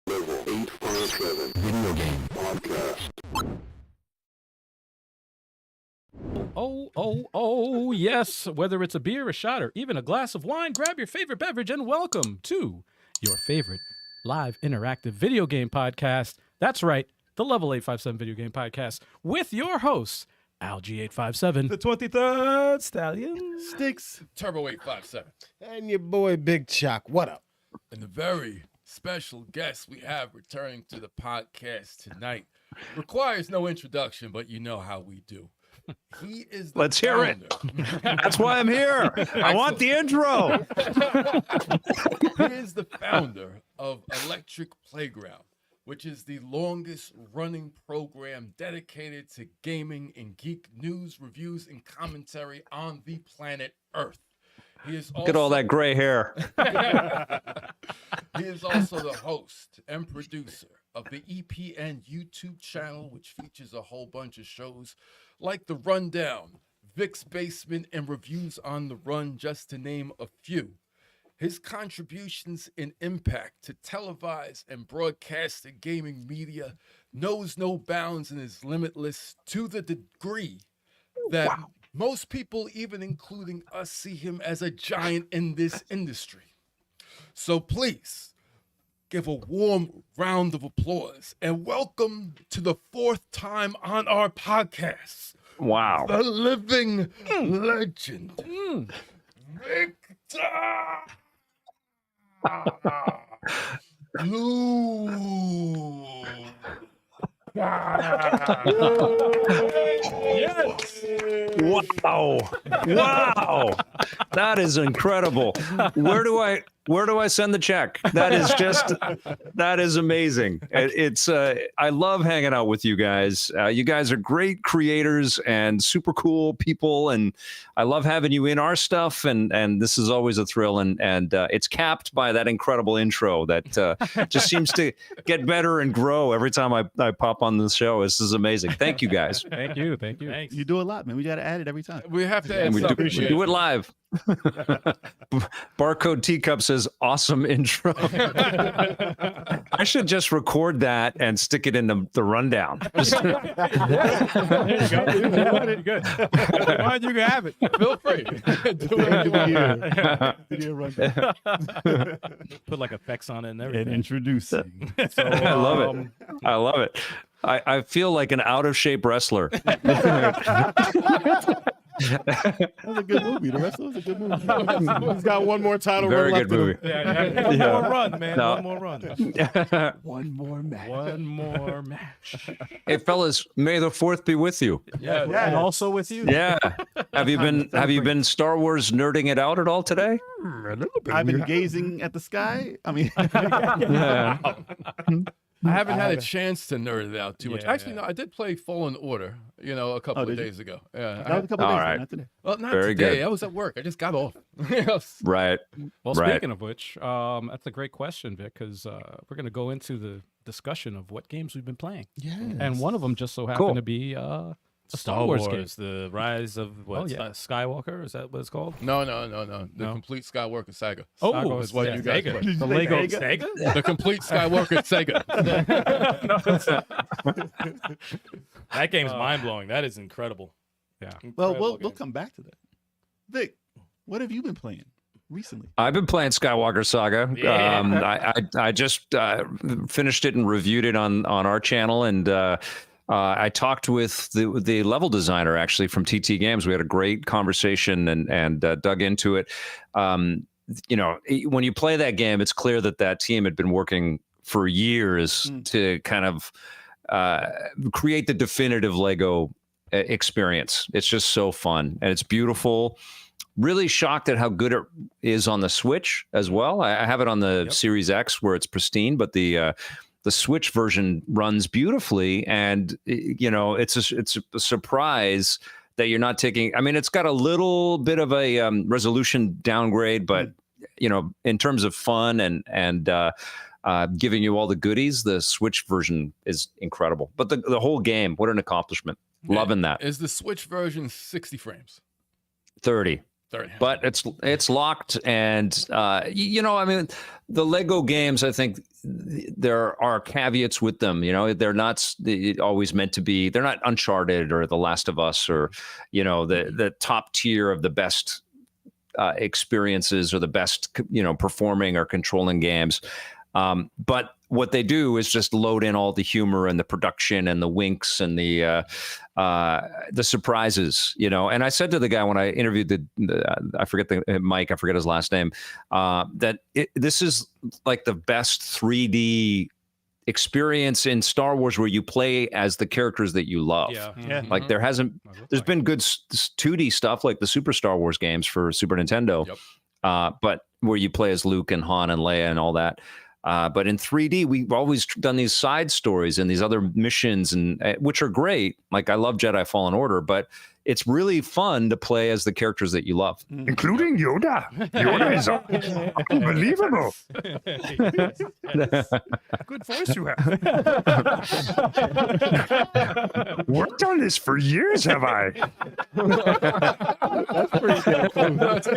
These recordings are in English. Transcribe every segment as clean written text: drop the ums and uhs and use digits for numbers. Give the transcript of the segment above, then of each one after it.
Level 857 Video Game Podcast. Oh, yes. Whether it's a beer, a shot, or even a glass of wine, grab your favorite beverage and welcome to your favorite live interactive video game podcast. That's right, the Level 857 Video Game Podcast with your hosts, Algie857, The 23rd Stallion, Sticks, Turbo 857. and your boy Big Chalk. What up? And the very special guest we have returning to the podcast tonight requires no introduction, but you know how we do. He is the Let's hear it. founder. That's why I'm here. I want the intro. He is the founder of Electric Playground, which is the longest running program dedicated to gaming and geek news, reviews, and commentary on the planet Earth. He is also, Look at all that gray hair. He is also the host and producer of the EPN YouTube channel, which features a whole bunch of shows like The Rundown, Vic's Basement, and Reviews on the Run, just to name a few. His contributions and impact to televised and broadcasted gaming media knows no bounds and is limitless to the degree that most people, even including us, see him as a giant in this industry. So please give a warm round of applause and welcome to the fourth time on our podcast, Wow. the living legend, Victor Blue. Yes. Wow. Wow. That is incredible. Where do I send the check? That is amazing. It's I love hanging out with you guys. You guys are great creators and super cool people, and I love having you in our stuff, and this is always a thrill, and it's capped by that incredible intro that just seems to get better and grow every time I pop on the show. This is amazing. Thank you guys. Thank you. Thanks. You do a lot, man. We got to add it every time. We have to add And we something. do it live. Barcode Teacup says, awesome intro. I should just record that and stick it in the rundown. There you go. Good. Why you can have it? Feel free. Do it. Video rundown. Put like effects on it and everything. And introducing. So, I love it. I love it. I feel like an out of shape wrestler. That was a good movie. The rest of it was a good movie. He's got one more title Very run good left movie. One more run, man. No. One more run. One more match. One more match. Hey, fellas, may the 4th be with you. Yeah. And also with you. Yeah. Have you been Star Wars nerding it out at all today? I've been gazing at the sky. I mean, Yeah. I haven't had a chance to nerd it out too much. Yeah. Actually, no, I did play Fallen Order, a couple of did you? days ago. Yeah. that was a couple All days right. ago, not today. Well, not Very today. good. I was at work. I just got off. Yes. Right. Well, Right. speaking of which, that's a great question, Vic, because we're going to go into the discussion of what games we've been playing. Yeah. And one of them just so happened Cool. to be a Star Wars game. The Rise of what? Oh, yeah. Skywalker? Is that what it's called? No. The No. complete Skywalker Saga. Oh, is what you guys Sega. play. The Lego Sega? The complete Skywalker Saga. That game's mind blowing. That is incredible. Yeah. Well, Incredible we'll game. come back to that. Vic, what have you been playing recently? I've been playing Skywalker Saga. Yeah. I just finished it and reviewed it on our channel, and I talked with the level designer actually from TT Games. We had a great conversation and dug into it. When you play that game, it's clear that team had been working for years to kind of create the definitive Lego experience. It's just so fun and it's beautiful. Really shocked at how good it is on the Switch as well. I have it on the Series X where it's pristine, but the Switch version runs beautifully, and it's a surprise that you're not taking. I mean, it's got a little bit of a resolution downgrade, but in terms of fun and giving you all the goodies, the Switch version is incredible. But the whole game, what an accomplishment! Loving that. Is the Switch version 60 frames? 30. but it's locked. And I mean, the Lego games, I think there are caveats with them. They're not always meant to be. They're not Uncharted or The Last of Us or the top tier of the best experiences or the best performing or controlling games. But what they do is just load in all the humor and the production and the winks and the surprises, And I said to the guy when I interviewed Mike, I forget his last name, that this is like the best 3D experience in Star Wars where you play as the characters that you love. Yeah. Like there's been good 2D stuff like the Super Star Wars games for Super Nintendo, but where you play as Luke and Han and Leia and all that. But in 3D, we've always done these side stories and these other missions, and which are great. Like I love Jedi Fallen Order, but it's really fun to play as the characters that you love, including Yoda. Yoda is unbelievable. Good voice you have. Worked on this for years, have I? That's pretty damn close.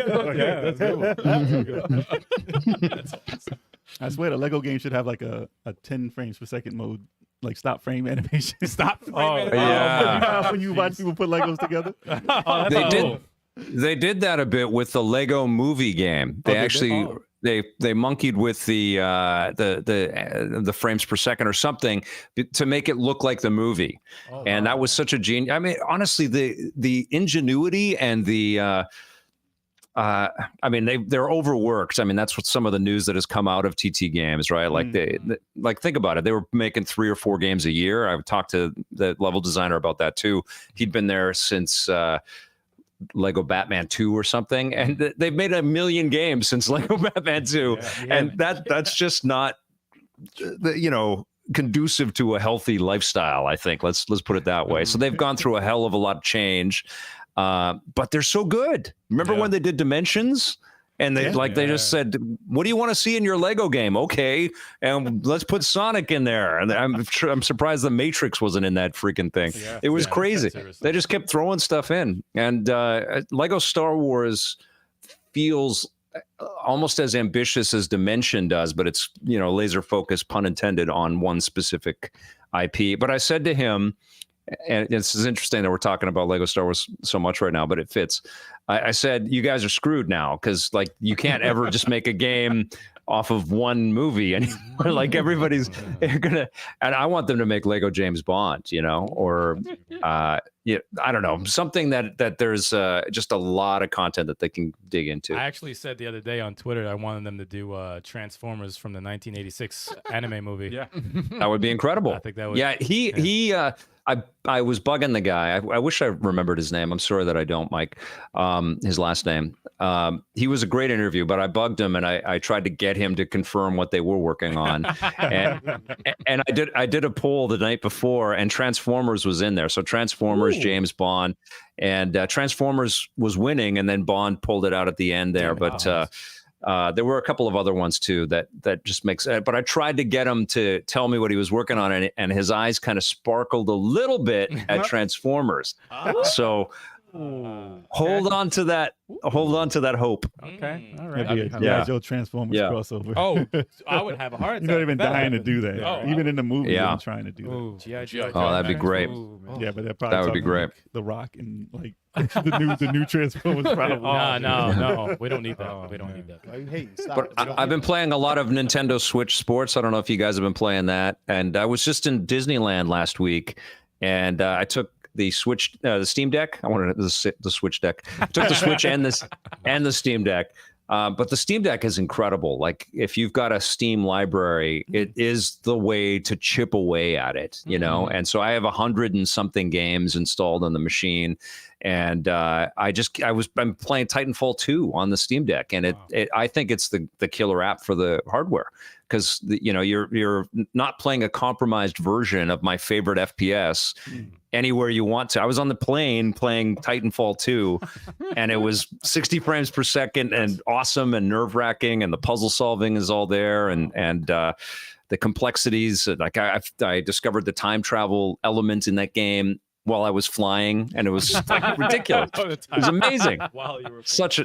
I swear the Lego game should have like a 10 frames per second mode, like stop frame animation. Stop. When you watch people put Legos together. They did that a bit with the Lego Movie game. They actually they monkeyed with the frames per second or something to make it look like the movie, and that was such a genius. I mean, honestly, the ingenuity and the I mean, they're overworked. I mean, that's what some of the news that has come out of TT Games, right? Like think about it. They were making 3 or 4 games a year. I've talked to the level designer about that too. He'd been there since Lego Batman 2 or something, and they've made 1 million games since Lego Batman 2, and that's just not conducive to a healthy lifestyle. I think let's put it that way. So they've gone through a hell of a lot of change. But they're so good. Remember when they did Dimensions? And they just said, "What do you want to see in your Lego game?" Okay, and let's put Sonic in there. And I'm surprised the Matrix wasn't in that freaking thing. Yeah. It was crazy. They just kept throwing stuff in. And Lego Star Wars feels almost as ambitious as Dimension does, but it's laser focused, pun intended, on one specific IP. But I said to him, and this is interesting that we're talking about Lego Star Wars so much right now, but it fits. I said, you guys are screwed now because like you can't ever just make a game off of one movie anymore. Like everybody's gonna, and I want them to make Lego James Bond, or I don't know, something that there's just a lot of content that they can dig into. I actually said the other day on Twitter I wanted them to do Transformers from the 1986 anime movie. Yeah, that would be incredible. I think that would. Yeah, I was bugging the guy. I wish I remembered his name. I'm sorry that I don't, Mike. His last name. He was a great interview, but I bugged him and I tried to get him to confirm what they were working on. and I did a poll the night before, and Transformers was in there. So Transformers, James Bond, and Transformers was winning, and then Bond pulled it out at the end there. But there were a couple of other ones too that just makes sense. But I tried to get him to tell me what he was working on, and his eyes kind of sparkled a little bit at Transformers. So hold on to that. Hold on to that hope. Okay, all right. That'd be a Joe Transformers crossover. Oh, I would have a heart attack. You're not even dying to do that. Oh, even in the movie, I'm trying to do that. Oh, that'd be great. Yeah, but that would be great. Like The Rock and like the new Transformers probably. No, we don't need that. We don't need that. Hey, stop. But I've been playing a lot of Nintendo Switch Sports. I don't know if you guys have been playing that. And I was just in Disneyland last week, and I took the Switch, the Steam Deck. I wanted the Switch Deck. I took the Switch and the Steam Deck. But the Steam Deck is incredible. Like if you've got a Steam library, it is the way to chip away at it, And so I have 100 and something games installed on the machine, and I'm playing Titanfall 2 on the Steam Deck, and I think it's the killer app for the hardware. Because you're not playing a compromised version of my favorite FPS anywhere you want to. I was on the plane playing Titanfall 2, and it was 60 frames per second and awesome and nerve-wracking, and the puzzle solving is all there, and the complexities. Like I discovered the time travel element in that game. while I was flying, and it was like ridiculous. All the It was time. amazing. While you were Such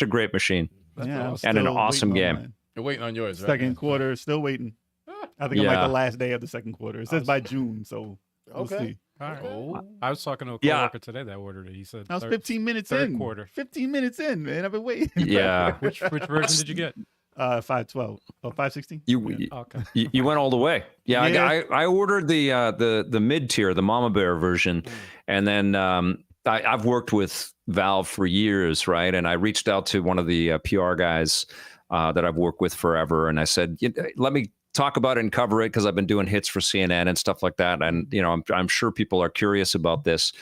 a great machine. Yeah, I'm And an still awesome waiting on game. mine. You're waiting on yours, right? Second quarter, still waiting. I think I'm like Yeah. the last day of the second quarter. It says by June, so we'll Okay. see. All right. Oh. I was talking to a Yeah. coworker today that ordered it. He said I was third- 15 minutes third in. quarter. 15 minutes in, man. I've been waiting. Yeah. Which version did you get? 512. Oh, 516? Okay. You went all the way. Yeah, Yeah. I ordered the mid tier, the Mama Bear version, and then I've worked with Valve for years, right? And I reached out to one of the PR guys that I've worked with forever, and I said, let me talk about it and cover it because I've been doing hits for CNN and stuff like that, and I'm sure people are curious about this.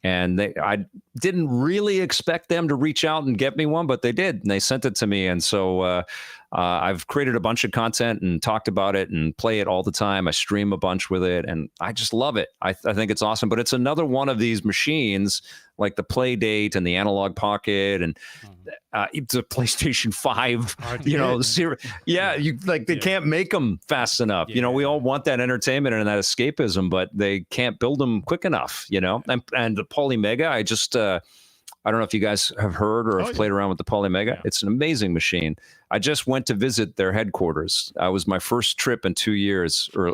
And I didn't really expect them to reach out and get me one, but they did, and they sent it to me. And so I've created a bunch of content and talked about it and play it all the time. I stream a bunch with it, and I just love it. I think it's awesome. But it's another one of these machines, like the Playdate and the Analog Pocket, and it's a PlayStation 5. They can't make them fast enough. We all want that entertainment and that escapism, but they can't build them quick enough. And the Polymega, I don't know if you guys have heard or have played around with the Polymega. Yeah. It's an amazing machine. I just went to visit their headquarters. It was my first trip in 2 years, or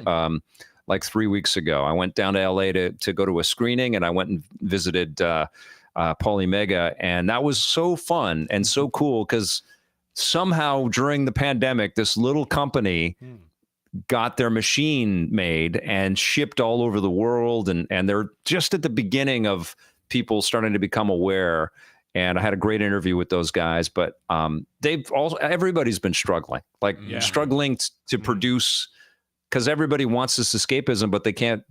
like 3 weeks ago. I went down to LA to go to a screening, and I went and visited Polymega, and that was so fun and so cool because somehow during the pandemic, this little company got their machine made and shipped all over the world, and they're just at the beginning of people starting to become aware. And I had a great interview with those guys, but everybody's been struggling, struggling to produce, because everybody wants this escapism, but they can't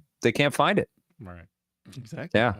find it. Right. Exactly. Yeah.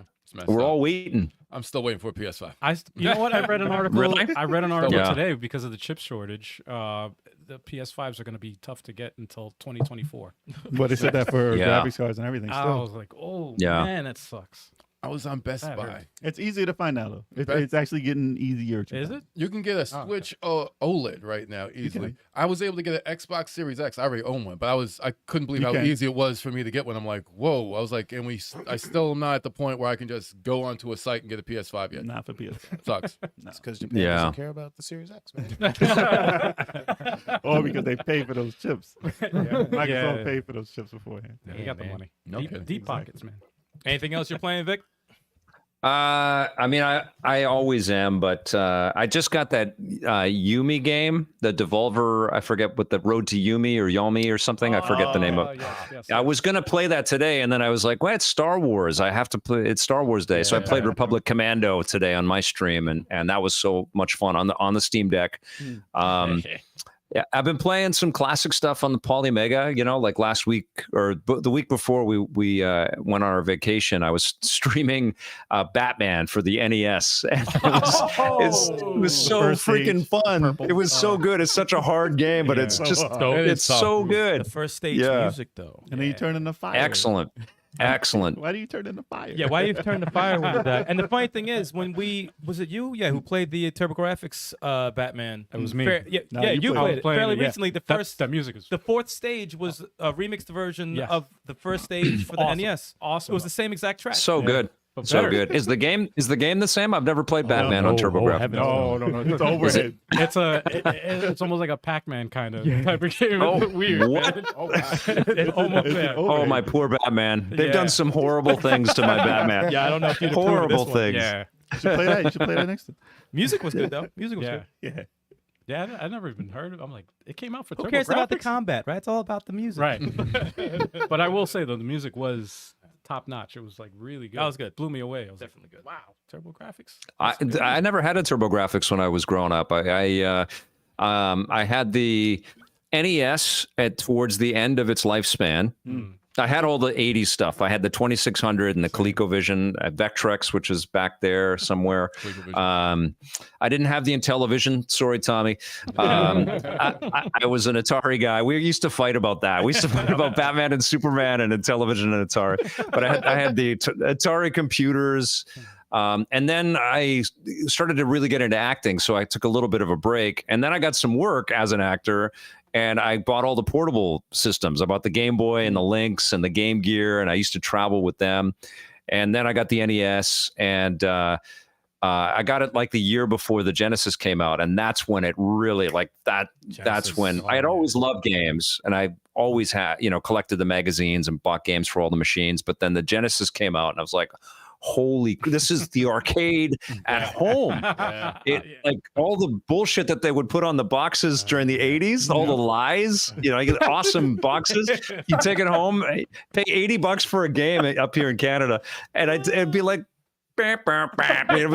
We're all waiting. I'm still waiting for a PS5. You know what? I read an article. Really? I read an article Yeah. today because of the chip shortage. The PS5s are going to be tough to get until 2024. But they said that for Yeah. graphics cards and everything. I Still. was like, oh Yeah. man, that sucks. I was on Best That Buy. hurt. It's easier to find now, though. Bet- It's actually getting easier to Is find. it? You can get a Switch OLED right now easily. can. I was able to get an Xbox Series X. I already own one, but I couldn't believe You how can. easy it was for me to get one. I'm like, whoa. I was like, I still am not at the point where I can just go onto a site and get a PS5 yet. Not for PS. Sucks. It's because Japan Yeah. doesn't care about the Series X, man. Or because they pay for those chips. Microsoft Yeah. paid for those chips beforehand. Yeah, you got the money. No deep, kidding. deep pockets, man. Anything else you're playing, Vic? I always am, but I just got that Yumi game, the Devolver. I forget what the Road to Yumi or Yomi or something. I forget the name of. Yes. I was gonna play that today, and then I was like, "Well, it's Star Wars. I have to play. It's Star Wars Day." So I played Republic Commando today on my stream, and that was so much fun on the Steam Deck. Yeah, I've been playing some classic stuff on the Polymega. Like last week or the week before we went on our vacation, I was streaming Batman for the NES, and it was so First freaking stage. fun. It was so good. It's such a hard game, but it's just it's so good. The first stage Yeah. music, though. And then you turn into fire. Excellent. Why do you turn into fire? Yeah, why you turn the fire with that? And the funny thing is, when was it you? Yeah, who played the TurboGrafx Batman? It was me. No, you you played played it. it fairly yeah. recently. The music is the fourth stage was a remixed version Yes. of the first stage for the Awesome. NES. Awesome. It was the same exact track. So good. But So better. good. Is the game the same? I've never played Batman on TurboGrafx. No. It's overhead. It's almost like a Pac-Man kind of type of game. Oh, It's weird. what? Man. It's almost It's there. an Oh, my poor Batman. They've Yeah. done some horrible things to my Batman. Yeah, I don't know if you Horrible things. Yeah. You should play that. You should play that next time. Music was good though. Music was Yeah. good. Yeah. Yeah, I never even heard of it. I'm like, it came out for Who cares about the TurboGrafx? combat, right? It's all about the music. Right. But I will say, though, the music was top notch. It was like really good. That was good. Blew me away. I was Definitely good. like, wow, TurboGrafx? I never had a TurboGrafx when I was growing up. I had the NES towards the end of its lifespan. I had all the 80s stuff. I had the 2600 and the ColecoVision, Vectrex, which is back there somewhere. I didn't have the Intellivision. Sorry, Tommy. I was an Atari guy. We used to fight about that. We used to fight about Batman and Superman and Intellivision and Atari. But I had the Atari computers. And then I started to really get into acting. So I took a little bit of a break. And then I got some work as an actor. And I bought all the portable systems. I bought the Game Boy and the Lynx and the Game Gear, and I used to travel with them. and then I got the NES, and I got it like the year before the Genesis came out, and that's when it really that's Genesis, when I had always loved games, and I always had collected the magazines and bought games for all the machines. But then the Genesis came out, and I was like, holy, this is the arcade at home. Like all the bullshit that they would put on the boxes during the 80s, all the lies, you get awesome boxes. You take it home, pay $80 for a game up here in Canada, and it'd be like, it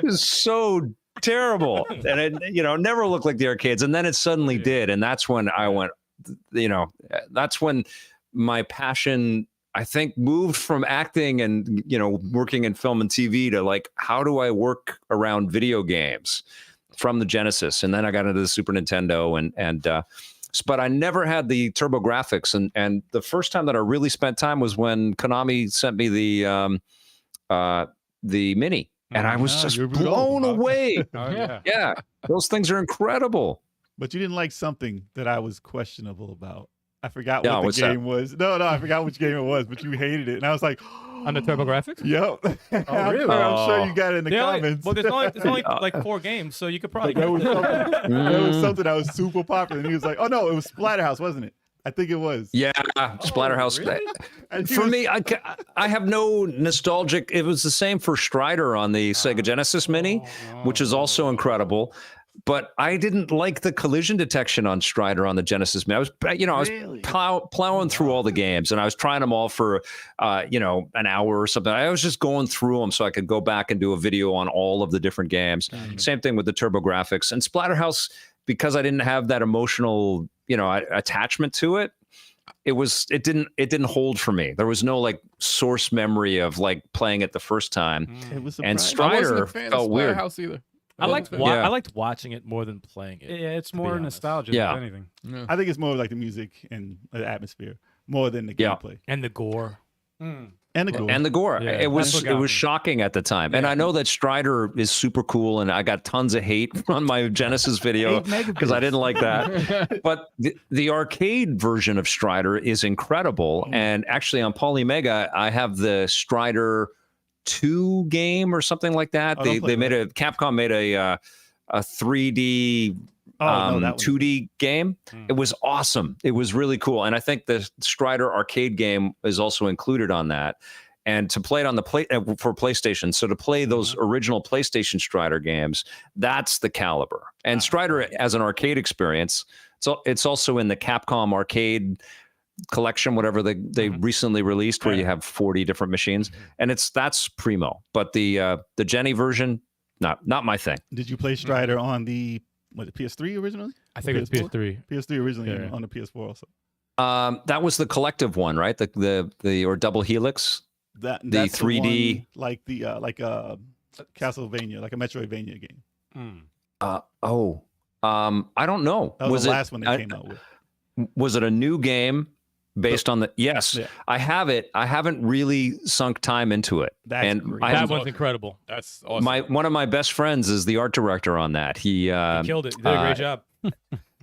was so terrible, and it never looked like the arcades. And then it suddenly did, and that's when I went, that's when my passion, I think, moved from acting and working in film and TV to like, how do I work around video games from the Genesis. And then I got into the Super Nintendo, but I never had the TurboGrafx, and the first time that I really spent time was when Konami sent me the Mini, and I was just blown away. Yeah, those things are incredible. But you didn't like something that I was questionable about. I forgot what the game was. No, I forgot which game it was, but you hated it, and I was like, on the TurboGrafx. Yep. Oh, really? I'm sure you got it in the comments. Well, there's only like 4 games, so you could probably. There was something that was super popular, and he was like, "Oh no, it was Splatterhouse, wasn't it? I think it was." Yeah, Splatterhouse. Really? For me, I have no nostalgic. It was the same for Strider on the Sega Genesis Mini, which is also incredible. But I didn't like the collision detection on Strider on the Genesis Mini. I was plowing through all the games, and I was trying them all for an hour or something. I was just going through them so I could go back and do a video on all of the different games. Mm-hmm. Same thing with the TurboGrafx and Splatterhouse, because I didn't have that emotional attachment to it. It didn't hold for me. There was no like source memory of like playing it the first time. It was and surprising. I wasn't Strider a fan felt of weird. Splatterhouse either. I liked watching it more than playing it. Yeah, it's be more honest. nostalgia Yeah. than anything. Yeah. I think it's more like the music and the atmosphere more than the gameplay And the gore. and the gore. And the gore. Yeah, it that's was what got me. shocking at the time. And I know that Strider is super cool, and I got tons of hate on my Genesis video because I didn't like that. But the arcade version of Strider is incredible. And actually on Polymega, I have the Strider 2 game or something like that. Oh, Capcom made a 3D that 2D game. It was awesome. It was really cool. And I think the Strider arcade game is also included on that. And to play it on the for PlayStation, so to play those original PlayStation Strider games, that's the caliber. And Strider as an arcade experience, so it's also in the Capcom arcade collection, whatever they recently released, where you have 40 different machines, and that's primo. But the Jenny version, not my thing. Did you play Strider on the PS3 originally? I think it was PS3. PS3 originally, Yeah. on the PS4 also. That was the collective one, right? The or Double Helix. That's 3D one, like the Castlevania, like a Metroidvania game. I don't know. That was the last one they came out with. Was it a new game based on the? Yes, Yeah. I have it. I haven't really sunk time into it. That's great. I That have, one's incredible. That's awesome. one of my best friends is the art director on that. He Killed it. He did a great job.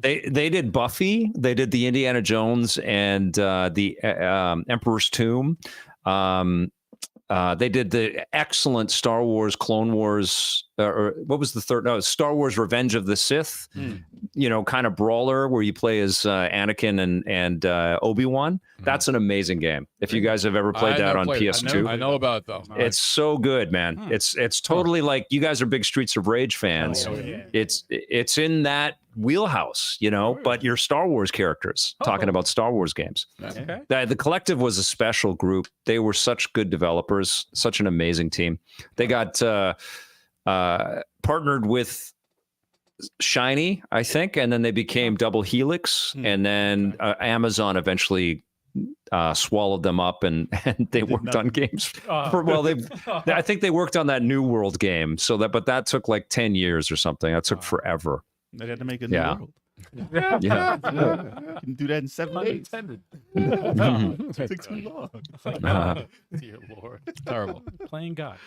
They did Buffy. They did the Indiana Jones and the Emperor's Tomb. They did the excellent Star Wars, Clone Wars, or what was the third? No, Star Wars: Revenge of the Sith. Kind of brawler where you play as Anakin and Obi-Wan. That's an amazing game. If you guys have ever played that on PS2, I know about it though. it's so good, man. It's totally like, you guys are big Streets of Rage fans. It's in that wheelhouse, but you're Star Wars characters talking about Star Wars games. Okay. The Collective was a special group. They were such good developers, such an amazing team. They got partnered with Shiny, I think, and then they became Double Helix, and then Amazon eventually swallowed them up, and they worked on games I think they worked on that New World game, but that took like 10 years or something. That took forever. They had to make a new world. Yeah. You can do that in 7 days. It took too long. Dear Lord. Terrible. Playing God.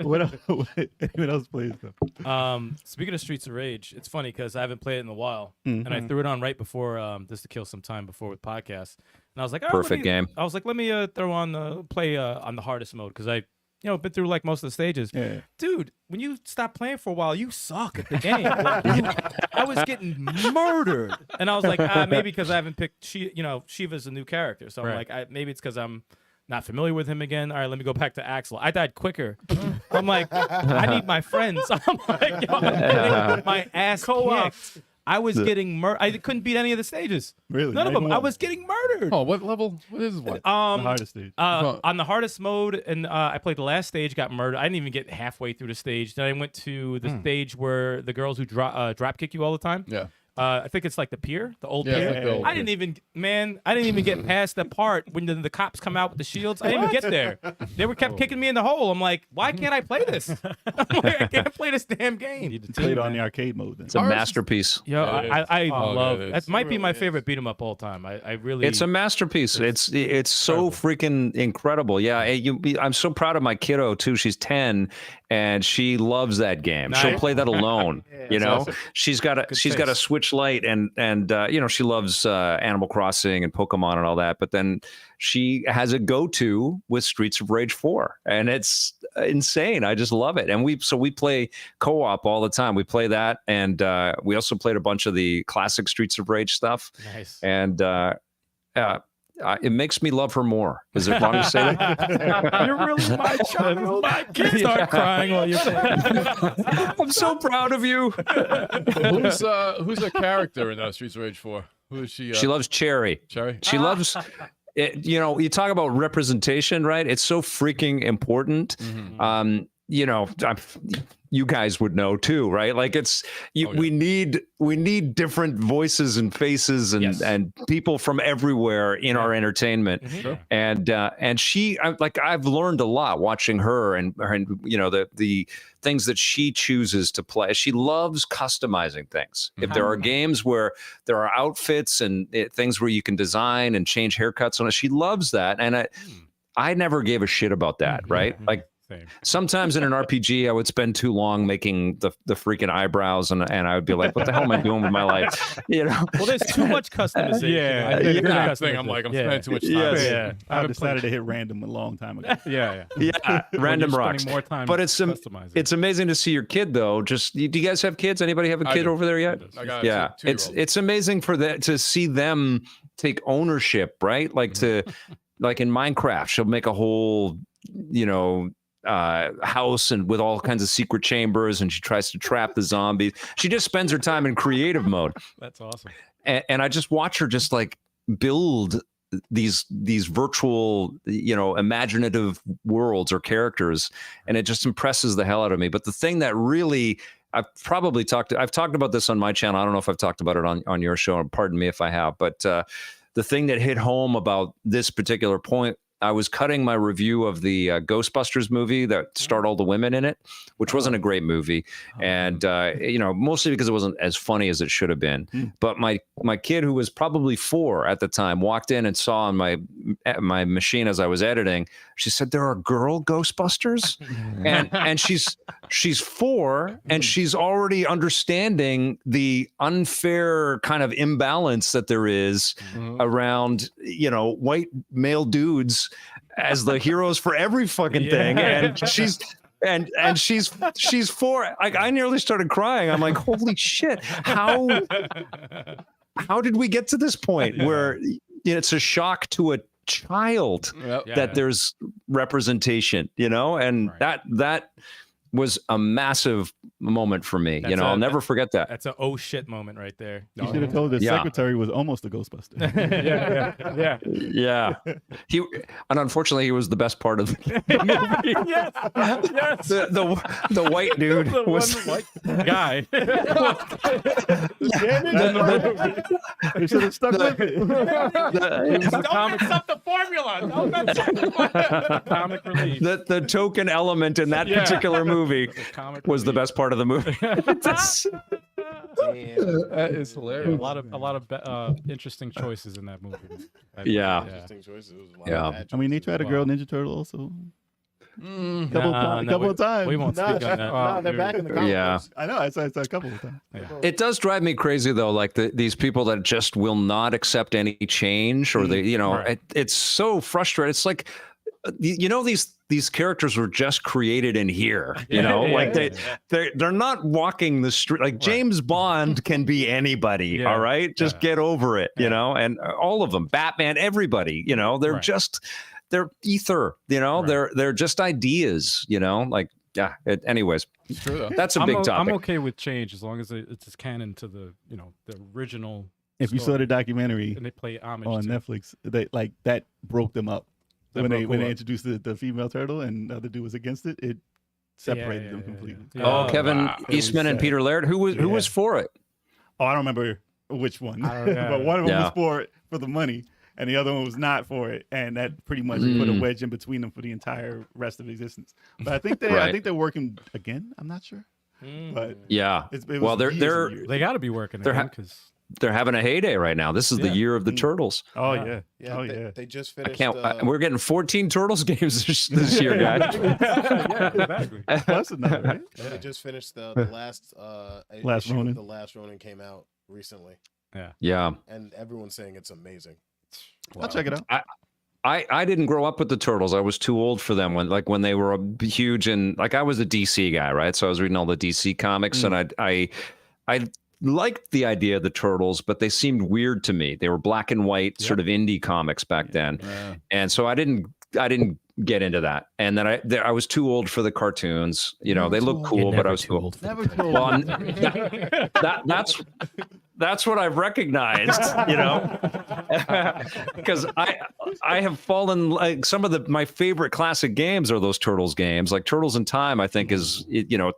What else plays though? Speaking of Streets of Rage, it's funny because I haven't played it in a while, and I threw it on right before just to kill some time before with podcasts. And I was like, oh, Perfect game. I was like, let me throw on play on the hardest mode because I been through like most of the stages. Yeah. Dude, when you stop playing for a while, you suck at the game. Like, I was getting murdered, and I was like, maybe because I haven't picked Shiva's a new character, so I'm like, maybe it's because I'm not familiar with him again. All right, let me go back to Axel. I died quicker. I'm like, I need my friends. I'm like, yo, I'm getting my ass kicked. I was getting murdered. I couldn't beat any of the stages. Really? None of Not them. even I one? was getting murdered. Oh, what level? What is what? The hardest stage. On the hardest mode, and I played the last stage, got murdered. I didn't even get halfway through the stage. Then I went to the stage where the girls who drop kick you all the time. Yeah. I think it's like the pier, the old Yeah, pier. like the old I didn't even get past the part when the cops come out with the shields. I didn't even get there. They kept kicking me in the hole. I'm like, why can't I play this? I'm like, I can't play this damn game. You played on the arcade mode then. It's a masterpiece. Yo, I love it is. that. Might be my favorite beat 'em up all time. I really. It's a masterpiece. It's so freaking incredible. Yeah, I'm so proud of my kiddo too. She's 10 and she loves that game. Nice. She'll play that alone. You know, awesome. she's got a Switch Lite and she loves Animal Crossing and Pokemon and all that. But then she has a go-to with Streets of Rage 4, and it's insane. I just love it. And we play co-op all the time. We play that, and we also played a bunch of the classic Streets of Rage stuff. Nice. And it makes me love her more. Is it wrong to say that? You're really my child. My kid start crying while you're playing. I'm so proud of you. Who's a character in Streets of Rage 4? Who is she? She loves Cherry. Cherry. She loves it. You talk about representation, right? It's so freaking important. You guys would know too, right? Like we need different voices and faces and people from everywhere in our entertainment. Sure. And I've learned a lot watching her and the things that she chooses to play. She loves customizing things. If there are games where there are outfits and things where you can design and change haircuts on it, she loves that. And I never gave a shit about that, right? Like. Same. Sometimes in an RPG, I would spend too long making the freaking eyebrows, and I would be like, "What the hell am I doing with my life?" Well, there's too much customization. Yeah. I'm spending too much time. Yes. I decided to hit random a long time ago. Yeah. Random You're rocks. spending more time But it's customizing. it's amazing to see your kid though. Do you guys have kids? Anybody have a I kid do. over there yet? I got Yeah, two it's amazing to see them take ownership, right? Like like in Minecraft, she'll make a whole house and with all kinds of secret chambers, and she tries to trap the zombies. She just spends her time in creative mode. That's awesome. And I just watch her just like build these virtual, imaginative worlds or characters, and it just impresses the hell out of me. But the thing that really I've talked about this on my channel. I don't know if I've talked about it on your show. Pardon me if I have, but the thing that hit home about this particular point, I was cutting my review of the Ghostbusters movie that starred all the women in it, which wasn't a great movie. And, mostly because it wasn't as funny as it should have been. But my kid, who was probably 4 at the time, walked in and saw on my machine as I was editing, she said, "There are girl Ghostbusters?" and she's 4 and she's already understanding the unfair kind of imbalance that there is around, white male dudes as the heroes for every fucking thing. And she's 4. I nearly started crying. I'm like, holy shit. How did we get to this point where it's a shock to a child that there's representation, and that was a massive moment for me. I'll never forget that. That's a oh shit moment right there. You should have told the secretary was almost a Ghostbuster. Yeah. And unfortunately, he was the best part of the movie. Yes. The white dude The was one white guy. They should have stuck with it. Don't mix up the formula. Don't mix up the Comic relief. the token element in that particular movie Comic was the relief. best part of the movie. That is A hilarious. lot of interesting choices in that movie. Yeah. Interesting choices. It was a lot Yeah. of bad I mean, they choices tried a as girl well. Ninja Turtle also. Couple of times. We won't speak on that. No, they're back in the comic Yeah. books. I know. It's a couple of times. It does drive me crazy though, like these people that just will not accept any change, or they, it's so frustrating. It's like, these characters were just created in here, they're not walking the street. Like James Bond can be anybody, all right? Just get over it, and all of them, Batman, everybody, they're just, they're ether, they're just ideas, anyways. It's true, though. That's a big topic. I'm okay with change as long as it's canon to the, the original. If you saw the documentary and they play homage on to Netflix, that broke them up. When they broke introduced the female turtle and the other dude was against it, it separated them completely. Yeah. Oh, Kevin Eastman and Peter Laird. Who was for it? Oh, I don't remember which one, yeah. but one of them was for it for the money, and the other one was not for it, and that pretty much put a wedge in between them for the entire rest of existence. But I think they're working again. I'm not sure, but it was well, years and they're years. They got to be working again because they're having a heyday right now. This is the year of the turtles. Oh yeah. Yeah, Oh they, yeah. they just I finished. can't. We're getting 14 Turtles games this year, guys. exactly. Plus another, right? They just finished the last Last issue. Ronin. The last Ronin came out recently, Yeah. and everyone's saying it's amazing. I'll check it out. I didn't grow up with the Turtles. I was too old for them when they were huge, and I was a DC guy, right? So I was reading all the DC comics, and I liked the idea of the Turtles, but they seemed weird to me. They were black and white, sort of indie comics back then, and so I didn't get into that. And then I was too old for the cartoons. They look cool, but I was too old. Never told. Well, that's what I've recognized, because I have fallen, like, some of my favorite classic games are those Turtles games. Like Turtles in Time, I think is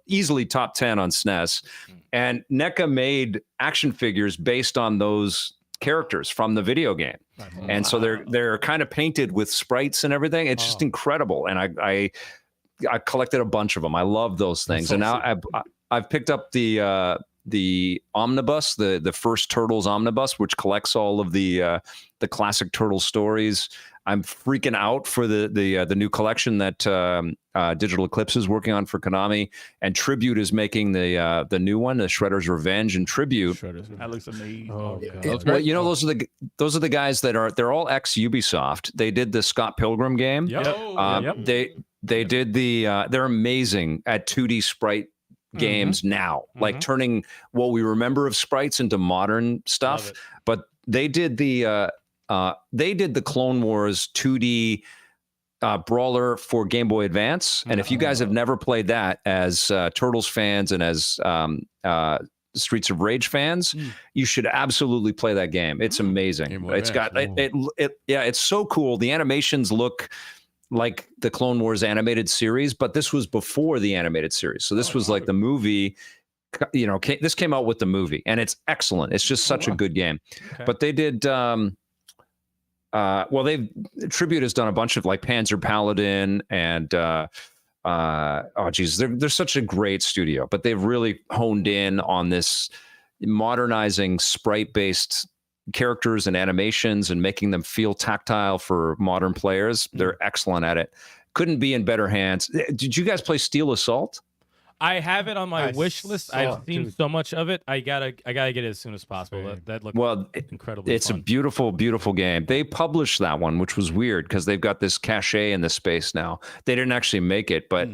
easily top 10 on SNES, and NECA made action figures based on those characters from the video game, and so they're kind of painted with sprites and everything. It's just incredible, and I collected a bunch of them. I love those things, and now I've picked up the omnibus, the first Turtles omnibus, which collects all of the classic Turtle stories. I'm freaking out for the new collection that Digital Eclipse is working on for Konami, and Tribute is making the new one, the Shredder's Revenge and Tribute. That looks amazing. Oh, Well, those are the guys they're all ex Ubisoft. They did the Scott Pilgrim game. They did they're amazing at 2D sprite games now, like turning what we remember of sprites into modern stuff. But they did the Clone Wars 2D brawler for Game Boy Advance, and if you guys have never played that as Turtles fans and as Streets of Rage fans, you should absolutely play that game. It's amazing. It's got it's so cool. The animations look like the Clone Wars animated series, but this was before the animated series. So this was like the movie, this came out with the movie, and it's excellent. It's just such a good game. Okay. But they did, Tribute has done a bunch of like Panzer Paladin and, they're such a great studio, but they've really honed in on this modernizing sprite-based characters and animations and making them feel tactile for modern players. They're excellent at it. Couldn't be in better hands. Did you guys play Steel Assault? I have it on my wish list. I've seen so much of it. I gotta get it as soon as possible. That looked incredibly It's fun. a beautiful, beautiful game. They published that one, which was weird because they've got this cachet in the space now. They didn't actually make it, but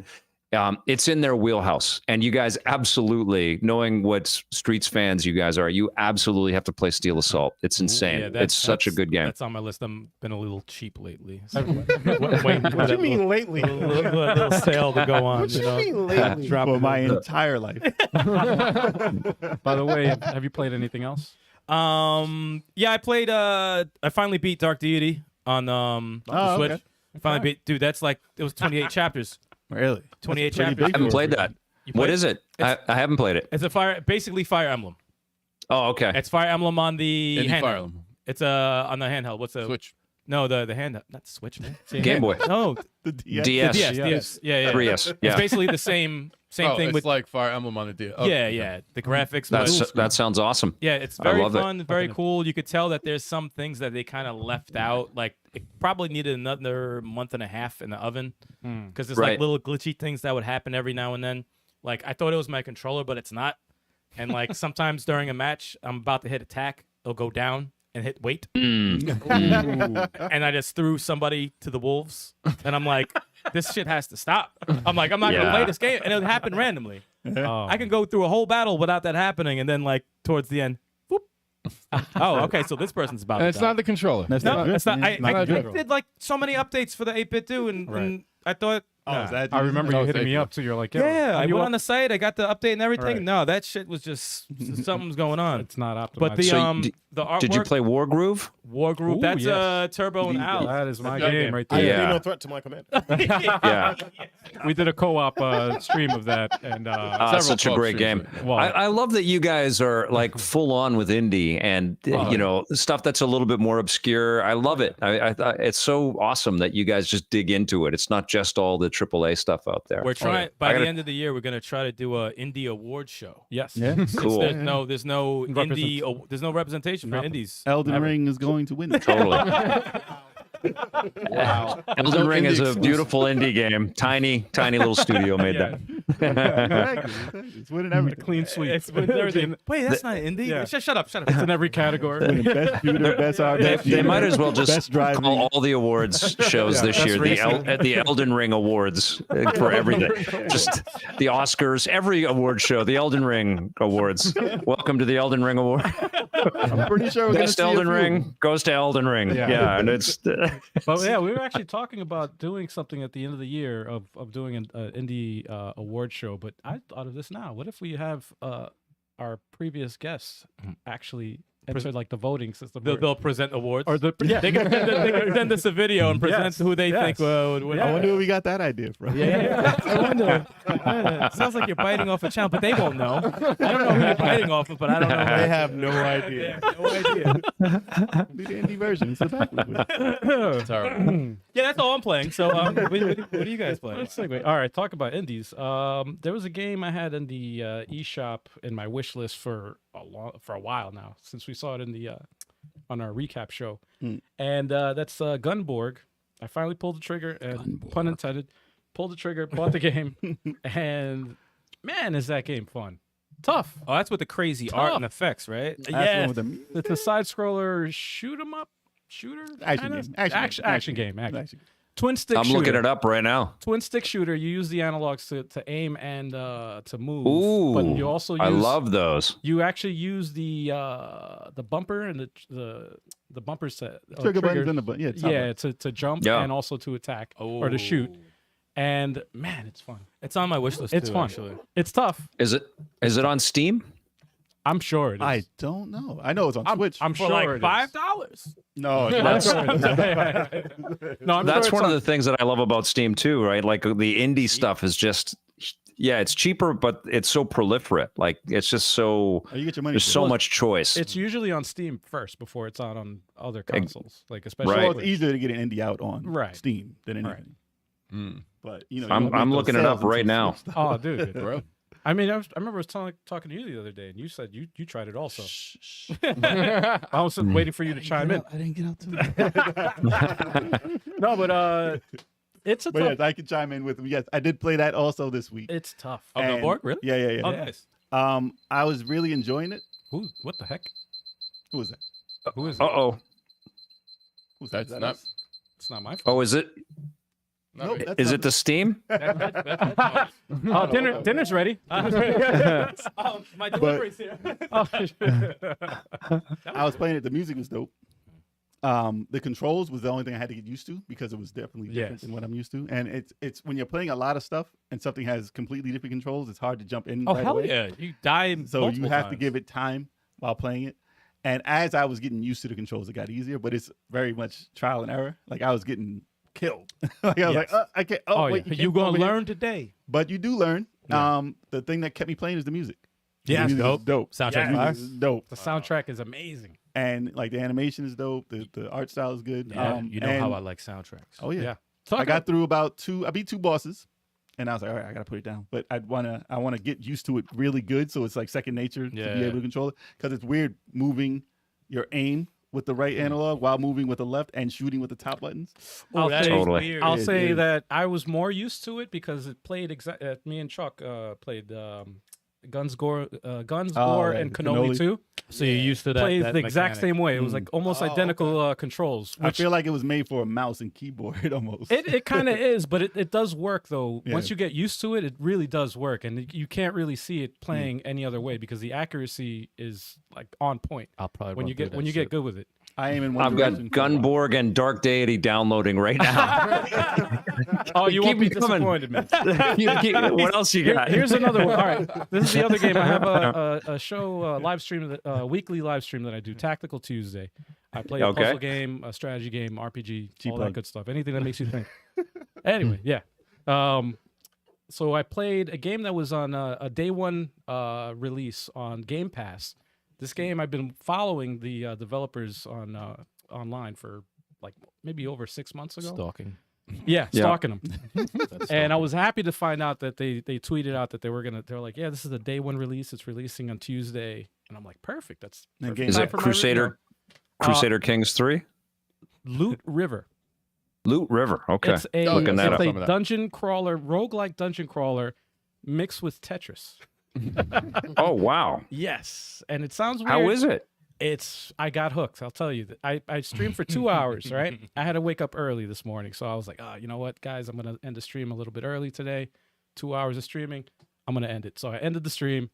it's in their wheelhouse. And you guys absolutely, knowing what Streets fans you guys are, you absolutely have to play Steel Assault. It's insane. Yeah, it's such a good game. That's on my list. I've been a little cheap lately. So What do you mean lately? little sale to go on. What do you mean lately? For my entire life. By the way, have you played anything else? Yeah, I played. I finally beat Dark Deity on the Switch. Okay. Finally beat. Dude, that's like it was 28 chapters. Really? 28 That's pretty chapters. big. I haven't played that. What is it? I haven't played it. It's basically Fire Emblem. Oh, okay. It's Fire Emblem on the Any handheld. Fire Emblem. It's on the handheld. What's the Switch. No, the handheld. Not Switch, man. Game Boy. No, The DS. DS. DS. Yeah. 3DS. It's Yeah. basically the same Same thing it's with like Fire Emblem on a deal. Okay. yeah. The graphics. was- That sounds awesome. Yeah, it's I very love it. fun, very cool. You could tell that there's some things that they kind of left out. Like it probably needed another month and a half in the oven because there's like Right. little glitchy things that would happen every now and then. Like I thought it was my controller, but it's not. And like sometimes during a match, I'm about to hit attack, it'll go down and hit wait, and I just threw somebody to the wolves, and I'm like, this shit has to stop. I'm like, I'm not gonna Yeah. play this game, and it would happen randomly. I can go through a whole battle without that happening, and then like towards the end, whoop. Oh, okay, so this person's about And to it's die. not the controller. That's No, it's not. I not good. did like so many updates for the 8-bit too, and I thought, Is that I remember No, you hitting thank me you. up, so you're like, yeah, I you went on the site, I got the update and everything. Right. No, that shit was just something's going on. It's not optimized. But the So the artwork, Did you play Wargroove? War Group, Ooh, that's yes. Turbo and Al. that is my Good game game. right I there. have Yeah. no threat to my command. Yeah. We did a co-op stream of that, and Several Such a co-op great streams, game. well, I love that you guys are like full on with indie and you know stuff that's a little bit more obscure. I love it. It's so awesome that you guys just dig into it. It's not just all the AAA stuff out there. We're trying by I the gotta- end of the year. We're gonna try to do a indie award show. yes, Yeah. Cool. There's no indie. There's no representation for Nothing. indies. Elden Ring is going to win. Totally. Wow. Elden Ring indie is a exclusive. beautiful indie game. Tiny little studio made that. Exactly. It's winning everything. clean sweep. It's with everything. Wait, that's not indie. Yeah. Shut up. It's in every category. Winning best shooter, best RPG. They might as well just best driving. call all the awards shows this best year the Elden Ring Awards for everything. Just the Oscars, every award show, the Elden Ring Awards. Welcome to the Elden Ring Award. I'm pretty sure we're going to Best see Elden a few. Ring goes to Elden Ring. Yeah. Yeah, and it's But yeah, we were actually talking about doing something at the end of the year of doing an indie award show. But I thought of this now. What if we have our previous guests actually enter like the voting system? They'll present awards. or the They can send us a video and present Yes, who they yes. think would win. I wonder where we got that idea from. Yeah, I wonder. Sounds like you're biting off a channel, but they won't know. I don't know who you're biting off of, but I don't know. They have no idea. No idea. Do the indie version. It's backwards. Terrible. Yeah, that's all I'm playing. So, what are you guys playing? Let's segue. All right, talk about indies. There was a game I had in the eShop in my wish list for a while now, since we saw it in the on our recap show, and that's Gunborg. I finally pulled the trigger, and pun intended, pulled the trigger, bought the game, and man, is that game fun! Tough. Oh, that's with the crazy art and effects, right? Yeah, With the it's a side scroller shoot 'em up shooter. action kinda? game. Action game. Twin stick I'm shooter. looking it up right now. Twin stick shooter. You use the analogs to aim and to move. Ooh, but you also use, I love those. You actually use the bumper and the bumper set Trigger buttons and the button. Yeah, top yeah button. to jump Yeah. and also to attack or to shoot. And man, it's fun. It's on my wish list. It's too, fun. Actually. It's tough. Is it on Steam? I'm sure it is. I don't know. I know it's on Switch. I'm For sure like it is. $5. No, I'm that's sure it is. No, I'm That's sure one of the things that I love about Steam too, right? Like the indie stuff is just, yeah, it's cheaper, but it's so proliferate. Like it's just so you get your money. there's so much choice. It's usually on Steam first before it's on other consoles, like especially. Right. Well, it's easier to get an indie out on Right. Steam than Right. anything. But you know, I'm you don't make those looking it sales up right until now. Switch, though. Oh, dude. Bro. I mean, I remember I was talking to you the other day, and you said you tried it also. I was waiting for you to chime in. I didn't get out to No, but it's a But tough. yes, I can chime in with them. Yes, I did play that also this week. It's tough. Oh, And- Gunborg? Really? Yeah, yeah, yeah. Oh, nice. I was really enjoying it. Ooh, what the heck? Who was that? Who is it? Uh-oh. Who's That's that? not- It's not my fault. Oh, is it Nope, that's is not it the Steam? Oh, dinner's ready. My delivery's here. I was playing it. The music was dope. The controls was the only thing I had to get used to because it was definitely different Yes. than what I'm used to. And it's when you're playing a lot of stuff and something has completely different controls, it's hard to jump in. Oh, right hell away. yeah. You die So you multiple have to times. give it time while playing it. And as I was getting used to the controls, it got easier. But it's very much trial and error. Like I was getting killed. Like I was Yes. like, I can't. Oh, Oh, wait, yeah. You can't gonna over here. learn today. But you do learn. Yeah. The thing that kept me playing is the music. Yeah, the it's music is dope. Soundtrack The music fire? is dope. The soundtrack is amazing. And like the animation is dope. The art style is good. Yeah, you know how and- I like soundtracks. Oh yeah. Yeah. I got through I beat 2 bosses. And I was like, all right, I gotta put it down. But I wanna get used to it really good, so it's like second nature to be able to control it. Because it's weird moving your aim with the right analog while moving with the left and shooting with the top buttons. I'll that say, is weird. I'll It say is. that I was more used to it because it played me and Chuck played Guns, Gore, yeah, and Cannoli too. So you're used to that. Played that the exact mechanic. same way. It was like almost identical controls. I Which feel like it was made for a mouse and keyboard almost. it kind of is, but it does work though. Yeah. Once you get used to it, it really does work, and you can't really see it playing any other way because the accuracy is like on point I'll probably when run you through get that when you shit. get good with it. I am in one I've got direction for a while. Gunborg and Dark Deity downloading right now. Oh, you won't be Keep 'em coming. disappointed, man. What else you got? Here's another one. All right, this is the other game. I have a show live stream, weekly live stream that I do, Tactical Tuesday. I play a puzzle game, a strategy game, RPG, all that plug. good stuff. Anything that makes you think. Anyway, yeah. So I played a game that was on a day one release on Game Pass. This game I've been following the developers on online for like maybe over 6 months ago. Stalking. Yeah, Yeah. stalking them. And I was happy to find out that they tweeted out that they're like, yeah, this is the day one release. It's releasing on Tuesday. And I'm like, perfect. That's And perfect game- Is time it for my Crusader Kings 3? review. Loot River. Loot River. Okay. It's a, Looking that it's up. a Some of that. dungeon crawler, roguelike dungeon crawler mixed with Tetris. Oh, wow. Yes. And it sounds weird. How is it? I got hooked. I'll tell you. I streamed for 2 hours, right? I had to wake up early this morning. So I was like, you know what, guys? I'm going to end the stream a little bit early today. 2 hours of streaming. I'm going to end it. So I ended the stream,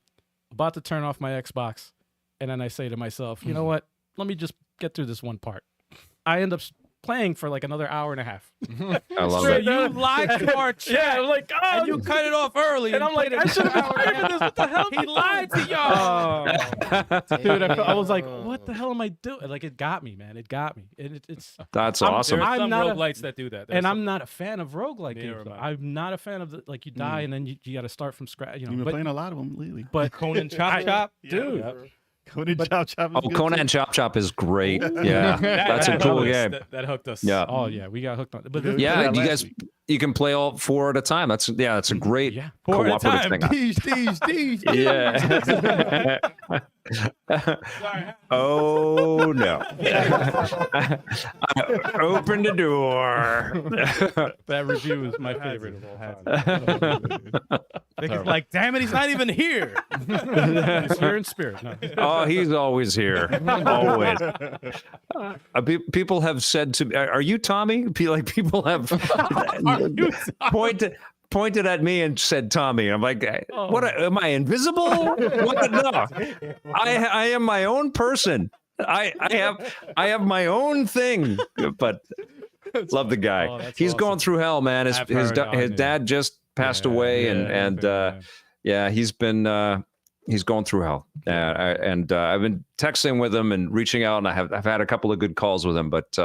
about to turn off my Xbox. And then I say to myself, you know what? Let me just get through this one part. I end up playing for like another hour and a half. I love So it. you lied to our chat. Yeah, I'm like, oh, and you cut it off early. and I'm like, I should have been playing this. What the hell? He lied to y'all. Oh. Dude, I was like, what the hell am I doing? Like, it got me, man. It got me. And it's That's I'm- awesome. There are I'm some not a- roguelites that do that. and I'm not a fan of roguelike Neither games. am though. I. I'm not a fan of the like you die and then you got to start from scratch. You know, You've been but, playing a lot of them lately. but Conan Chop Chop. dude, Conan Chop Chop is Oh, good Conan too. Chop Chop is great. Yeah. That's a That cool hooked us. game. That hooked us. Yeah. oh yeah, we got hooked on. But Yeah. Yeah, that you last guys, week. you can play all 4 at a time. That's a great yeah. 4 at a cooperative time. thing. Deej. Yeah. Oh no! Open the door. That review is my favorite of all time. Vic's like, damn it, he's not even here. It's here in spirit. No. Oh, he's always here. Always. People have said to me, "Are you Tommy?" People have pointed at me and said Tommy. I'm like, what? Am I invisible? What? No, I am my own person. I have my own thing. But love the guy. Oh, that's He's awesome. going through hell, man. His I've heard on his it. dad just passed away, and yeah, he's been he's going through hell. I've been texting with him and reaching out, and I've had a couple of good calls with him. But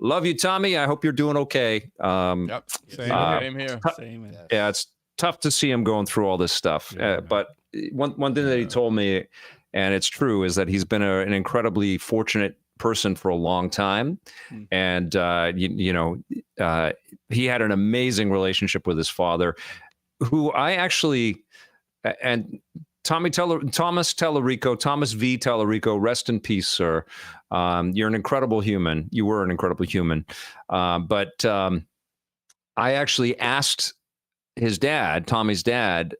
love you, Tommy. I hope you're doing okay. Yep. Same here. Same as- Yeah, it's tough to see him going through all this stuff. But one thing that he told me, and it's true, is that he's been an incredibly fortunate person for a long time, and he had an amazing relationship with his father, who I actually and Thomas V. Tallarico, rest in peace, sir. You're an incredible human. You were an incredible human. But I actually asked his dad, Tommy's dad,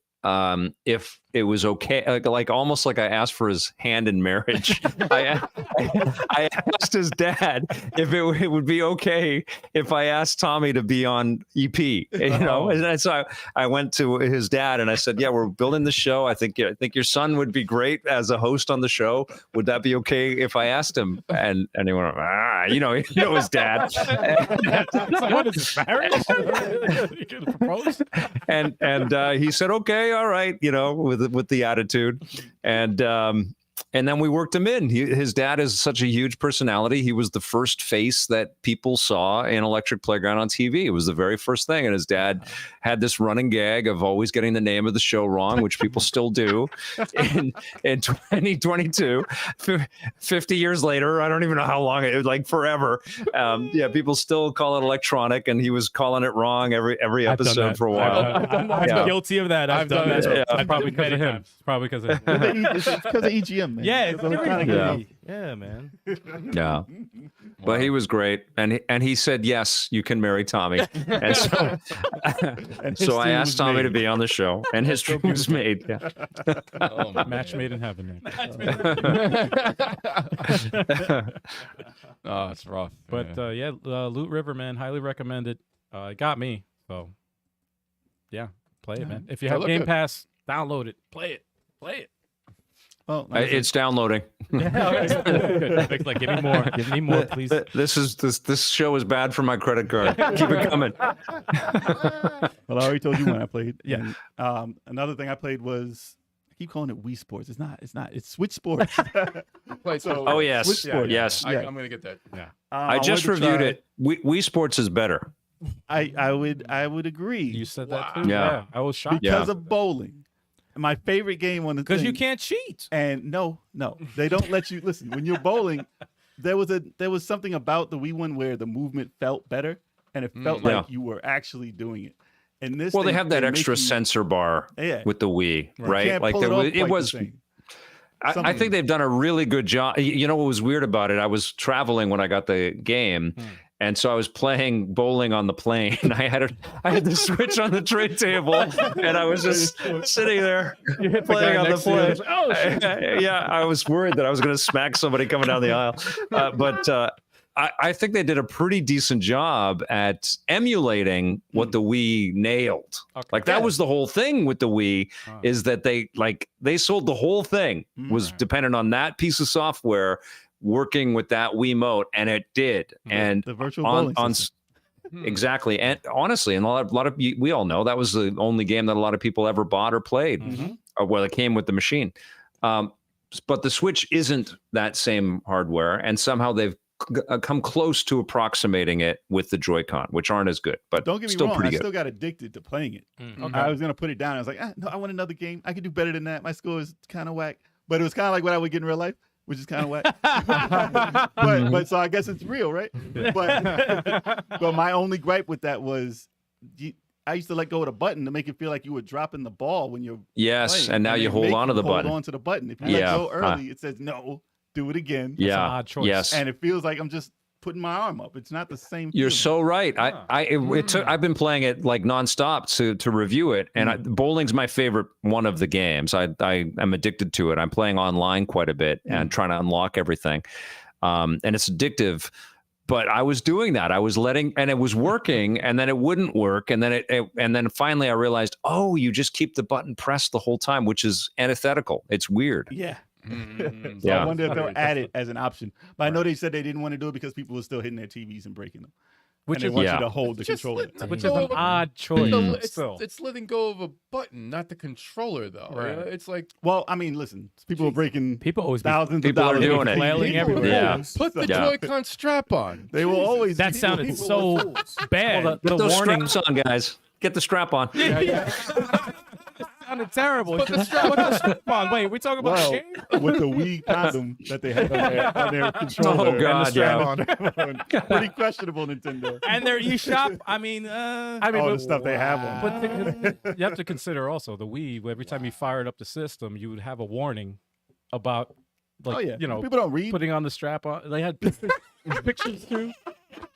if it was okay, like almost like I asked for his hand in marriage. I asked his dad if it would be okay if I asked Tommy to be on EP, and so I went to his dad and I said, yeah, we're building the show. I think your son would be great as a host on the show. Would that be okay if I asked him? And he went, his dad. What is this, marriage? You gonna propose? and he said, okay, all right, with the attitude. And And then we worked him in. His dad is such a huge personality. He was the first face that people saw in Electric Playground on TV. It was the very first thing. And his dad had this running gag of always getting the name of the show wrong, which people still do. In 2022, 50 years later, I don't even know how long it was, like forever. People still call it electronic, and he was calling it wrong every episode for a while. I'm guilty of that. I've done that. Probably because of him. Probably because of him. It's because of EGM, man. Yeah, So it's kinda yeah, man. Yeah. But he was great, and he said, yes, you can marry Tommy. And so, so I asked Tommy to be on the show, and history was made. Yeah. Match made in heaven. Oh, it's rough. But Loot River, man, highly recommended. It got me. So, yeah, play it, man. If you have Game Pass, download it. Play it. Well, It's downloading. Vic's like, give me more, please. This show is bad for my credit card. Keep it coming. well, I already told you when I played. Yeah. And, another thing I played was, I keep calling it Wii Sports. It's not. It's Switch Sports. Oh yes, Switch Sports. yes. I'm gonna get that. Yeah. I just wanted to reviewed try- it. Wii Sports is better. I would agree. You said that too? Yeah. I was shocked. Because of bowling. My favorite game on the Because thing. you can't cheat. And no, they don't let you listen. When you're bowling, there was something about the Wii one where the movement felt better, and it felt like you were actually doing it. And this, Well, they have that extra sensor bar with the Wii, right? Can't Like pull it off it quite was. the same. I think they've done a really good job. You know what was weird about it? I was traveling when I got the game. And so I was playing bowling on the plane. I had the Switch on the tray table, and I was just sitting there playing on the plane. Oh, shit. I was worried that I was going to smack somebody coming down the aisle. But I think they did a pretty decent job at emulating what the Wii nailed. Okay. Like that was the whole thing with the Wii, is that they sold the whole thing was dependent on that piece of software working with that Wiimote, and it did. And the virtual bowling exactly. And honestly, and a lot of we all know that was the only game that a lot of people ever bought or played, or well, it came with the machine. But the Switch isn't that same hardware, and somehow they've come close to approximating it with the Joy-Con, which aren't as good, but don't get me still wrong. pretty I good. still got addicted to playing it. Okay. I was gonna put it down. I was like, no, I want another game. I could do better than that. My score is kind of whack, but it was kind of like what I would get in real life, which is kind of whack. but so I guess it's real, right? But my only gripe with that was, I used to let go of the button to make it feel like you were dropping the ball when you're playing. And now you hold on to the button. Hold on to the button. If you let go early, it says no. Do it again. That's an odd choice. Yes. And it feels like I'm just putting my arm up. It's not the same. You're feeling. so right. I've been playing it like nonstop to review it, and bowling's my favorite one of the games. I am addicted to it. I'm playing online quite a bit and trying to unlock everything, and it's addictive. But I was doing that. I was letting, and it was working, and then it wouldn't work, and then and then finally I realized, oh, you just keep the button pressed the whole time, which is antithetical. It's weird. Yeah. So I wonder if they'll add it as an option. But I know they said they didn't want to do it because people were still hitting their TVs and breaking them. Which they is want you to hold the Just controller. which is an odd choice. It's letting go of a button, not the controller, though. Right. It's like, Well, I mean, listen, people are breaking People always be thousands people of are dollars. doing it. flailing People everywhere. are Yeah. doing put the stuff. Yeah. Joy-Con strap on. They will always. That sounded people so are fools. bad. Well, Get the those warning straps on, guys. Get the strap on. sounded terrible. Put the strap on. Wait, we talking about Well, game? with the Wii condom that they had on their controller. Oh, God, and the strap-on. Pretty questionable, Nintendo. And their eShop. I mean, All the stuff they have on. But you have to consider also the Wii. Every time you fired up the system, you would have a warning about, like, Oh yeah, you know, people don't read. putting on the strap on. They had pictures too.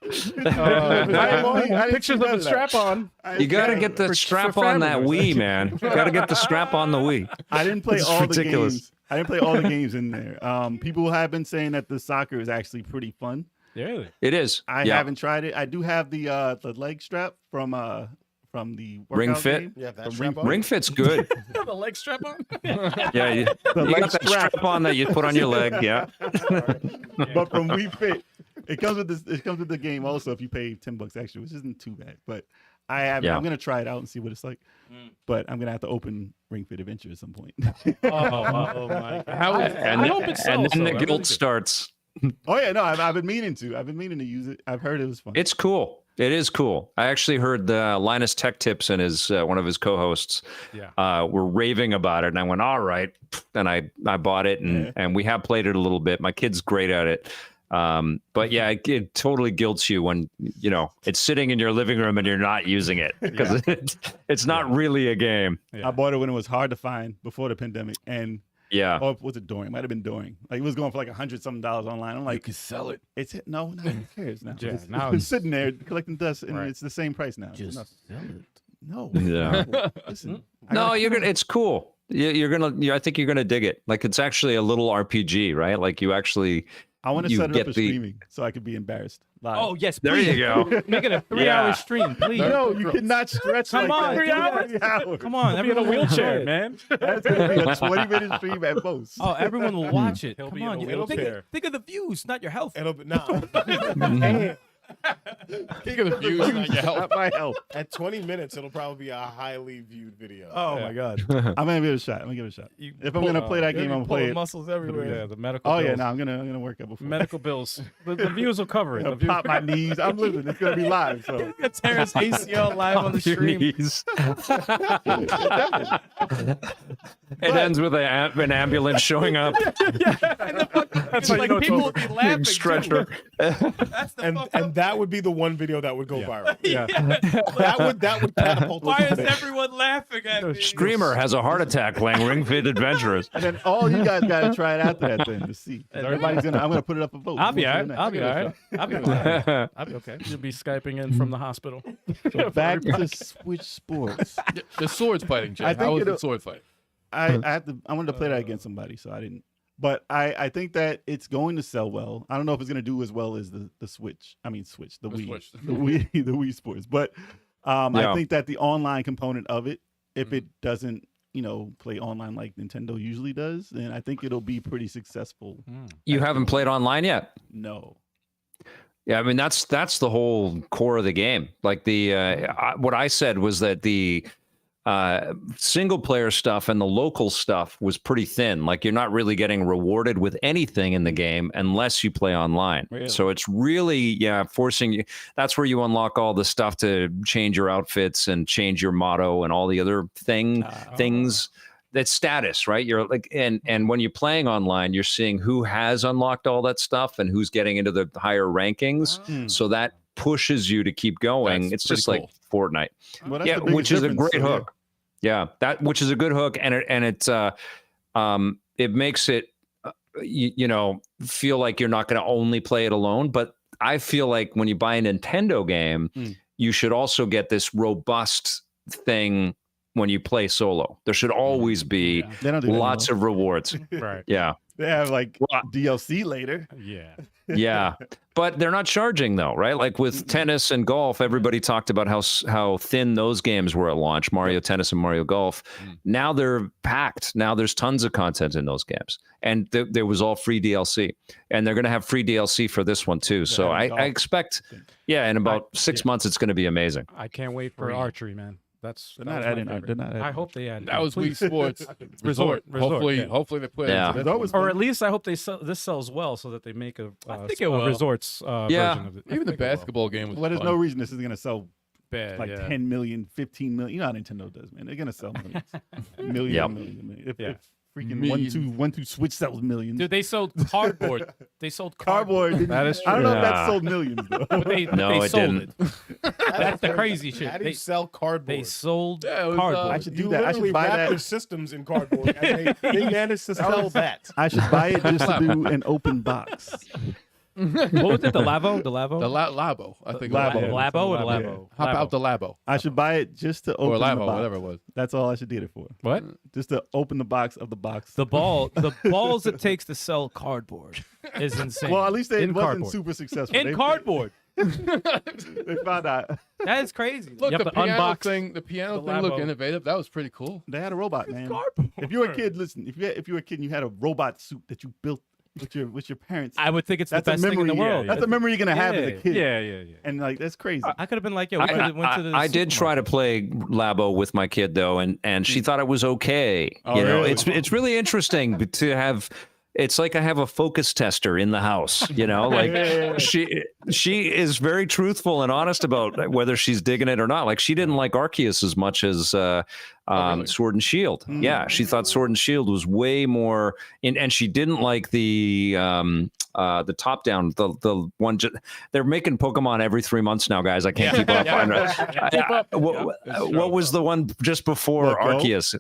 I didn't Pictures see of none the strap on. You got to get the strap on that Wii, man. You got to get the strap on the Wii. I didn't play It's all ridiculous. the games. I didn't play all the games in there. People have been saying that the soccer is actually pretty fun. Yeah. It is. I haven't tried it. I do have the leg strap from the workout Ring Fit? game. Yeah, that From strap on. Ring Fit's good. The leg strap on. Yeah, you leg got that strap. strap on that you put on your leg. Yeah. But from Wii Fit, it comes with this. It comes with the game also. If you pay $10 extra, which isn't too bad. But I haven't. Yeah. I'm gonna try it out and see what it's like. But I'm gonna have to open Ring Fit Adventure at some point. Oh my God. I hope it sells. And then though. the I really guild do. starts. Oh yeah, no, I've been meaning to. I've been meaning to use it. I've heard it was fun. It's cool. It is cool. I actually heard Linus Tech Tips and his one of his co-hosts were raving about it, and I went, all right, and I bought it, and we have played it a little bit. My kid's great at it. But yeah, it totally guilts you when, you know, it's sitting in your living room and you're not using it because it's not really a game. I bought it when it was hard to find before the pandemic, and or was it during? It might have been during. Like it was going for like $100-something online. I'm like, you could sell it. It's no, who cares now? Yeah, it's, now it's sitting there collecting dust, and Right. it's the same price now. Just It's sell it. no, Yeah. no. Listen, No, you're gonna. It's cool. You're gonna. I think you're gonna dig it. Like it's actually a little RPG, right? Like you actually. I want to You set it get up as the- streaming so I could be embarrassed live. Oh yes, There please. you go. Make it a 3-hour stream, please. no, you cannot stretch. Come like on, that. 3 hours? 3 hours. Come on, Be in a everyone will wheelchair, enjoy it. man. That's gonna be a 20-minute stream at most. Oh, everyone will watch it. He'll Come be in on, a you wheelchair. think of the views, not your health. It'll be nah. Think of the views, not your health. Not my help. At 20 minutes, it'll probably be a highly viewed video. Oh my God. I'm gonna give it a shot. I'm gonna give it a shot. If I'm gonna play that game, I'm gonna play it. muscles everywhere. Yeah, the medical. Oh bills. yeah, no, I'm gonna work up before. Medical bills. The views will cover it. I'll The views- pop my knees. I'm living. It's gonna be live. So Terrence ACL live on the Your stream. knees. It ends with an ambulance showing up. That's how you Like know it's people over. would be laughing. Stretcher. That's the And fucked up. that would be the one video that would go viral. Yeah. That would catapult. Why us is to fame. everyone laughing at me? Streamer has a heart attack playing Ring Fit Adventurers. and then all you guys gotta try it after that then to see. 'Cause everybody's gonna. I'm gonna put it up a vote. I'll be Who's all right. doing I'll be that? all right. I'll be all right. I'll be okay. You'll be Skyping in from the hospital. So back to Switch Sports. The swords fighting, Jay. I think How was the it'll- sword fight? I wanted to play that against somebody, so I didn't. But I think that it's going to sell well. I don't know if it's going to do as well as the Switch. I mean, Switch, the Wii, Switch. the Wii Sports. But I think that the online component of it, if it doesn't, play online like Nintendo usually does, then I think it'll be pretty successful. You haven't played online yet? No. Yeah, I mean that's the whole core of the game. Like what I said was that the single player stuff and the local stuff was pretty thin. Like you're not really getting rewarded with anything in the game unless you play online. Really? So it's really forcing you. That's where you unlock all the stuff to change your outfits and change your motto and all the other things. That's status, right? You're like, and when you're playing online, you're seeing who has unlocked all that stuff and who's getting into the higher rankings. So that pushes you to keep going. That's It's just pretty like Fortnite. Well, that's the biggest Which is a difference, great so, hook. Yeah, which is a good hook, and it makes it feel like you're not going to only play it alone. But I feel like when you buy a Nintendo game, you should also get this robust thing when you play solo. There should always be They don't do that lots of rewards. Right. Yeah. They have like Well, DLC later. Yeah. Yeah, but they're not charging though, right? Like with tennis and golf, everybody talked about how thin those games were at launch, Mario Tennis and Mario Golf. Now they're packed. Now there's tons of content in those games, and there was all free DLC, and they're going to have free DLC for this one too. So I expect, in about 6 months, it's going to be amazing. I can't wait for archery, man. They're That not was my adding. favorite. They're not adding. I hope they add. That was Wii please. Sports Resort. Hopefully, yeah. hopefully they play Yeah. it. Resort was Or fun. at least I hope this sells well so that they make a think it will. resorts Yeah. version of it. Even the basketball game was Well, there's fun. no reason this is gonna sell Bad, like yeah. 10 million, 15 million. You know how Nintendo does, man. They're gonna sell millions. million, Yep. million. If freaking Millions. one two Switch sells millions. Dude, they sold cardboard. They sold Cardboard. didn't- That is I don't know if true. that sold millions though. But they No, they it sold didn't. it. That's the crazy shit. How do you They, sell cardboard? they sold Yeah, it was, cardboard. I should do You that. I literally should buy wrap that. your systems in cardboard, and they managed to sell that. I should buy it just to do an open box. What was it? The Lavo? The Lavo? The Labo, I think. Labo. It was. Labo or the Labo. Labo? Hop Labo. out the Labo. I should buy it just to Or open the Labo, box. whatever it was. That's all I should get it for. What? Just to open the box of the box. The balls it takes to sell cardboard is insane. Well, at least it In wasn't cardboard. super successful. in cardboard. They found out. That is crazy. Look, You have the to piano unbox thing. The piano the thing looked Labo. innovative. That was pretty cool. They had a robot, man. Cardboard. If you were a kid, listen. If you were a kid and you had a robot suit that you built with your parents. I would think it's the That's a best thing in memory. the world. That's a memory you're gonna have as a kid. Yeah. And like that's crazy. I could have been like, yo, we could have went to the I did try to play Labo with my kid though, and she thought it was okay. Oh, You know, really? it's really interesting to have. It's like I have a focus tester in the house, you know, like she is very truthful and honest about whether she's digging it or not. Like she didn't like Arceus as much as really? Sword and Shield. Yeah, she thought Sword and Shield was way more, and she didn't like the top down, the one. They're making Pokemon every 3 months now, guys. I can't keep up. What was the one just before Arceus?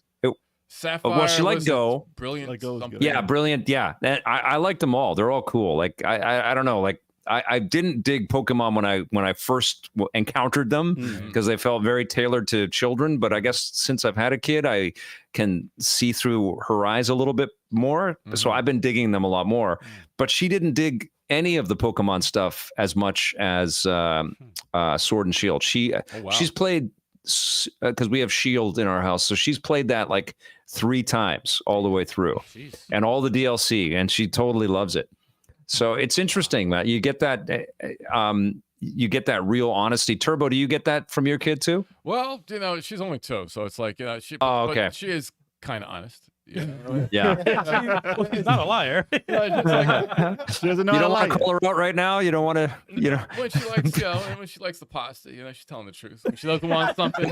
Sapphire. Well, she liked was Go. Brilliant. Like Go was something. good. Yeah, brilliant. Yeah, and I liked them all. They're all cool. Like I don't know. Like I didn't dig Pokemon when I first encountered them because they felt very tailored to children. But I guess since I've had a kid, I can see through her eyes a little bit more. So I've been digging them a lot more. But she didn't dig any of the Pokemon stuff as much as Sword and Shield. She's played because we have Shield in our house, so she's played that like 3 times all the way through, and all the DLC, and she totally loves it. So it's interesting, Matt. You get that, real honesty. Turbo, do you get that from your kid too? Well, you know, she's only 2, so it's like, you know, okay. but she is kind of honest. Yeah. Well, he's not a liar. She doesn't know You how don't to want lie. to call her out right now. You don't want to, you know. When she likes, you know, when she likes the pasta, you know, she's telling the truth. When she doesn't want something,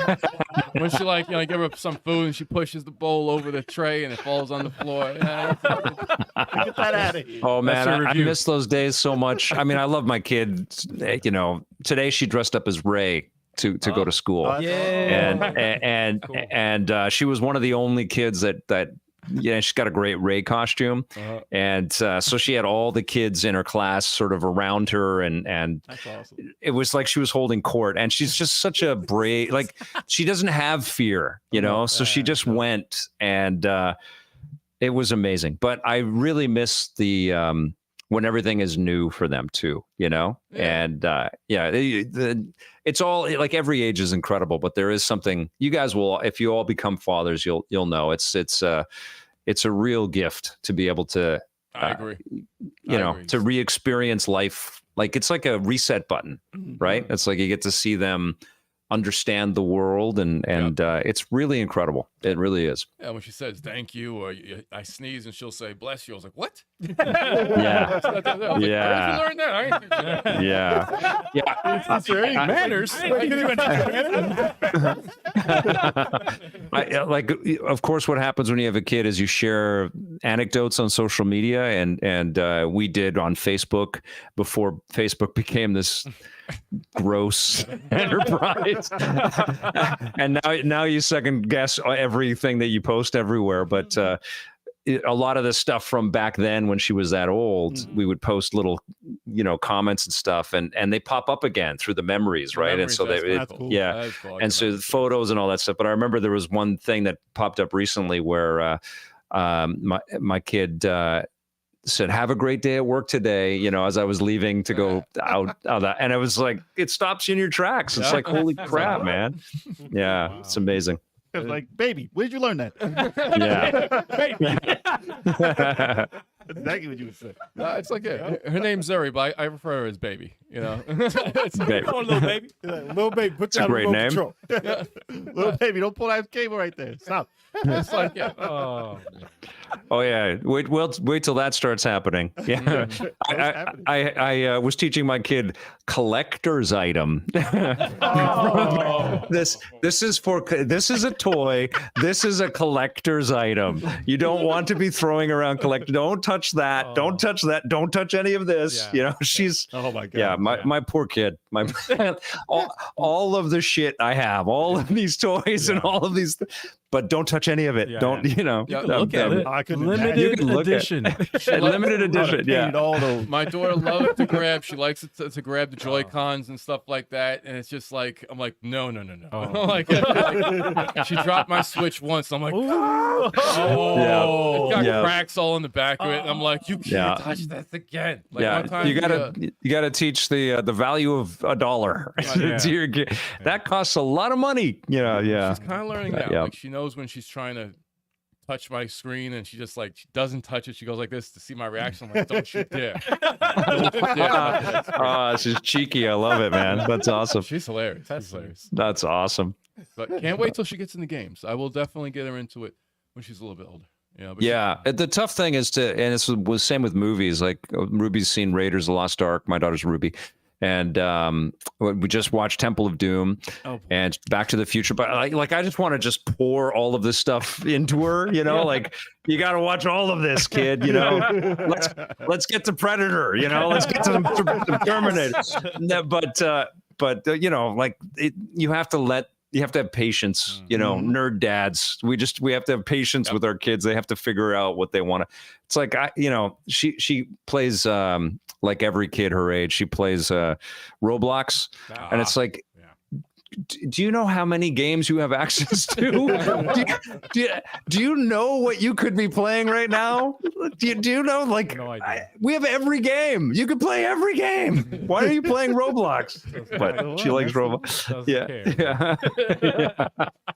when she like, you know, give her some food and she pushes the bowl over the tray and it falls on the floor. Yeah, Get that out of here. Oh man, That's your I review. miss those days so much. I mean, I love my kid. You know, today she dressed up as Ray to go to school, and she was one of the only kids that. Yeah, she's got a great Ray costume, and so she had all the kids in her class sort of around her, and That's awesome. it was like she was holding court. And she's just such a brave, like she doesn't have fear, you know. So she just went, and it was amazing. But I really miss the when everything is new for them too, you know. And it's all like every age is incredible, but there is something you guys will, if you all become fathers, you'll know it's a real gift to be able to I agree. you know, to re-experience life. Like it's like a reset button, right? It's like you get to see them understand the world, and it's really incredible. It really is. Yeah, when she says thank you, or I sneeze and she'll say bless you, I was like, what? Yeah. I was like, Yeah. where did you learn that? Yeah. Manners. Like, of course, what happens when you have a kid is you share anecdotes on social media, and we did on Facebook before Facebook became this gross enterprise. And now you second guess everything that you post everywhere. But a lot of the stuff from back then when she was that old, we would post little, you know, comments and stuff, and they pop up again through the memories, right? Memories, and so that's cool. yeah. That is cool. I And so the photos and all that stuff. But I remember there was one thing that popped up recently where my kid said, "Have a great day at work today," you know, as I was leaving to go out, and I was like, it stops you in your tracks. It's like, holy crap, man. Yeah, It's amazing. It's like, baby, where did you learn that? Yeah. That's exactly what you would say. It's like her name's Zuri, but I refer her as baby. You know, it's Babe. Oh, little baby. Little baby, put a down great remote name. control. Little baby, don't pull that cable right there. Stop. it's like Oh yeah. Wait till that starts happening. Yeah. I was teaching my kid collector's item. This is a toy. This is a collector's item. You don't want to be throwing around collector. Don't touch that. Don't touch that. Don't touch any of this. Yeah. You know, she's Oh my God. yeah, my poor kid. My all of the shit I have, all of these toys and all of these, but don't touch any of it. Yeah. Don't, you know. Yeah, Look at it. I couldn't Limited You can look at- edition. Limited edition. Yeah. all those. my daughter loves to grab. She likes to grab the Joy Cons and stuff like that, and it's just like I'm like no. Like she dropped my Switch once. I'm like, it's got Yeah. cracks all in the back of it. And I'm like, you can't Yeah. touch this again. Like Yeah, one time you gotta teach the value of $1 to your kid. That costs a lot of money. Yeah. She's kind of learning now. Yeah. Like she knows when she's trying to touch my screen, and she just like she doesn't touch it. She goes like this to see my reaction. I'm like, don't you dare! Don't you dare. Oh, she's cheeky. I love it, man. That's awesome. She's hilarious. She's hilarious. That's awesome. But can't wait till she gets in the games. I will definitely get her into it when she's a little bit older. But Yeah, the tough thing is and this was same with movies. Like Ruby's seen Raiders of the Lost Ark. My daughter's Ruby. And we just watched Temple of Doom and Back to the Future. But I just want to just pour all of this stuff into her, like you got to watch all of this, kid, let's get to Predator, let's get to the Terminator. But you have to have patience, nerd dads. We have to have patience with our kids. They have to figure out what they want to. It's like, she plays, like every kid her age, she plays Roblox. And it's like, do you know how many games you have access to? do you know what you could be playing right now? Do you know? Like, no idea. We have every game. You could play every game. Why are you playing Roblox? But she likes Roblox. Yeah.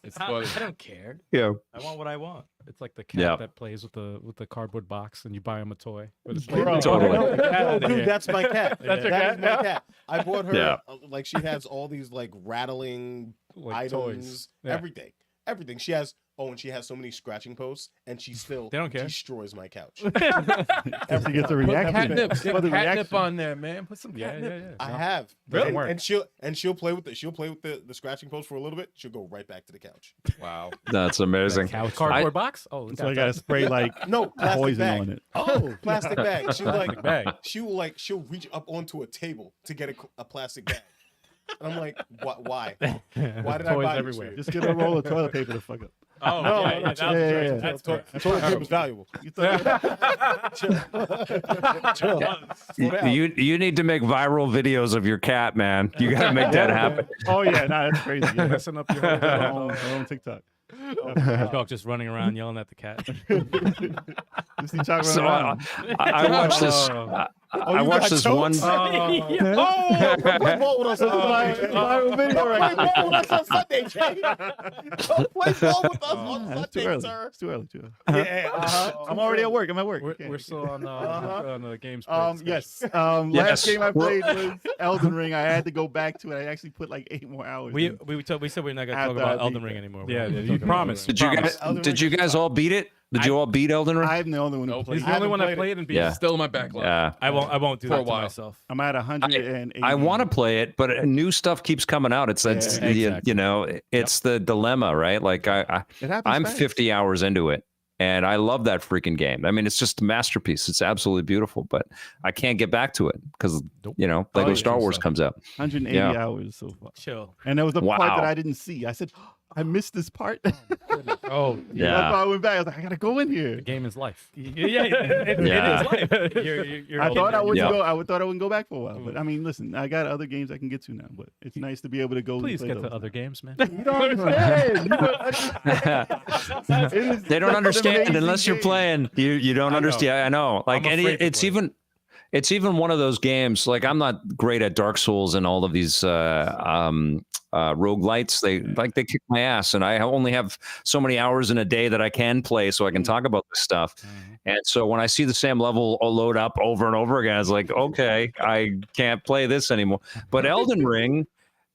it's funny. I don't care. Yeah. I want what I want. It's like the cat that plays with the cardboard box, and you buy him a toy. But it's Bro, Totally. no, dude, that's my cat. That's your That is cat? my cat. I bought her Yeah. like she has all these like rattling Like items, toys. Yeah. everything. She has and she has so many scratching posts, and she still They don't care. destroys my couch. After you get the reaction. Catnip, For the catnip reaction. on there, man. Put some Yeah, catnip. I have, Doesn't and, work. and she'll play with the scratching post for a little bit. She'll go right back to the couch. Wow. That's amazing. Cardboard box? Oh, So I got to spray like No, plastic poison bag. on it. Oh, plastic bag. She'll Plastic bag. she'll reach up onto a table to get a plastic bag. And I'm like, why? Why did I Toys buy everywhere. this? Just get a roll of toilet paper to fuck up. Oh, No, yeah, no, that was yeah, the choice. yeah. That's fair. Toilet paper's valuable. You thought- You need to make viral videos of your cat, man. You got to make that happen. Oh yeah, that's crazy. Yeah. Messing up your whole Her own TikTok. Dog just running around yelling at the cat. You see Chuck So running around. I watched this. I you watched got this one. Play ball with us on Viral video right Play ball with us on Sunday, Jay. Play ball with us on It's too Sunday, early. sir. It's too early. Yeah, I'm already at work. I'm at work. We're still on the games. Yes. Yes. Last game I played was Elden Ring. I had to go back to it. I actually put like 8 more hours. We in. said we're not gonna talk After about I Elden beat Ring it. anymore. Yeah, We're you talking about promised. Elden Ring. Did you guys all beat it? Did you all beat Elden Ring? I'm the only one who Nope. played. He's the only one that played it. played and beat. Yeah. Still in my backlog. Yeah. I won't do For a that to while. myself. I'm at 180. I want to play it, but new stuff keeps coming out. It's exactly. it's the dilemma, right? Like It happens I'm fast. 50 hours into it, and I love that freaking game. I mean, it's just a masterpiece. It's absolutely beautiful, but I can't get back to it because Lego yeah. Star Wars comes out. 180 Yeah. hours so far. Chill. And there was the part Wow. that I didn't see. I said, I missed this part. Oh, That's Yeah. why I went back. I was like, I gotta go in here. the game is life. Yeah, it Yeah. is life. You're I thought I wouldn't Yeah. go. I thought I wouldn't go back for a while. But I mean, listen, I got other games I can get to now. But it's nice to be able to go. Please and play get to those. other games, man. You don't understand. You don't understand. It is They don't such an understand amazing unless you're game. playing. You don't understand. I know. Like, I'm and afraid to it's play. even one of those games. Like, I'm not great at Dark Souls and all of these roguelites. They kick my ass, and I only have so many hours in a day that I can play, so I can talk about this stuff. And so when I see the same level load up over and over again, it's like, okay, I can't play this anymore. But Elden Ring,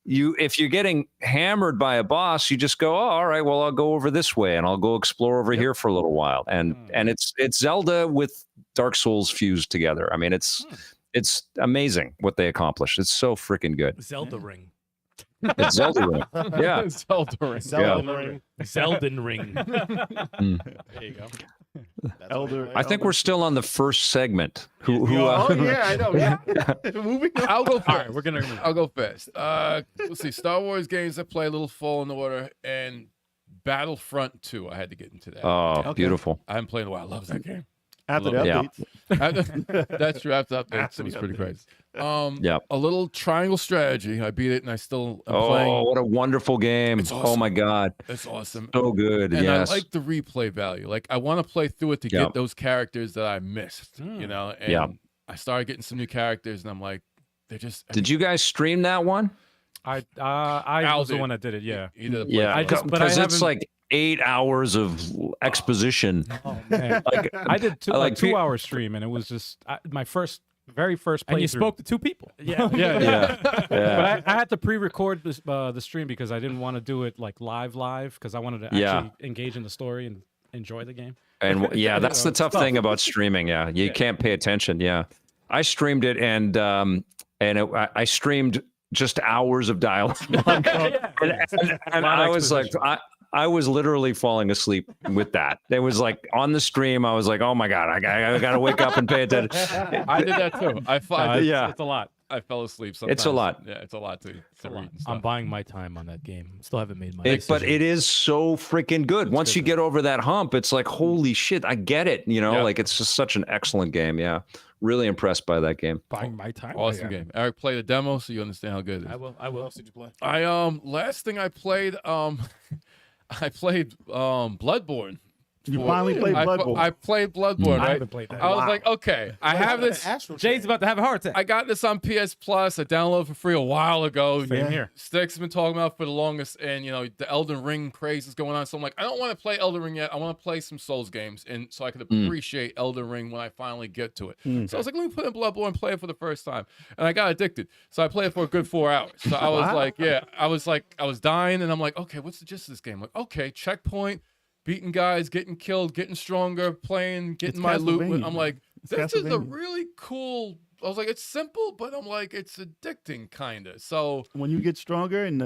if you're getting hammered by a boss, you just go, oh, all right, well, I'll go over this way and I'll go explore over here for a little while. And it's Zelda with Dark Souls fused together. I mean, it's amazing what they accomplished. It's so freaking good. Zelda Ring. It's Zelda Ring. Yeah. Zelda Ring. Zelda Ring. Zelden Ring. There you go. That's Elder- what- I think we're still on the first segment. Who Oh yeah, I know. Yeah. Moving on. I'll go first. All right, we're gonna move. I'll go fast. Let's see. Star Wars games I play, a little Fallen Order, and Battlefront 2. I had to get into that. Oh, beautiful. I haven't played in a while. I love that game. After the Yeah. updates. That's true. After updates, it After was the pretty updates. crazy. Yep. A little Triangle Strategy. I beat it, and I still am Oh, playing. what a wonderful game. It's Oh awesome. my God. It's awesome. So good. And Yes. I like the replay value. Like, I want to play through it to Yeah. get those characters that I missed, you know? And Yeah. I started getting some new characters, and I'm like, they're just. Did you guys stream that one? I Al was the did. one that did it. Yeah. He did a Yeah. I just- but I Because it's haven't- like 8 hours of exposition. Oh man, Like I did two, like a 2-hour stream, and it was just my very first playthrough. And you spoke to 2 people. Yeah. yeah. But I had to pre-record this, the stream because I didn't want to do it like live because I wanted to actually engage in the story and enjoy the game. And that's the tough thing about streaming. Yeah, you can't pay attention. Yeah, I streamed it, and I streamed just hours of dialogue, and I was like, I was literally falling asleep with that. It was like on the stream, I was like, oh my god, I got to wake up and pay attention. I did that too. It's a lot. I fell asleep sometimes. It's a lot. Yeah, it's a lot to read and stuff. I'm buying my time on that game. Still haven't made my But it is so freaking good. Once you get over that hump, it's like, holy shit, I get it. Like it's just such an excellent game. Yeah. Really impressed by that game. buying my time. Awesome game. Eric, play the demo so you understand how good it is. I will. What else did you play? Last thing I played, I played Bloodborne. You finally played Bloodborne. I played Bloodborne, I right? haven't played that. I was like, okay, I have this. Astral Jay's Chain. about to have a heart attack. I got this on PS Plus. I downloaded for free a while ago. Same here. Sticks been talking about for the longest, and the Elden Ring craze is going on. So I'm like, I don't want to play Elden Ring yet. I want to play some Souls games, and so I could appreciate Elden Ring when I finally get to it. So I was like, let me put in Bloodborne and play it for the first time, and I got addicted. So I played it for a good 4 hours. So I was I was dying, and I'm like, okay, what's the gist of this game? Like, okay, checkpoint. Beating guys, getting killed, getting stronger, playing, getting my loot. I'm like, this is a really cool. I was like, it's simple, but I'm like, it's addicting, kind of. So when you get stronger and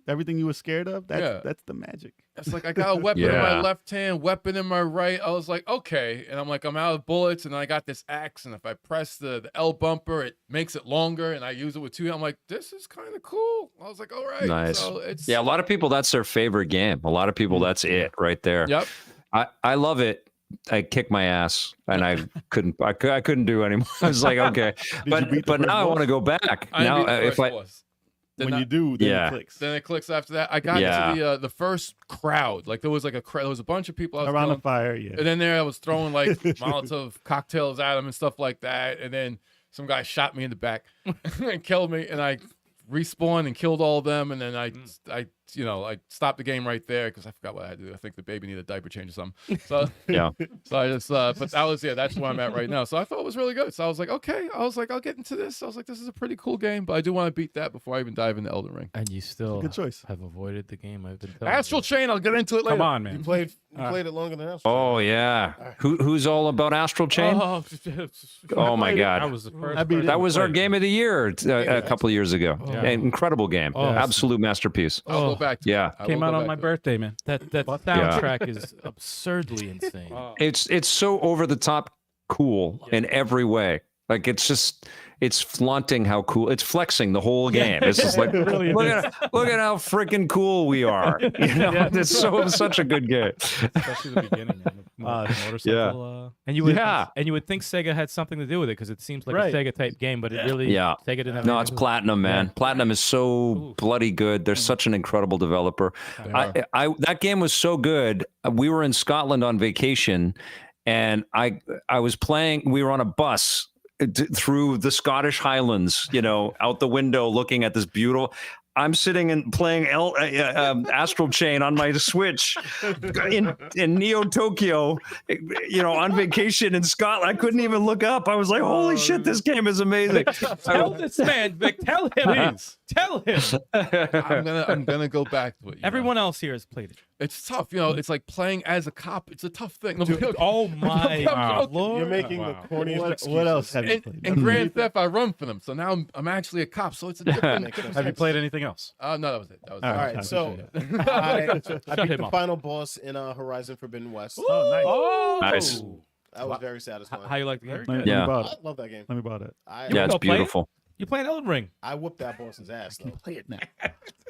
everything you were scared of, that's the magic. it's like I got a weapon in my left hand, weapon in my right. I was like, okay, and I'm like, I'm out of bullets, and I got this axe, and if I press the L bumper, it makes it longer, and I use it with 2. I'm like, this is kind of cool. I was like, all right, Nice. So it's Yeah, a lot of people, that's their favorite game. A lot of people, that's it right there. Yep. I love it. I kicked my ass, and I couldn't do anymore. I was like, okay, but now I want to go back. Now, if I When you do, then it clicks. Then it clicks after that. I got to the first crowd. Like there was like there was a bunch of people I was around throwing, the fire, yeah. And then I was throwing like Molotov cocktails at them and stuff like that. And then some guy shot me in the back and killed me. And I respawned and killed all of them. And then I stopped the game right there because I forgot what I had to do. I think the baby needed a diaper change or something. So so I just but that was that's where I'm at right now. So I thought it was really good. So I was like, okay. I was like, I'll get into this. I was like, this is a pretty cool game, but I do want to beat that before I even dive into Elden Ring. And you still Good choice. have avoided the game I've been telling Astral Chain, I'll get into it later. Come on, You man. played it longer than Astral Chain. Oh yeah, who's all about Astral Chain? Oh my That god, was the first. I beat it. that was our game of the year a couple of years ago. Yeah. An incredible game, absolute masterpiece. I'll go back to Yeah. it. I Came will out go on back my to it. birthday, man. That soundtrack is absurdly insane. It's so over the top cool in every way. Like it's flaunting how cool. It's flexing the whole game. It's just like look at how freaking cool we are. It's such a good game. Especially the beginning, man. The motorcycle. And you would think Sega had something to do with it because it seems like a Sega type game, but it really Sega didn't have No, anything it's to do with it. Platinum, man. Platinum is so bloody good. They're such an incredible developer. That game was so good. We were in Scotland on vacation, and I was playing. We were on a bus through the Scottish Highlands, out the window looking at this beautiful. I'm sitting and playing Astral Chain on my Switch in Neo Tokyo, on vacation in Scotland. I couldn't even look up. I was like, holy shit, this game is amazing. Tell this man, Vic. Tell him. Please. Tell him. I'm gonna go back to it. Everyone else here has played it. It's tough, It's like playing as a cop. It's a tough thing. Oh my Lord! You're making the corniest What else have you played? In Grand Theft, I run for them, so now I'm actually a cop. So it's a different. Have you played anything else? No, that was it. That was it. All right, so I beat the final boss in Horizon Forbidden West. Oh, Nice. That was very satisfying. How you like the game? Let me Yeah. borrow I it. love that game. Let me borrow that. Yeah, it's go play it? beautiful. You playing Elden Ring? I whooped that boss's ass, though. Play it now.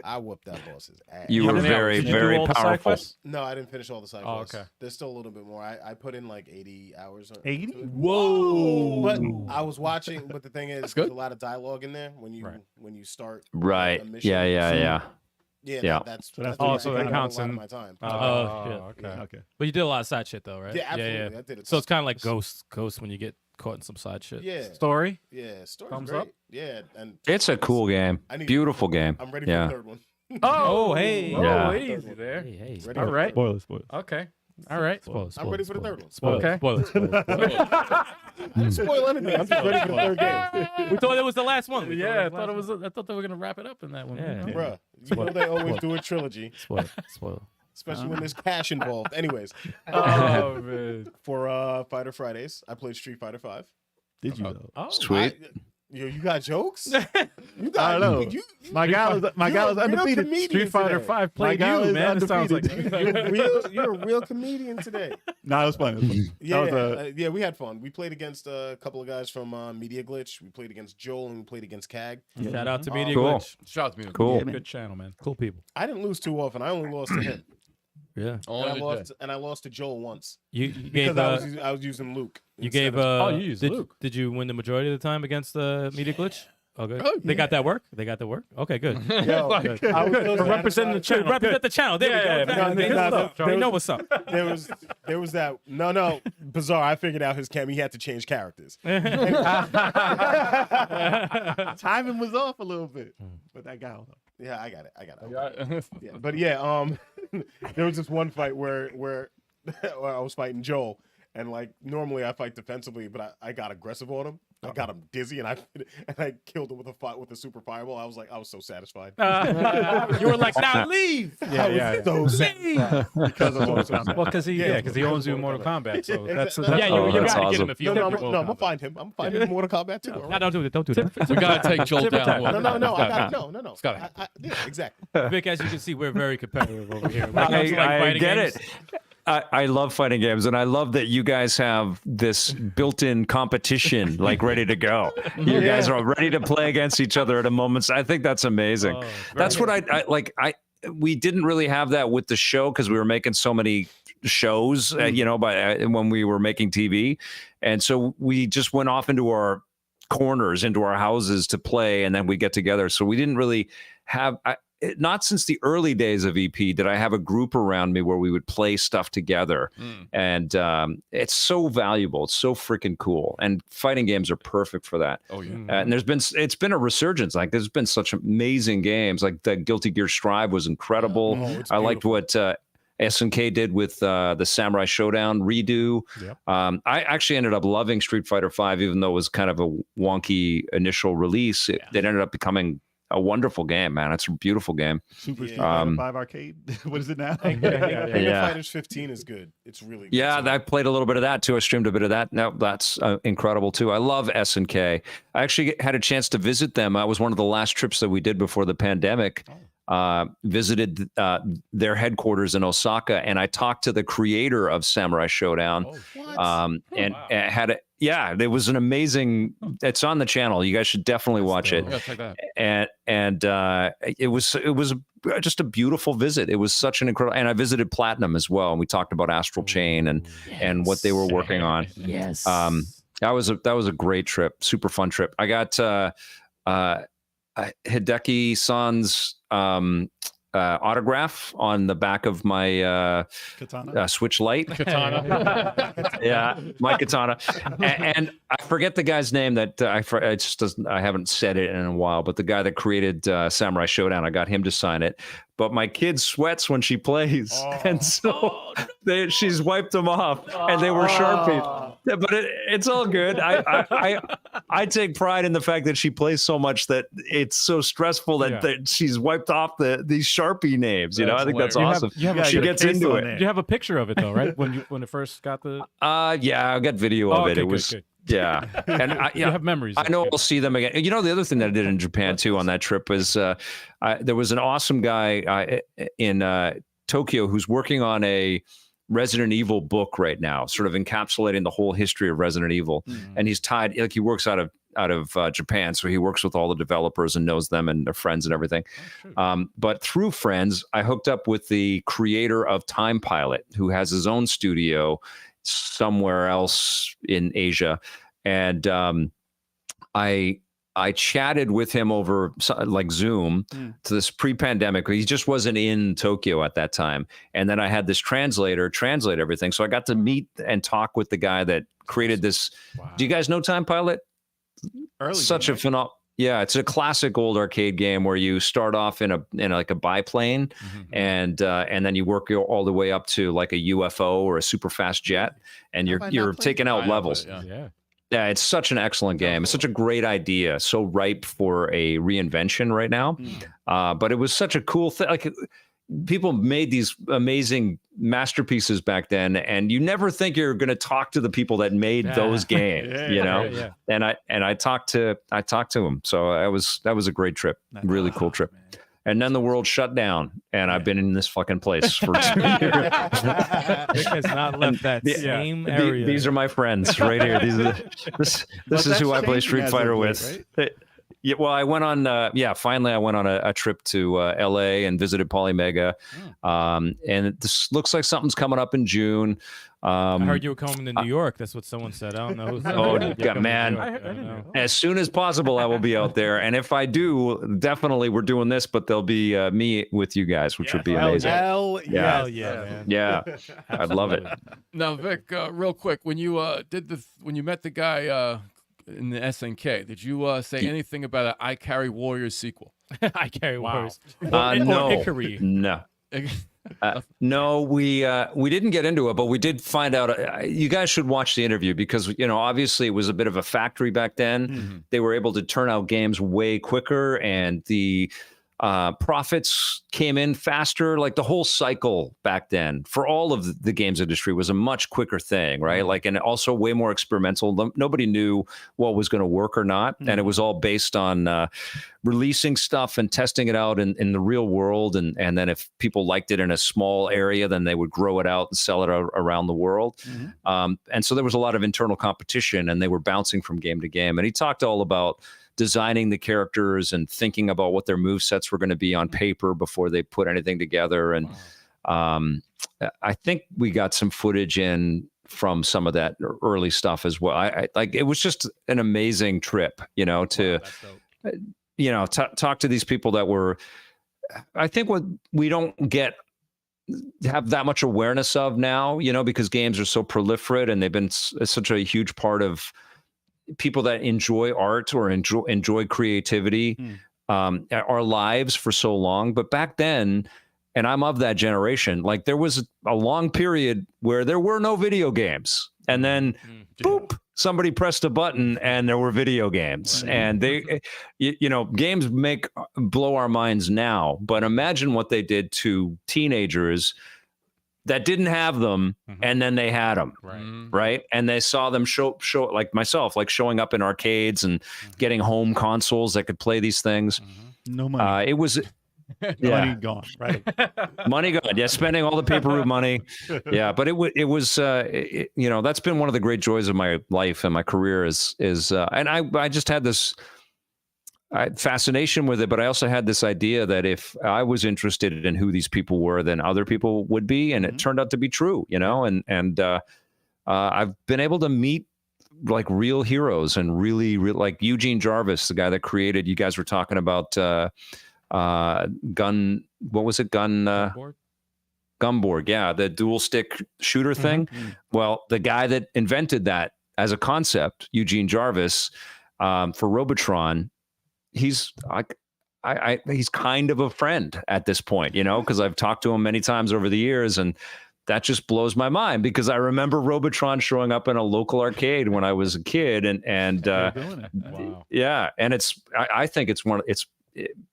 I whooped that boss's ass. You were Did you very, do very all the side powerful. quests? No, I didn't finish all the side Oh, quests. okay. There's still a little bit more. I put in like 80 hours. 80? Whoa! But I was watching. But the thing is, good. there's a lot of dialogue in there when you start. Right. a mission. Yeah. Yeah. That's So that's where I so that spent counts a lot in- of my time. Oh, shit. okay. But you did a lot of side shit though, right? Yeah, absolutely. I did it. So it's kind of like Ghost when you get caught in some side shit. Yeah. Story? Yeah. Story's Thumbs great. up? Yeah, and It's a cool game. I need- Beautiful game. I'm ready Yeah. for the third one. Oh, hey. Yeah. Oh, easy there. Hey, hey. Ready All for- right. Spoilers. Okay. All right. I'm ready for the third one. Okay. I didn't spoil anything. I'm just ready for the third game. We thought it was the last one. Yeah, I thought it was. I thought they were gonna wrap it up in that one. Yeah. Bruh, you know they always do a trilogy, Spoil. especially when there's cash involved. Anyways, Oh man. for Fighter Fridays, I played Street Fighter 5. Did you though? Oh. Sweet. Yo, you got jokes? You got, I don't know. You, My guy was you're a real undefeated. comedian Street Fighter today. 5 played guy you, is man. It sounds like undefeated. You're a real comedian today. No, it was fun. It was fun. Yeah, That was yeah, we had fun. We played against a couple of guys from Media Glitch. We played against Joel and we played against Cag. Shout out to Media Cool. Glitch. Shout out to me. Cool. good channel, man. Cool people. I didn't lose too often. I only lost to him. Yeah. Only And I lost to Joel once You because gave I was using Luke. you instead gave of- you used did, Luke. did you win the majority of the time against Media Glitch? Okay. Oh, They got that work? They got the work? Okay, good. Yo, I was For representing the channel. Represent the channel. There Yeah, we go. yeah, They no, know no, what's up. They know what's up. there was that no bizarre. I figured out his cam. He had to change characters. timing was off a little bit, but that guy. Yeah, I got it. Yeah. Yeah, but yeah, there was this one fight where I was fighting Joel, and like normally I fight defensively, but I got aggressive on him. I got him dizzy, and I killed him with a super fireball. I was so satisfied. You were like, now leave. I was so satisfied. Because of Mortal Kombat. Well, because he owns you in Mortal Kombat, so that's Yeah, Oh, you that's gotta get awesome. him if you No, don't. I'm gonna find him. I'm finding him in Mortal Kombat too. all No, right? don't do that. Don't do that. We gotta take Joel down. No. I got no. It's gotta Yeah, exactly. Vic, as you can see, we're very competitive over here. I get it. I love fighting games, and I love that you guys have this built-in competition, like ready to go. You guys are ready to play against each other at a moment's. I think that's amazing. That's what I like. We didn't really have that with the show because we were making so many shows, when we were making TV, and so we just went off into our corners, into our houses to play, and then we get together. So we didn't really have. Not since the early days of EP did I have a group around me where we would play stuff together. And it's so valuable. It's so freaking cool. And fighting games are perfect for that. Oh yeah. And it's been a resurgence. Like there's been such amazing games. Like the Guilty Gear Strive was incredible. Oh, it's I liked what SNK did with the Samurai Showdown redo. Yep. I actually ended up loving Street Fighter V, even though it was kind of a wonky initial release. It ended up becoming a wonderful game, man. It's a beautiful game. Super Street Yeah. Fighter 5 Arcade. What is it now? King of Yeah. Fighters 15 is good. It's really good. Yeah, I played a little bit of that too. I streamed a bit of that. No, that's incredible too. I love SNK. I actually had a chance to visit them. It was one of the last trips that we did before the pandemic. Visited their headquarters in Osaka, and I talked to the creator of Samurai Showdown. And had it. Yeah, it was an amazing. It's on the channel. You guys should definitely watch it. Yeah, check that. And it was just a beautiful visit. It was such an incredible. And I visited Platinum as well, and we talked about Astral Chain and what they were working on. Yes. That was a great trip, super fun trip. I got Hideki-san's autograph on the back of my Katana. Switch Lite. Katana. Yeah, my katana. And I forget the guy's name that it just doesn't. I haven't said it in a while. But the guy that created Samurai Showdown, I got him to sign it. But my kid sweats when she plays, and so she's wiped them off, and they were Sharpies. But it's all good. I take pride in the fact that she plays so much that it's so stressful that she's wiped off these Sharpie names. You know, I think that's awesome. She gets into it. You have a picture of it though, right? When it first got the. Yeah, I got video of it. Okay, It was. good. Yeah, and You have memories. I know I'll see them again. You know, the other thing that I did in Japan too on that trip was there was an awesome guy in Tokyo who's working on a Resident Evil book right now, sort of encapsulating the whole history of Resident Evil. And he's tied, like he works out of Japan, so he works with all the developers and knows them and their friends and everything. But through friends, I hooked up with the creator of Time Pilot, who has his own studio somewhere else in Asia, and I chatted with him over like Zoom to this pre-pandemic. He just wasn't in Tokyo at that time, and then I had this translator translate everything. So I got to meet and talk with the guy that created this. Wow. Do you guys know Time Pilot? Early Such game, a phenomenal. Yeah, it's a classic old arcade game where you start off in like a biplane, and then you work all the way up to like a UFO or a super fast jet, and you're taking out levels. Yeah, it's such an excellent game. It's such a great idea, so ripe for a reinvention right now. But it was such a cool thing. Like, people made these amazing masterpieces back then, and you never think you're going to talk to the people that made those games, you know. And I talked to them, so that was a great trip, really cool trip. Man. And then the world shut down, and I've been in this fucking place for 2 years. Vic has not left that same area. These are my friends right here. This is who I play Street Fighter with. Right? Yeah, well, I went on. Finally, I went on a trip to LA and visited Polymega, and this looks like something's coming up in June. I heard you were coming to New York. That's what someone said. I don't know. Man! I don't know. As soon as possible, I will be out there, and if I do, definitely we're doing this. But there'll be me with you guys, which would be amazing. Hell yeah, man. Yeah, I'd love it. Now, Vic, real quick, when you when you met the guy in the SNK, did you say anything about an I Carry Warriors sequel? I Carry Warriors. No. Hickory. No. No, we didn't get into it, but we did find out. You guys should watch the interview because, you know, obviously it was a bit of a factory back then. They were able to turn out games way quicker, and the profits came in faster. Like, the whole cycle back then for all of the games industry was a much quicker thing, right? Like, and also way more experimental. Nobody knew what was going to work or not. And it was all based on releasing stuff and testing it out in the real world. And then if people liked it in a small area, then they would grow it out and sell it around the world. And so there was a lot of internal competition, and they were bouncing from game to game. And he talked all about designing the characters and thinking about what their movesets were going to be on paper before they put anything together. And I think we got some footage in from some of that early stuff as well. I like, it was just an amazing trip, you know, to, you know, talk to these people that were, I think what we don't have that much awareness of now, you know, because games are so proliferate and they've been such a huge part of people that enjoy art or enjoy creativity, our lives for so long. But back then, and I'm of that generation, like, there was a long period where there were no video games. And then, boop, somebody pressed a button and there were video games. And they, you know, games blow our minds now. But imagine what they did to teenagers that didn't have them, and then they had them, right? And they saw them show like myself, like showing up in arcades and getting home consoles that could play these things. No money. It was money gone, right? Money gone. Yeah, spending all the paper route money. Yeah, but it was you know, that's been one of the great joys of my life and my career is and I just had this fascination with it, but I also had this idea that if I was interested in who these people were, then other people would be, and it turned out to be true, you know. And I've been able to meet like real heroes and really like Eugene Jarvis, the guy that created. You guys were talking about gun. What was it? Gunboard. Yeah, the dual stick shooter thing. Well, the guy that invented that as a concept, Eugene Jarvis, for Robotron. He's he's kind of a friend at this point, you know, because I've talked to him many times over the years, and that just blows my mind because I remember Robotron showing up in a local arcade when I was a kid, and yeah, and I think it's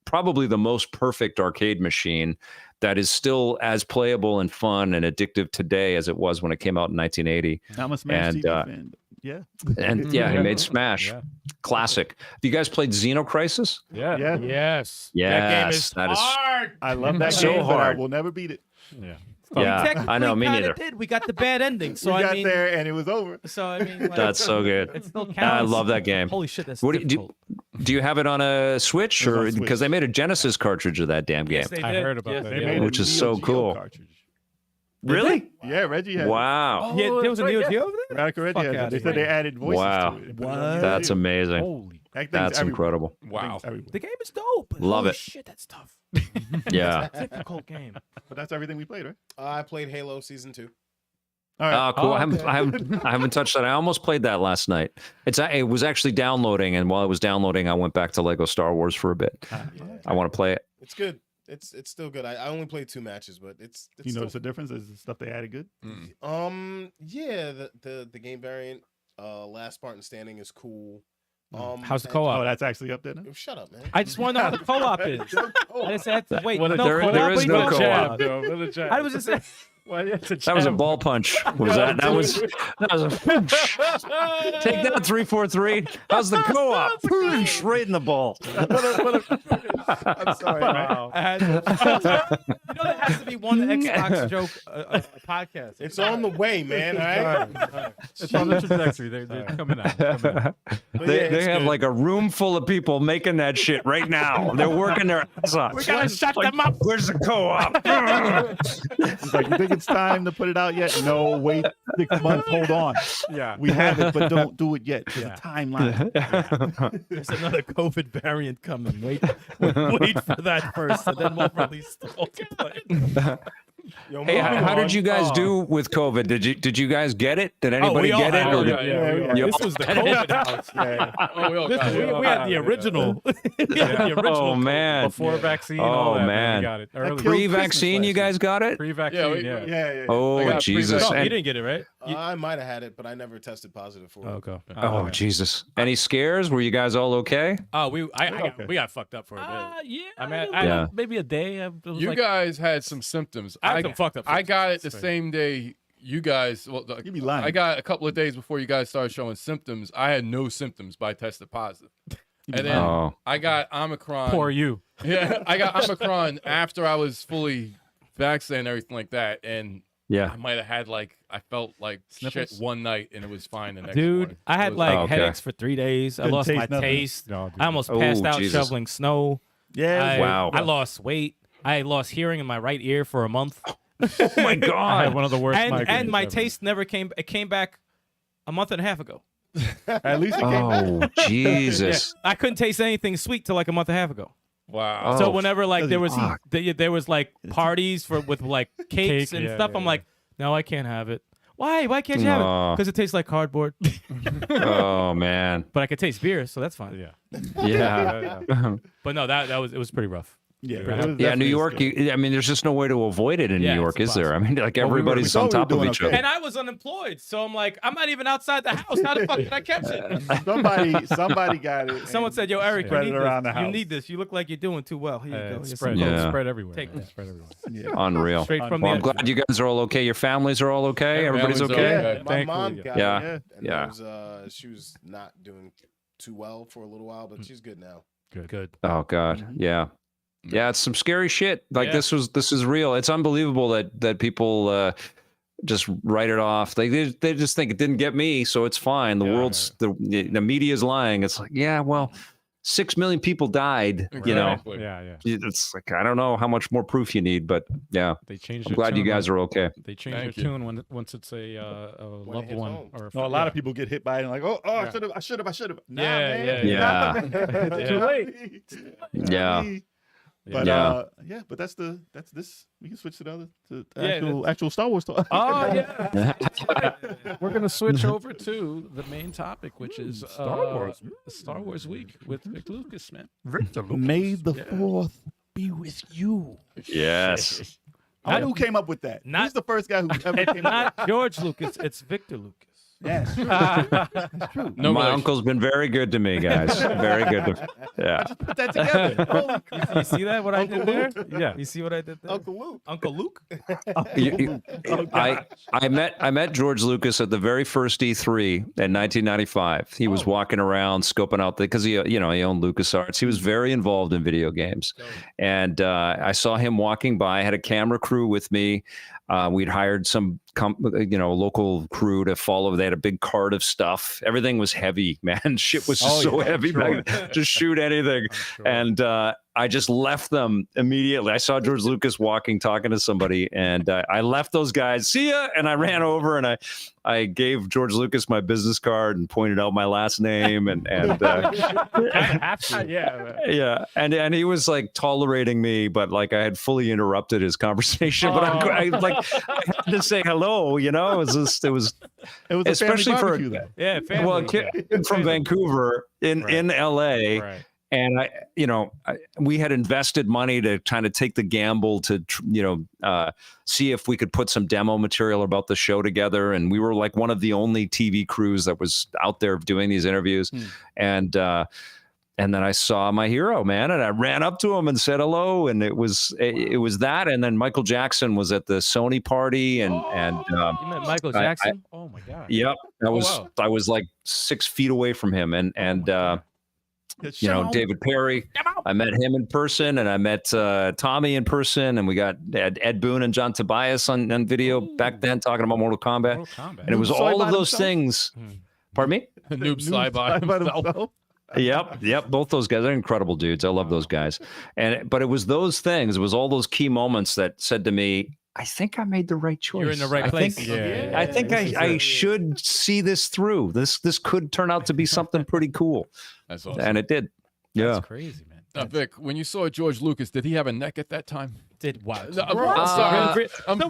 probably the most perfect arcade machine that is still as playable and fun and addictive today as it was when it came out in 1980. I'm a Smash TV fan. Yeah. And yeah, he made Smash. Classic. Have you guys played Xenocrisis? Yeah. Yes. That game is hard. I love that so game, hard. but I will never beat it. Yeah, I know, me neither. We got the bad ending, so we got there and it was over. So I mean, like, that's so good. It still counts. I love that game. Holy shit, that's difficult. Do you have it on a Switch, or because they made a Genesis cartridge of that damn game? Yes, I heard about that, made which is so cool. Cartridge. Really? Yeah, Reggie had Wow. Yeah, there was a Neo Geo over there. Radical Reggie had it. They said they added voices to it. What? That's amazing. Holy, that's incredible. Wow. the game is dope. Love Holy it. Shit, that's tough. Yeah. Difficult game. But that's everything we played, right? I played Halo Season 2. All right. Oh, cool. Oh, I haven't touched that. I almost played that last night. It was actually downloading, and while it was downloading, I went back to Lego Star Wars for a bit. I want to play it. It's good. It's still good. I only played 2 matches, but it's You still, notice the difference? Is the stuff they added good? yeah, the game variant, last Spartan standing is cool. How's the and- co-op? Oh, that's actually up there now? Shut up, man. I just want to know how the co-op is. I just had to wait. What a- no there- co-op? there What is are you no talking co-op. about? I was just saying. That was a ball punch. Was that? That was a take that 3-4-3. How's the co-op? Right in the ball. I'm sorry, man. Wow. You know, there has to be one Xbox joke a podcast. It's on the way, man. All right. It's on the trajectory. They're coming out. But They it's have good. like a room full of people making that shit right now. They're working their ass off. We gotta shut them up. Where's the co-op? It's like, you think it's time to put it out yet? No, wait 6 months. Hold on. Yeah. We have it, but don't do it yet. There's a timeline. There's another COVID variant coming. Wait for that first, and then we'll release the multiplayer. Yo, Hey, moving how on. did you guys do with COVID? Did you guys get it? Did anybody we all get it? had Or it. did- Yeah. You This all was the had it? COVID house. Oh, we all got it. We had the original. We had the original. Oh man! Before vaccine. all Oh that, man! we got it early. killed Pre-vaccine, you guys got it? Pre-vaccine. Yeah, we- Yeah. Yeah. I Oh got Jesus! Oh, you And- didn't get it, right? I might have had it, but I never tested positive for it. Okay. oh Jesus! Any scares? Were you guys all okay? Oh, we got fucked up for a bit. Yeah. I mean, I Yeah. maybe a day. It was You like, guys had some symptoms. I had some fucked up. I got it the symptoms. same day you guys. Well, You be lying. I got a couple of days before you guys started showing symptoms. I had no symptoms, but I tested positive. And then Oh. I got Omicron. poor you. Yeah, I got Omicron after I was fully vaccinated and everything like that. And Yeah. I might have had I felt like Sniffles? shit one night and it was fine the next Dude, morning. I It had was- like Oh, okay. headaches for 3 days. I Couldn't lost my taste nothing? taste. No, dude. I almost Oh, passed out Jesus. shoveling snow. Yeah. Wow. I lost weight. I lost hearing in my right ear for a month. Oh my I had God! one of the worst and migraines my ever. taste never came. It came back a month and a half ago. At least it came back. Oh Jesus! I couldn't taste anything sweet till like a month and a half ago. wow. So Oh, whenever like there was fuck. there was like parties with like cakes Cake, and yeah, stuff, yeah, I'm yeah. like, no, I can't have it. Why? Why can't you have it? Aw. Because it tastes like cardboard. Oh man! But I could taste beer, so that's fine. Yeah. Yeah. But no, that was it was pretty rough. Yeah. it was Yeah, New definitely York. scary. I mean, there's just no way to avoid it in Yeah, New York, it's is there? I mean, like Well, we everybody's thought on we were top of doing each okay. other. And I was unemployed, so I'm like, I'm not even outside the house. How the fuck did I catch it? Somebody got it. Someone and said, "Yo, Eric, you spread need it around this. the You house. need this. You look like you're doing too well. Here you go. It's Here's spread, some Yeah. spread everywhere. Take It's spread everywhere. Yeah. Unreal. straight from Well, the I'm glad you guys are all okay. Your families are all okay. Yeah, Everybody's families are okay. okay. My Thankfully, mom yeah. got Yeah. it. And Yeah. there was, she was not doing too well for a little while, but she's good now. Good. Oh God, yeah, yeah. It's some scary shit. Like Yeah. this is real. It's unbelievable that people just write it off. They just think it didn't get me, so it's fine. The Yeah. world's the media's lying. It's like, yeah, well, 6 million people died. You know, Exactly. Yeah. it's like I don't know how much more proof you need, but yeah, They changed. I'm glad you guys are okay. They changed Thank their you. tune once it's a loved hits one home. or No, a lot of people get hit by it and like, oh, Yeah. I should have. Nah, Yeah, man. yeah, yeah. Nah, Yeah. Too late. Yeah. But Yeah. but that's this. We can switch to the other to Yeah, actual Star Wars talk. Oh yeah. We're gonna switch over to the main topic, which is Star Wars Week with Vic Lucas, man. May the 4th be with you. Yes. I wonder who came up with that. Not- Who's the first guy who ever It's came up not George Lucas. It's Victor Lucas. Yes. No My relation. uncle's been very good to me, guys. Very good. Yeah. Put that together. Holy crap. You see that? What I did there? Yeah. You see what I did there? Uncle Luke. Uncle Luke? I met George Lucas at the very first E3 in 1995. He was walking around scoping out because he owned LucasArts. He was very involved in video games, and I saw him walking by. I had a camera crew with me. We'd hired some local crew to follow. They had a big cart of stuff. Everything was heavy, man. Shit was just so heavy back then. Just shoot anything. And I just left them immediately. I saw George Lucas walking, talking to somebody, and I left those guys. See ya! And I ran over and I gave George Lucas my business card and pointed out my last name and yeah, and he was like tolerating me, but like I had fully interrupted his conversation. But I had to say hello. You know, it was especially for family. Kid from Vancouver in LA. Right. And we had invested money to kind of take the gamble to, see if we could put some demo material about the show together. And we were like one of the only TV crews that was out there doing these interviews. And then I saw my hero, man, and I ran up to him and said hello. And it was that. And then Michael Jackson was at the Sony party, and you met Michael Jackson? Oh my God! Yep, I was like 6 feet away from him, and David Perry. I met him in person, and I met Tommy in person, and we got Ed Boon and John Tobias on video back then talking about Mortal Kombat. And it was all of those things. Pardon me? Noob Saibot himself. Yep. Both those guys are incredible dudes. I love those guys. But it was those things. It was all those key moments that said to me, I think I made the right choice. You're in the right place. I think I should see this through. This could turn out to be something pretty cool. That's awesome. And it did. That's crazy, man. Vic, when you saw George Lucas, did he have a neck at that time? Did what? No, I'm sorry. I'm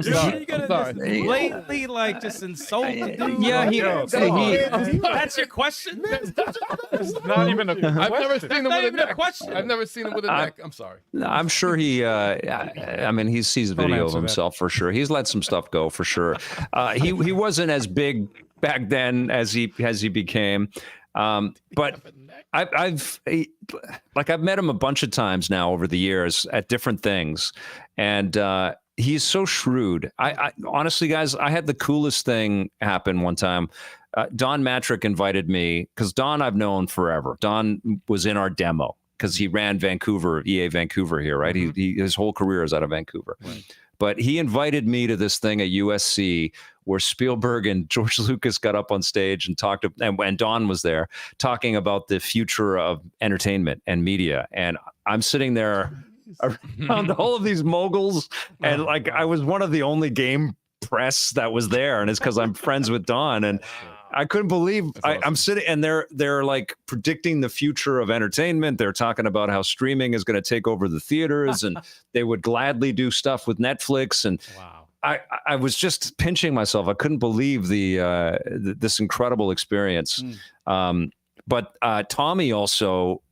sorry. You're gonna just blatantly just insult the dude. Yeah, that's your question. It's not even a question. I've never seen him with a neck. Question. I've never seen him with a neck. I'm sorry. I'm sure he. He sees a video of himself for sure. He's let some stuff go for sure. He wasn't as big back then as he became. But I've met him a bunch of times now over the years at different things, and he's so shrewd. I honestly, guys, I had the coolest thing happen one time. Don Matrick invited me, because Don I've known forever. Don was in our demo because he ran EA Vancouver here, right? Mm-hmm. He his whole career is out of Vancouver. Right. But he invited me to this thing at USC where Spielberg and George Lucas got up on stage and talked, and Don was there talking about the future of entertainment and media. And I'm sitting there around all of these moguls, and I was one of the only game press that was there, and it's because I'm friends with Don. And I couldn't believe I'm sitting, and they're like predicting the future of entertainment. They're talking about how streaming is going to take over the theaters, and they would gladly do stuff with Netflix. And I was just pinching myself. I couldn't believe this incredible experience. But Tommy also,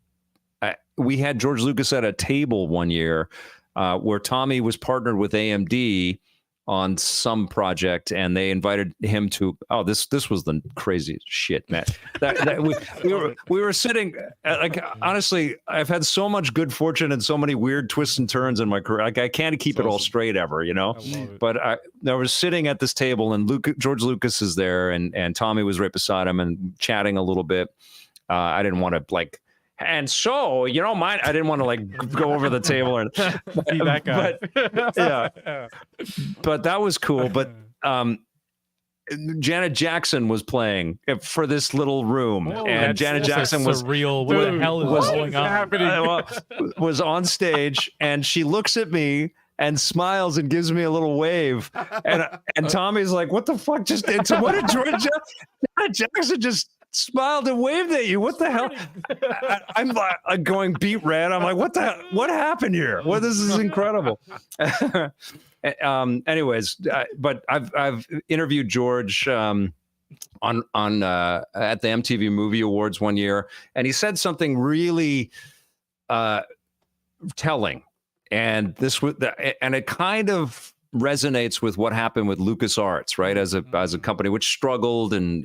we had George Lucas at a table one year where Tommy was partnered with AMD on some project, and they invited him to. Oh, this was the craziest shit, man. We were sitting honestly, I've had so much good fortune and so many weird twists and turns in my career. I can't keep it all straight ever, But I was sitting at this table, and George Lucas is there, and Tommy was right beside him and chatting a little bit. I didn't want to and so, I didn't want to go over the table and see that guy. But that was cool. But Janet Jackson was playing for this little room, and Janet Jackson was surreal. What the hell is going on? Was on stage, and she looks at me and smiles and gives me a little wave, and Tommy's like, "What the fuck just did? So what did Janet Jackson just?" Smiled and waved at you. What the hell? I'm going beet red. I'm like, what the hell? What happened here? Well, this is incredible. Anyways, but I've interviewed George on at the MTV Movie Awards one year, and he said something really telling, and and it kind of resonates with what happened with LucasArts, right? As a company which struggled, and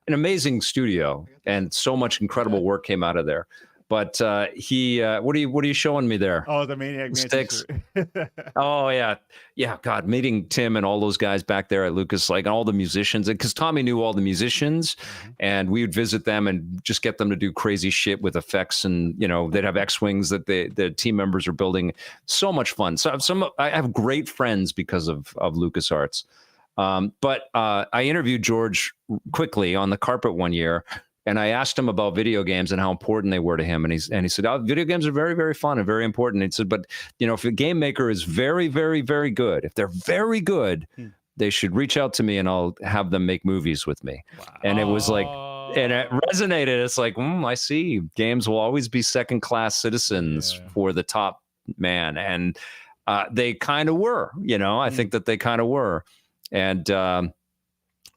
an amazing studio, and so much incredible work came out of there. But he, what are you showing me there? Oh, the Maniac Sticks. Oh yeah. God, meeting Tim and all those guys back there at Lucas, and all the musicians, because Tommy knew all the musicians, and we would visit them and just get them to do crazy shit with effects, and they'd have X-wings that the team members are building. So much fun. So I have great friends because of LucasArts. But I interviewed George quickly on the carpet one year, And I asked him about video games and how important they were to him. And he said, oh, video games are very, very fun and very important. And he said, but, you know, if a game maker is very, very, very good, if they're very good, they should reach out to me and I'll have them make movies with me. Wow. And it was like, and it resonated. It's like, I see. Games will always be second-class citizens for the top man. And they kind of were, you know, I think that they kind of were. And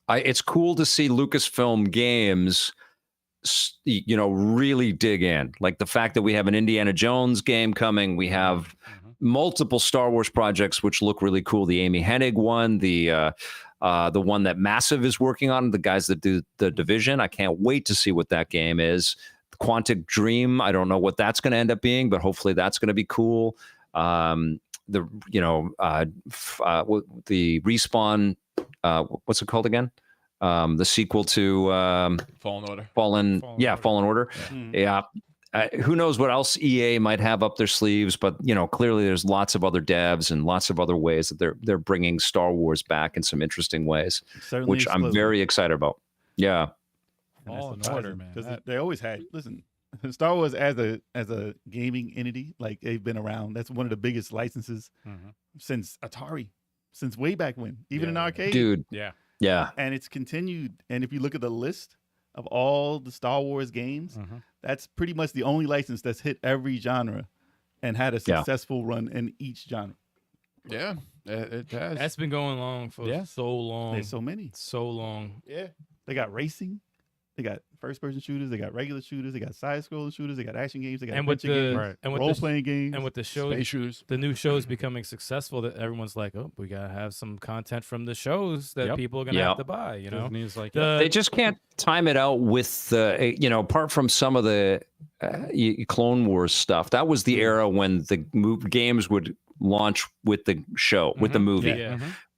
it's cool to see Lucasfilm Games, you know, really dig in. Like the fact that we have an Indiana Jones game coming, we have multiple Star Wars projects which look really cool. The Amy Hennig one, the one that Massive is working on, the guys that do The Division. I can't wait to see what that game is. Quantic Dream, I don't know what that's going to end up being, but hopefully that's going to be cool. The Respawn, what's it called again? The sequel to Fallen Order. Fallen Order. Yeah. Who knows what else EA might have up their sleeves, but you know, clearly there's lots of other devs and lots of other ways that they're bringing Star Wars back in some interesting ways, which I'm very excited about. Yeah. Fallen Order, man. Because they always had, listen, Star Wars as a gaming entity, like they've been around. That's one of the biggest licenses since Atari, since way back when, even in arcade. Dude. Yeah. And it's continued. And if you look at the list of all the Star Wars games, that's pretty much the only license that's hit every genre and had a successful run in each genre. Yeah, it has. That's been going on for so long. There's so many. So long. Yeah. They got racing. They got first-person shooters. They got regular shooters. They got side-scrolling shooters. They got action games. They got games, role-playing games. And with the shows, space shooters. The new shows becoming successful, that everyone's like, oh, we gotta have some content from the shows that people are gonna have to buy. You know, like, they just can't time it out with the, you know, apart from some of the Clone Wars stuff. That was the era when the games would launch with the show, with the movie.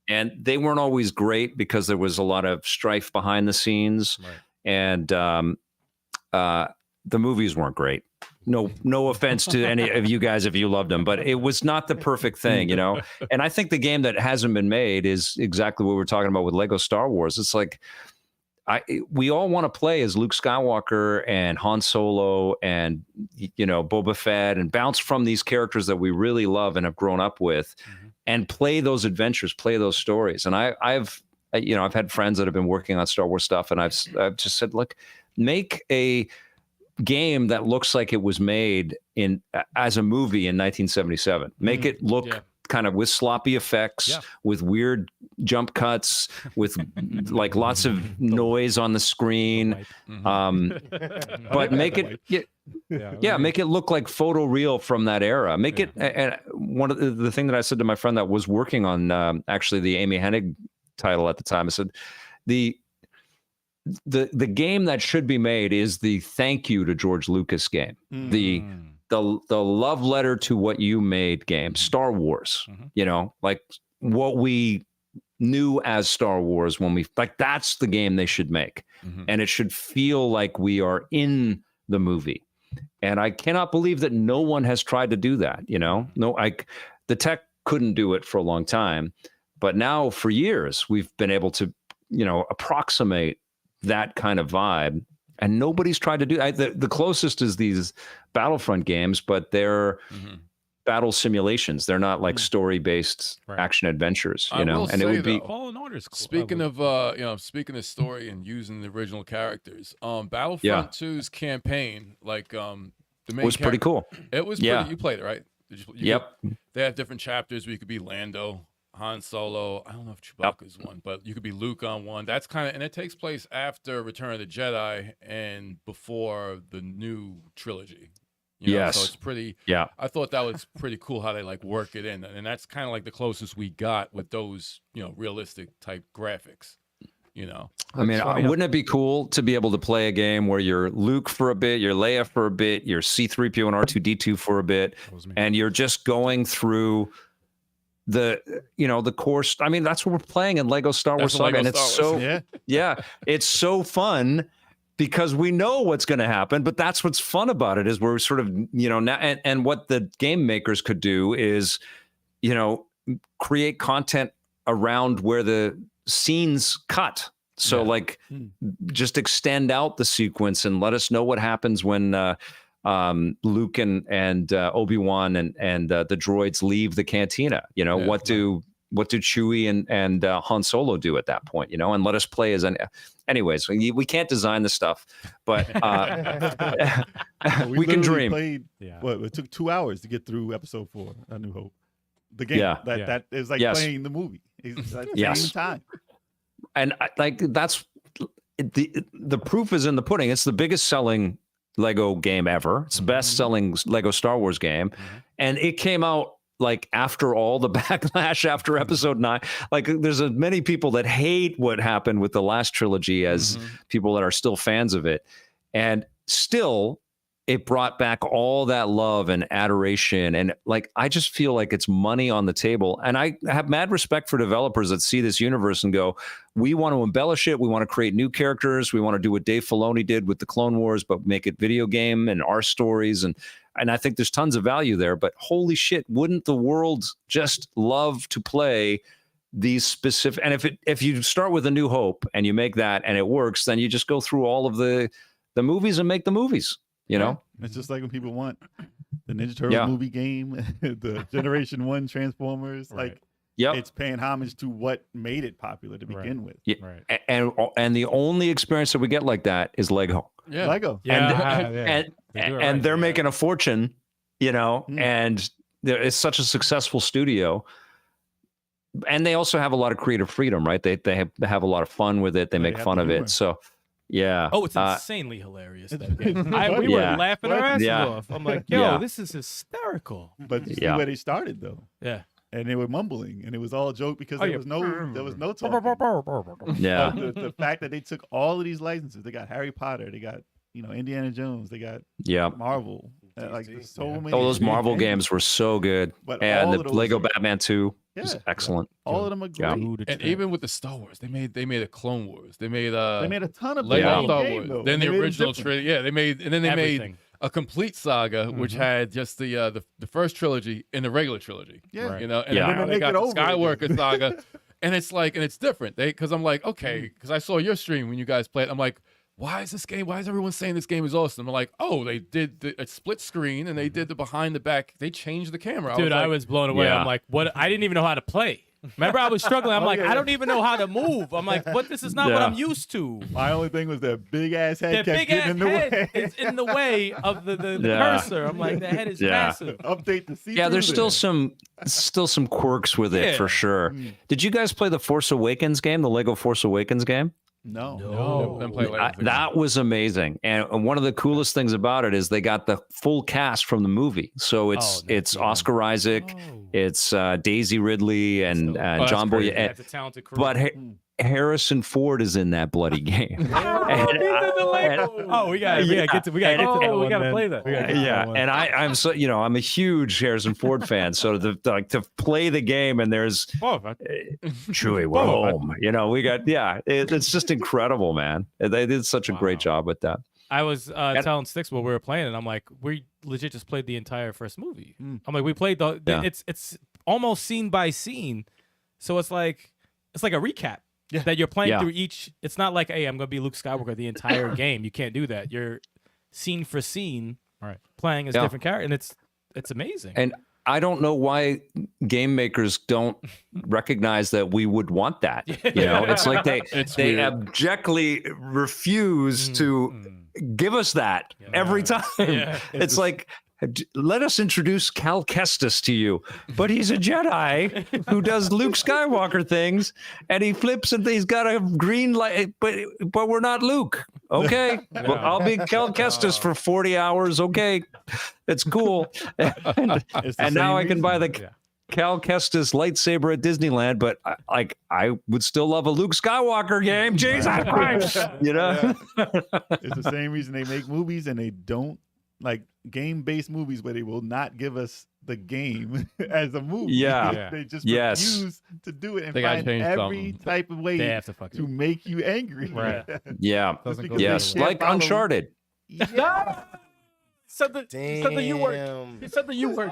And they weren't always great because there was a lot of strife behind the scenes. And the movies weren't great. No offense to any of you guys if you loved them, but it was not the perfect thing, you know. And I think the game that hasn't been made is exactly what we're talking about with Lego Star Wars. It's like we all want to play as Luke Skywalker and Han Solo and, you know, Boba Fett, and bounce from these characters that we really love and have grown up with, and play those adventures, play those stories. And I've had friends that have been working on Star Wars stuff, and I've just said, look, make a game that looks like it was made as a movie in 1977. Make it look kind of with sloppy effects, with weird jump cuts, with like lots of noise on the screen. But make it, make it look like photoreal from that era. Make it, and one of the thing that I said to my friend that was working on actually the Amy Hennig title at the time, I said, the game that should be made is the thank you to George Lucas game, the love letter to what you made game, Star Wars. You know, like what we knew as Star Wars when we that's the game they should make, and it should feel like we are in the movie. And I cannot believe that no one has tried to do that. You know, the tech couldn't do it for a long time. But now for years, we've been able to, you know, approximate that kind of vibe, and nobody's tried to do the closest is these Battlefront games, but they're battle simulations. They're not like story-based action adventures, you know. And it would be Fallen Order's cool. Speaking of story and using the original characters, Battlefront 2's campaign, like the main was pretty cool. It was pretty, you played it, right? Yep. They have different chapters where you could be Lando, Han Solo. I don't know if Chewbacca's one, but you could be Luke on one. That's kind of, and it takes place after Return of the Jedi and before the new trilogy. You know? So it's pretty. Yeah, I thought that was pretty cool how they like work it in, and that's kind of like the closest we got with those, you know, realistic type graphics. You know, I mean, wouldn't it be cool to be able to play a game where you're Luke for a bit, you're Leia for a bit, you're C-3PO and R2-D2 for a bit, and you're just going through the course. I mean, that's what we're playing in Lego Star Wars Saga, and it's it's so fun because we know what's going to happen. But that's what's fun about it, is we're sort of, you know, now, and what the game makers could do is, you know, create content around where the scenes cut. So like, just extend out the sequence and let us know what happens when Luke and Obi-Wan and the droids leave the cantina. You know, what do Chewie and Han Solo do at that point? You know, and let us play as anyways. We can't design the stuff, but we can dream. Played, it took 2 hours to get through Episode 4, A New Hope. The game that is like playing the movie. It's at the same time. And that's the proof is in the pudding. It's the biggest selling Lego game ever. It's the best selling Lego Star Wars game, and it came out like after all the backlash after Episode 9. Like, there's as many people that hate what happened with the last trilogy as people that are still fans of it, and still it brought back all that love and adoration. And like, I just feel like it's money on the table. And I have mad respect for developers that see this universe and go, we want to embellish it. We want to create new characters. We want to do what Dave Filoni did with the Clone Wars, but make it video game and our stories. And I think there's tons of value there, but holy shit, wouldn't the world just love to play these specific, and if you start with A New Hope and you make that and it works, then you just go through all of the movies and make the movies. You know, it's just like when people want the Ninja Turtle movie game, the Generation 1 Transformers, it's paying homage to what made it popular to begin with. Yeah. Right. And the only experience that we get like that is Lego. Yeah. Lego. And they're making a fortune, you know, and it's such a successful studio. And they also have a lot of creative freedom, right? They have a lot of fun with it. They make fun of it. So yeah. Oh, it's insanely hilarious. That game. We were laughing our asses off. I'm like, yo, this is hysterical. But you see where they started though. Yeah. And they were mumbling, and it was all a joke because there was no talking. Yeah. The fact that they took all of these licenses, they got Harry Potter, they got Indiana Jones, they got Marvel, like so many. Oh, those Marvel games were so good, and the Lego Batman 2 was excellent. All of them are great. And even with the Star Wars, they made a Clone Wars. They made a ton of Lego Star Wars. Then the original trilogy. Yeah, they made a complete saga, which had just the first trilogy and the regular trilogy. Yeah, you know, and then they got the Skywalker saga, and it's like, and it's different. Because I'm like, okay, because I saw your stream when you guys played. I'm like, why is everyone saying this game is awesome? I'm like, oh, they did a split screen and they did the behind the back. They changed the camera. Dude, I was blown away. I'm like, what? I didn't even know how to play. Remember, I was struggling. I'm like, I don't even know how to move. I'm like, but this is not what I'm used to. My only thing was that big ass head kept getting in the way. It's in the way of the cursor. I'm like, the head is massive. Update the see. Yeah, there's still some quirks with it for sure. Did you guys play the Force Awakens game, the Lego Force Awakens game? No. That was amazing. And one of the coolest things about it is they got the full cast from the movie. So it's Oscar Isaac, it's Daisy Ridley, and John Boyega. That's a talented crew. But Harrison Ford is in that bloody game. We gotta get to play that. And I'm so I'm a huge Harrison Ford fan. So to play the game and there's Chewie, we're home. We got it's just incredible, man. They did such a great job with that. I was telling Sticks while we were playing, and I'm like, we legit just played the entire first movie. I'm like, we played it's almost scene by scene, so it's like a recap. That you're playing through each. It's not like, hey, I'm going to be Luke Skywalker the entire game. You can't do that. You're scene for scene playing as different characters, and it's amazing. And I don't know why game makers don't recognize that we would want that. It's like they abjectly refuse to give us that every time. It's like, let us introduce Cal Kestis to you, but he's a Jedi who does Luke Skywalker things, and he flips and he's got a green light, but we're not Luke. Okay, well, I'll be Cal Kestis for 40 hours. Okay, it's cool. And now I can buy the Cal Kestis lightsaber at Disneyland, but I would still love a Luke Skywalker game. Jesus Christ, It's the same reason they make movies and they don't like game-based movies where they will not give us the game as a movie. They just refuse to do it and find every type of way to make you angry. Right. Yes, like Uncharted. Said the U word. He said the U word.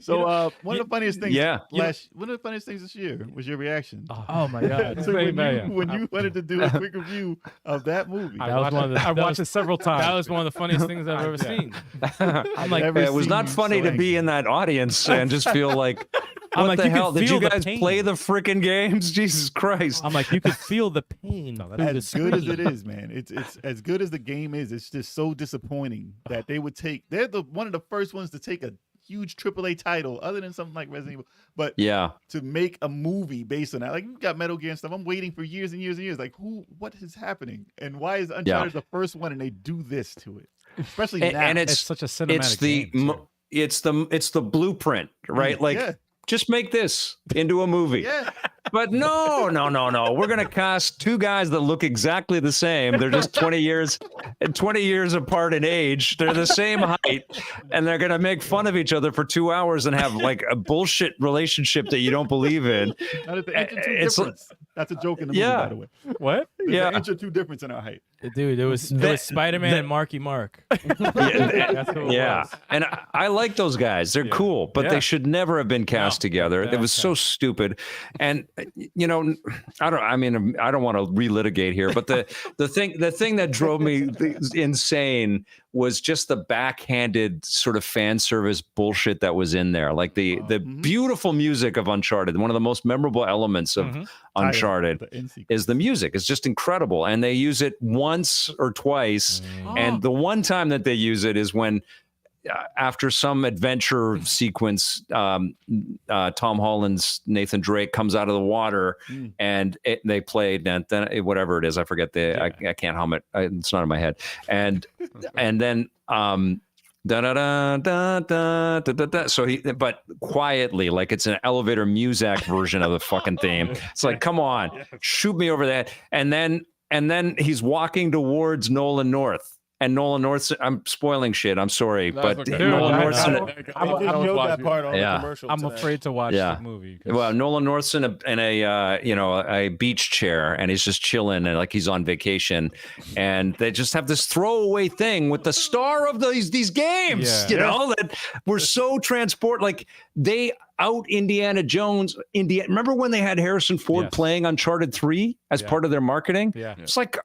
So one of the funniest things one of the funniest things this year was your reaction. Oh my God! So when you wanted to do a quick review of that movie, I watched it several times. That was one of the funniest things I've ever seen. I'm like, it was not funny to be in that audience and just feel like, what like, the you can hell? Did feel you the guys pain. play the freaking games? Jesus Christ. I'm like, you could feel the pain. as good as it is, man, it's as good as the game is. It's just so disappointing that they would take. They're one of the first ones to take a huge AAA title, other than something like Resident Evil, but to make a movie based on that. Like, you got Metal Gear and stuff. I'm waiting for years and years and years. Like, what is happening, and why is Uncharted the first one, and they do this to it, especially now? And it's such a cinematic game, too. It's the blueprint, right? Like, just make this into a movie. Yeah. But no. We're gonna cast two guys that look exactly the same. They're just 20 years apart in age. They're the same height, and they're gonna make fun of each other for 2 hours and have like a bullshit relationship that you don't believe in. That's a joke in the movie, by the way. What? There's an inch or two difference in our height. Dude, it was Spider-Man and Marky Mark. That's who it was. And I like those guys. They're cool, but they should never have been cast together. It was so stupid. And I don't want to relitigate here, but the thing that drove me insane was just the backhanded sort of fan service bullshit that was in there. Like the beautiful music of Uncharted. One of the most memorable elements of Uncharted is the music. It's just incredible. And they use it once or twice. And the one time that they use it is when after some adventure sequence, Tom Holland's Nathan Drake comes out of the water and they played whatever it is. I forget I can't hum it. It's not in my head. And then da da da da da da da. So but quietly, like it's an elevator music version of the fucking theme. It's like, come on, shoot me over that. And then he's walking towards Nolan North. And Nolan North, I'm spoiling shit. I'm sorry, but Nolan North's that part on the commercial. I'm afraid to watch the movie. Well, Nolan North's in a beach chair, and he's just chilling, and like he's on vacation, and they just have this throwaway thing with the star of these games, that we're so transport. Like they out Indiana Jones. Remember when they had Harrison Ford playing Uncharted 3 as part of their marketing? Yeah. It's like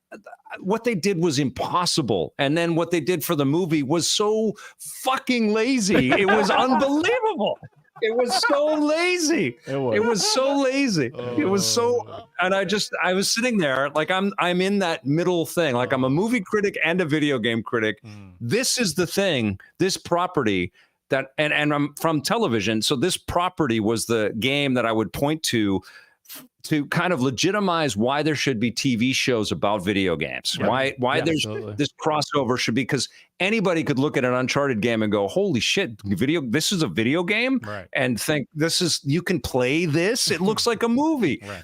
what they did was impossible. And then what they did for the movie was so fucking lazy. It was unbelievable. It was so lazy. It was so lazy. It was so, and I was sitting there like I'm in that middle thing. Like I'm a movie critic and a video game critic. This is the thing, this property that, and I'm from television. So this property was the game that I would point to kind of legitimize why there should be TV shows about video games. Why there's this crossover should be, because anybody could look at an Uncharted game and go, holy shit, this is a video game? Right. And think you can play this? It looks like a movie. Right.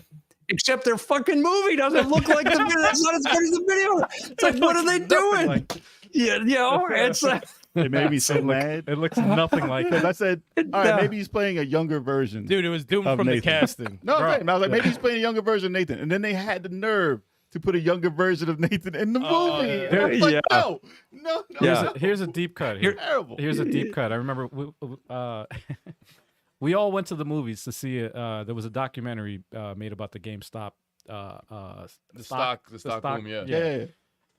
Except their fucking movie doesn't look like the video. That's not as good as the video. It's like, what are they doing? It's like, it made me so mad. It looks nothing like it. I said, all right, maybe he's playing a younger version. Dude, it was doomed from Nathan. The casting. No, right. And I was like, maybe he's playing a younger version of Nathan. And then they had the nerve to put a younger version of Nathan in the movie. And I was like, no. Here's a deep cut. Here's a deep cut. I remember we all went to the movies to see it. There was a documentary made about the GameStop. The stock boom, yeah.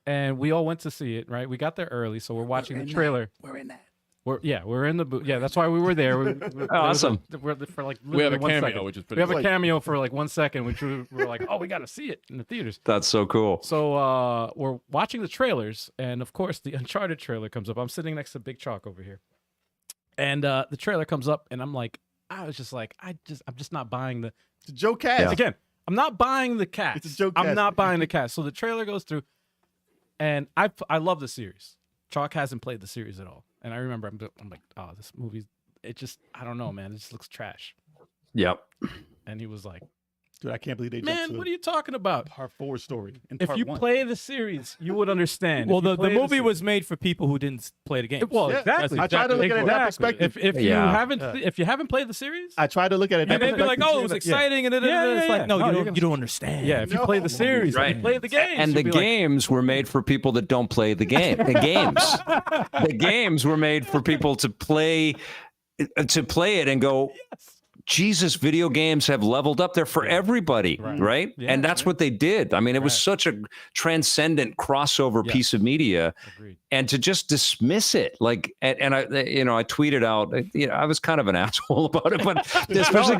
And we all went to see it, right? We got there early, so we're watching the trailer. We're in that. We're in the booth. Yeah, that's why we were there. Awesome. For like we have a 1 cameo, second. which is pretty. We have a cameo for like 1 second, which we were like, oh, we got to see it in the theaters. That's so cool. So we're watching the trailers, and of course, the Uncharted trailer comes up. I'm sitting next to Big Chalk over here, and the trailer comes up, and I'm like, I'm just not buying the. It's a Joe Cash. Yeah. Again, I'm not buying the cast. It's a Joe Cash. I'm not buying the cast. So the trailer goes through. And I love the series. Chalk hasn't played the series at all. And I remember I'm like, oh, this movie, I don't know, man. It just looks trash. Yep. And he was like, dude, I can't believe they man, what are you talking about? Part 4 story. If you play the series, you would understand. Well, the movie was made for people who didn't play the game. Well, exactly. I try to look at it in that perspective. If you haven't played the series, I try to look at it. And they'd be like, "Oh, it was exciting," and it's like, "No, you don't understand." Yeah, if you play the series, right? You play the games, and the games were made for people that don't play the game. The games were made for people to play to play it and go, Jesus, video games have leveled up there for everybody, right? Yeah, and that's what they did. I mean, it was such a transcendent crossover piece of media. Agreed. And to just dismiss it, like, and I, I tweeted out, I was kind of an asshole about it, but especially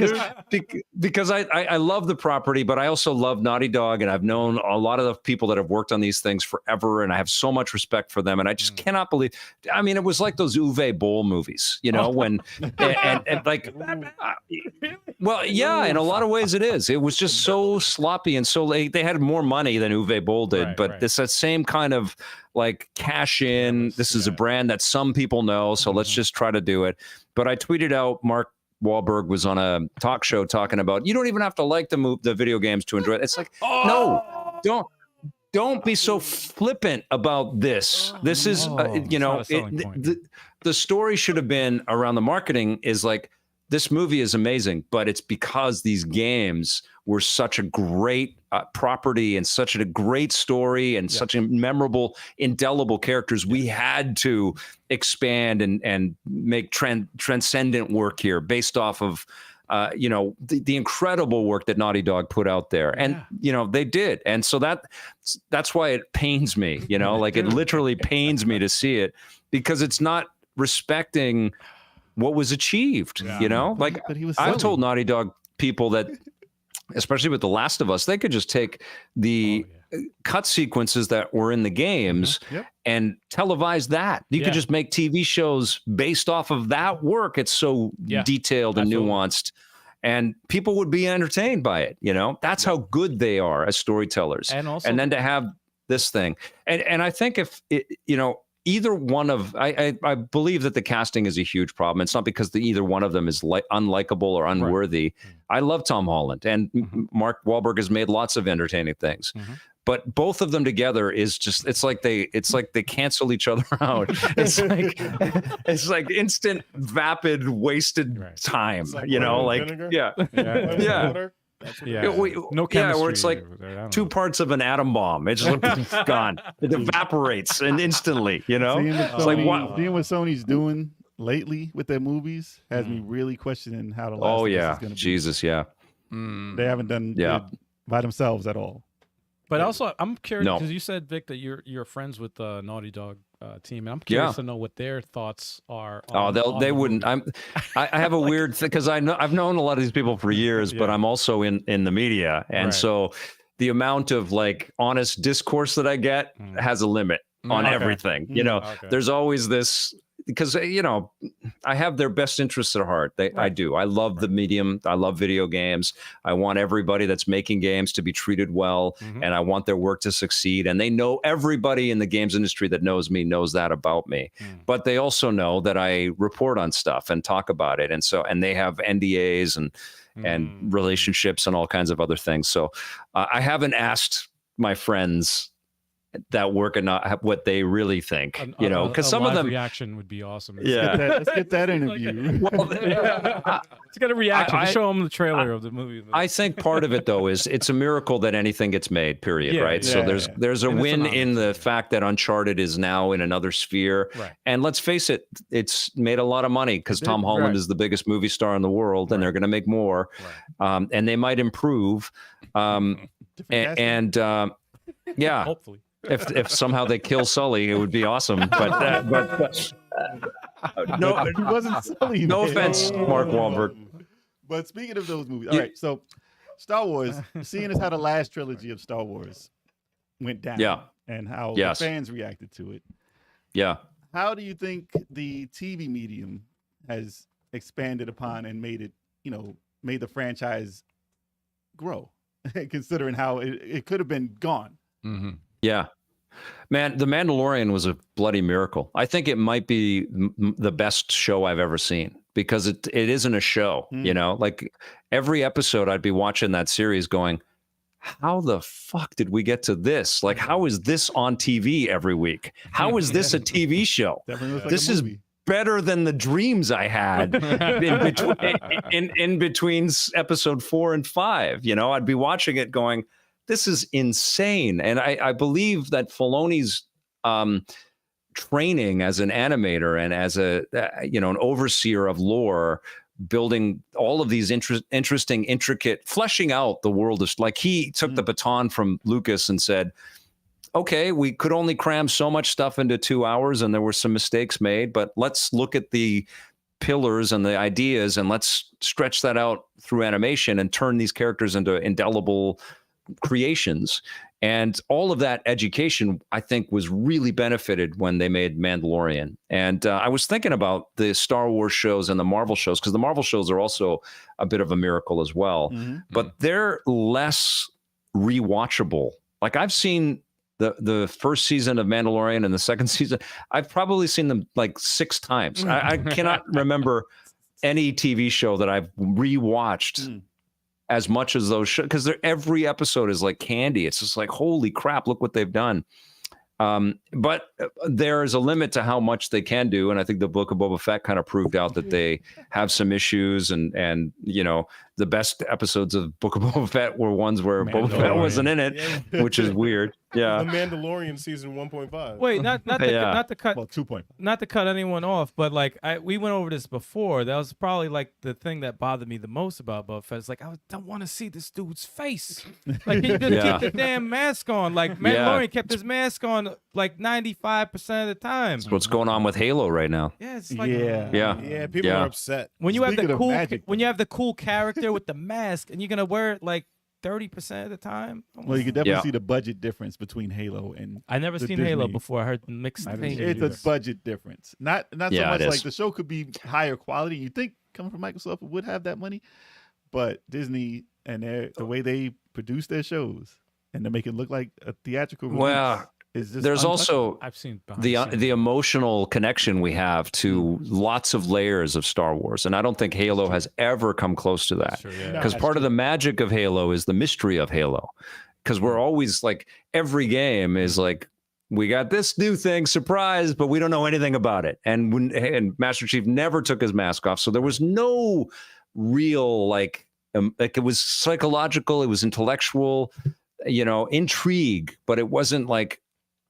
because I love the property, but I also love Naughty Dog, and I've known a lot of the people that have worked on these things forever, and I have so much respect for them, and I just cannot believe. I mean, it was like those Uwe Boll movies, when and like, well, yeah, in a lot of ways it is. It was just so sloppy, and so they had more money than Uwe Boll did, but it's that same kind of like cash in. This is a brand that some people know, so let's just try to do it. But I tweeted out, Mark Wahlberg was on a talk show talking about, you don't even have to like the video games to enjoy it. It's like, no, don't be so flippant about this. This is, the story should have been around the marketing is like, this movie is amazing, but it's because these games were such a great property and such a great story and such a memorable, indelible characters. We had to expand and make transcendent work here based off of, the incredible work that Naughty Dog put out there. And, they did. And so that's why it pains me, like it literally pains me to see it, because it's not respecting what was achieved, like I've told Naughty Dog people that, especially with The Last of Us, they could just take the cut sequences that were in the games and televise that. You could just make TV shows based off of that work. It's so detailed and nuanced, and people would be entertained by it. That's how good they are as storytellers. And then to have this thing, and I think if it, either one of, I believe that the casting is a huge problem. It's not because either one of them is unlikable or unworthy. Right. I love Tom Holland, and Mark Wahlberg has made lots of entertaining things. But both of them together is just, it's like they cancel each other out. It's like instant, vapid, wasted time, vinegar? No chemistry. Where it's like two parts of an atom bomb. It's just gone. It evaporates and instantly, Seeing It's like what Sony's doing lately with their movies has me really questioning how the last is going to be. Jesus, They haven't done good by themselves at all. But also, I'm curious because you said, Vic, that you're friends with the Naughty Dog team, and I'm curious to know what their thoughts are. They wouldn't. I have a weird thing because I've known a lot of these people for years, but I'm also in the media, and so the amount of like honest discourse that I get has a limit on everything. There's always this. Because, I have their best interests at heart. I do. I love the medium. I love video games. I want everybody that's making games to be treated well, and I want their work to succeed. And they know, everybody in the games industry that knows me knows that about me. But they also know that I report on stuff and talk about it. And they have NDAs and relationships and all kinds of other things. So I haven't asked my friends that work and not what they really think, because some of them reaction would be awesome. Let's get that interview. Let's get a reaction. Show them the trailer of the movie. I think part of it though is it's a miracle that anything gets made, period. Right. So there's a win in the fact that Uncharted is now in another sphere. Right. And let's face it, it's made a lot of money because Tom Holland is the biggest movie star in the world, and they're going to make more. Right. And they might improve. Hopefully. If somehow they kill Sully, it would be awesome. But no, he wasn't Sully. No offense, Mark Wahlberg. But speaking of those movies, all right. So Star Wars, seeing as how the last trilogy of Star Wars went down, and how the fans reacted to it. Yeah. How do you think the TV medium has expanded upon and made it, made the franchise grow, considering how it could have been gone? Yeah, man, The Mandalorian was a bloody miracle. I think it might be the best show I've ever seen because it isn't a show, like every episode I'd be watching that series going, how the fuck did we get to this? Like, how is this on TV every week? How is this a TV show? This is better than the dreams I had in between episode 4 and 5. I'd be watching it going, this is insane. And I believe that Filoni's training as an animator and as a an overseer of lore, building all of these interesting, intricate, fleshing out the world of, like, he took the baton from Lucas and said, okay, we could only cram so much stuff into 2 hours and there were some mistakes made, but let's look at the pillars and the ideas and let's stretch that out through animation and turn these characters into indelible creations. And all of that education, I think, was really benefited when they made Mandalorian. And I was thinking about the Star Wars shows and the Marvel shows, because the Marvel shows are also a bit of a miracle as well, but they're less rewatchable. Like, I've seen the first season of Mandalorian and the second season. I've probably seen them like 6 times. I cannot remember any TV show that I've rewatched as much as those shows, because every episode is like candy. It's just like, holy crap, look what they've done. But there is a limit to how much they can do, and I think the Book of Boba Fett kind of proved out that they have some issues. And the best episodes of Book of Boba Fett were ones where Boba Fett wasn't in it, which is weird. Yeah, The Mandalorian season 1.5. Wait, not to cut Well, 2.5. not to cut anyone off, but like we went over this before. That was probably like the thing that bothered me the most about Boba Fett. It's like, I don't want to see this dude's face. Like, he just keep the damn mask on. Like, Mandalorian kept his mask on like 95% of the time. That's what's going on with Halo right now. Yeah, it's like Yeah, people are upset. when you have Speaking the of cool magic, when you have the cool character with the mask and you're gonna wear it like 30% of the time. Well, you can definitely see the budget difference between Halo and I never the seen Halo Disney. before. I heard the mixed things. It's a budget difference. Not so Yeah, much it like is. the show could be higher quality. You think coming from Microsoft would have that money, but Disney and the way they produce their shows and to make it look like a theatrical release Well, is just there's also I've seen behind the scenes. the emotional connection we have to lots of layers of Star Wars, and I don't think Halo has ever come close to that. Sure, yeah. Because part of the magic of Halo is the mystery of Halo. Because we're always like, every game is like, we got this new thing, surprise, but we don't know anything about it. And Master Chief never took his mask off, so there was no real like it was psychological, it was intellectual, intrigue, but it wasn't like,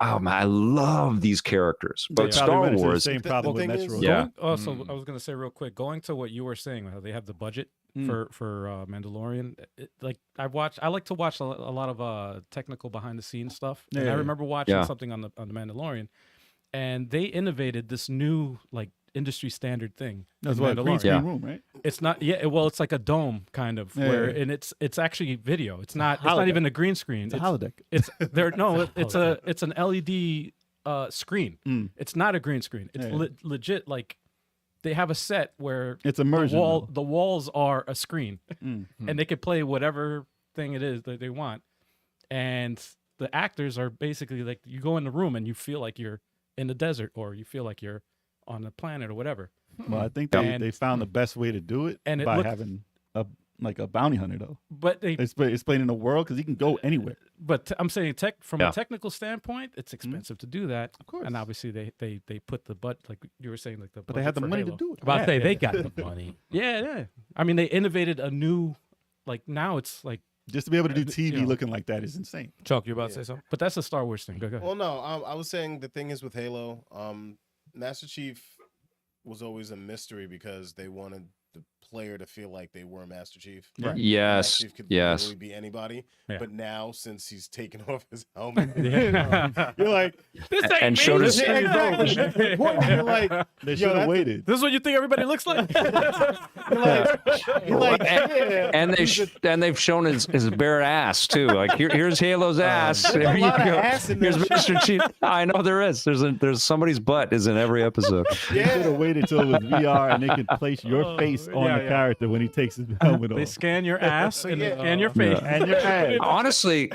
oh man, I love these characters. But They probably Star ran into the Wars, same problem with thing is- Metro. Yeah. Also, I was gonna say real quick, going to what you were saying, how they have the budget for Mandalorian. I like to watch a lot of technical behind the scenes stuff. And I Yeah. remember watching Yeah. something on the Mandalorian, and they innovated this new like industry standard thing. That's in what, green Mandalorian. screen Yeah. room, right? It's not well, it's like a dome kind of Yeah, where yeah. and it's actually video. It's not holodeck. even a green screen. It's a holodeck. It's there. No, it's an LED screen. Mm. It's not a green screen. It's Yeah. legit. Like they have a set where It's immersion. the walls are a screen, Mm. and they could play whatever thing it is that they want. And the actors are basically like, you go in the room and you feel like you're in the desert, or you feel like you're on a planet or whatever. Well, I think And- they found the best way to do it, And it by looked- having a bounty hunter though. But they Explaining the world because he can go anywhere. But I'm saying from Yeah. a technical standpoint, it's expensive to do that. Of course. And obviously they put the like you were saying, like the But they had the budget for money to Halo. do it. About to say Yeah, they yeah. got the money. Yeah. I mean, they innovated a new, like now it's like, Just to be able to do TV you know. looking like that is insane. Chuck, you about to say something? but that's a Star Wars thing. Go ahead. Well, no, I was saying the thing is with Halo, Master Chief was always a mystery because they wanted the player to feel like they were Master Chief. Right. yes, Master Chief could yes. literally be anybody. Yeah. But now, since he's taken off his helmet, Yeah. you're like, This ain't And me. showed This his- ain't exactly. You're like, They yo, should have that's- waited. This is what you think everybody looks like? you're like, yeah. And they've shown his bare ass too. Like here's Halo's ass. There a you lot of go. ass in Here's that Master Chief. I know there is. There's somebody's butt is in every episode. They should have waited till it was VR and they could place your face on yeah, the yeah. character when he takes his helmet They off. scan your ass and, yeah. and your face. And your ass. Honestly,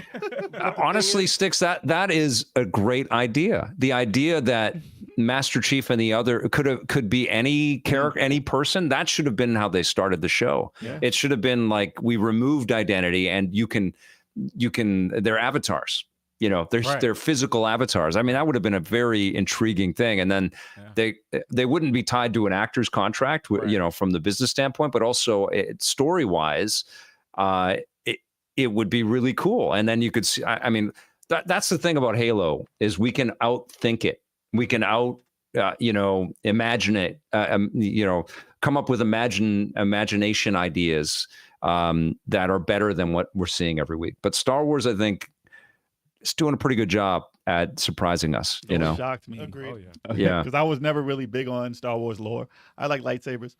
Sticks, that is a great idea. The idea that Master Chief and the other could be any character, any person. That should have been how they started the show. Yeah. It should have been like, we removed identity and you can they're avatars. Right. They're physical avatars. I mean, that would have been a very intriguing thing. And then they wouldn't be tied to an actor's contract, from the business standpoint, but also story wise, it would be really cool. And then you could see. I mean, that's the thing about Halo is we can outthink it. we can imagine it, come up with imagination ideas that are better than what we're seeing every week. But Star Wars, I think, is doing a pretty good job at surprising us. It shocked me. Agreed. Oh yeah. Yeah. Because I was never really big on Star Wars lore. I like lightsabers.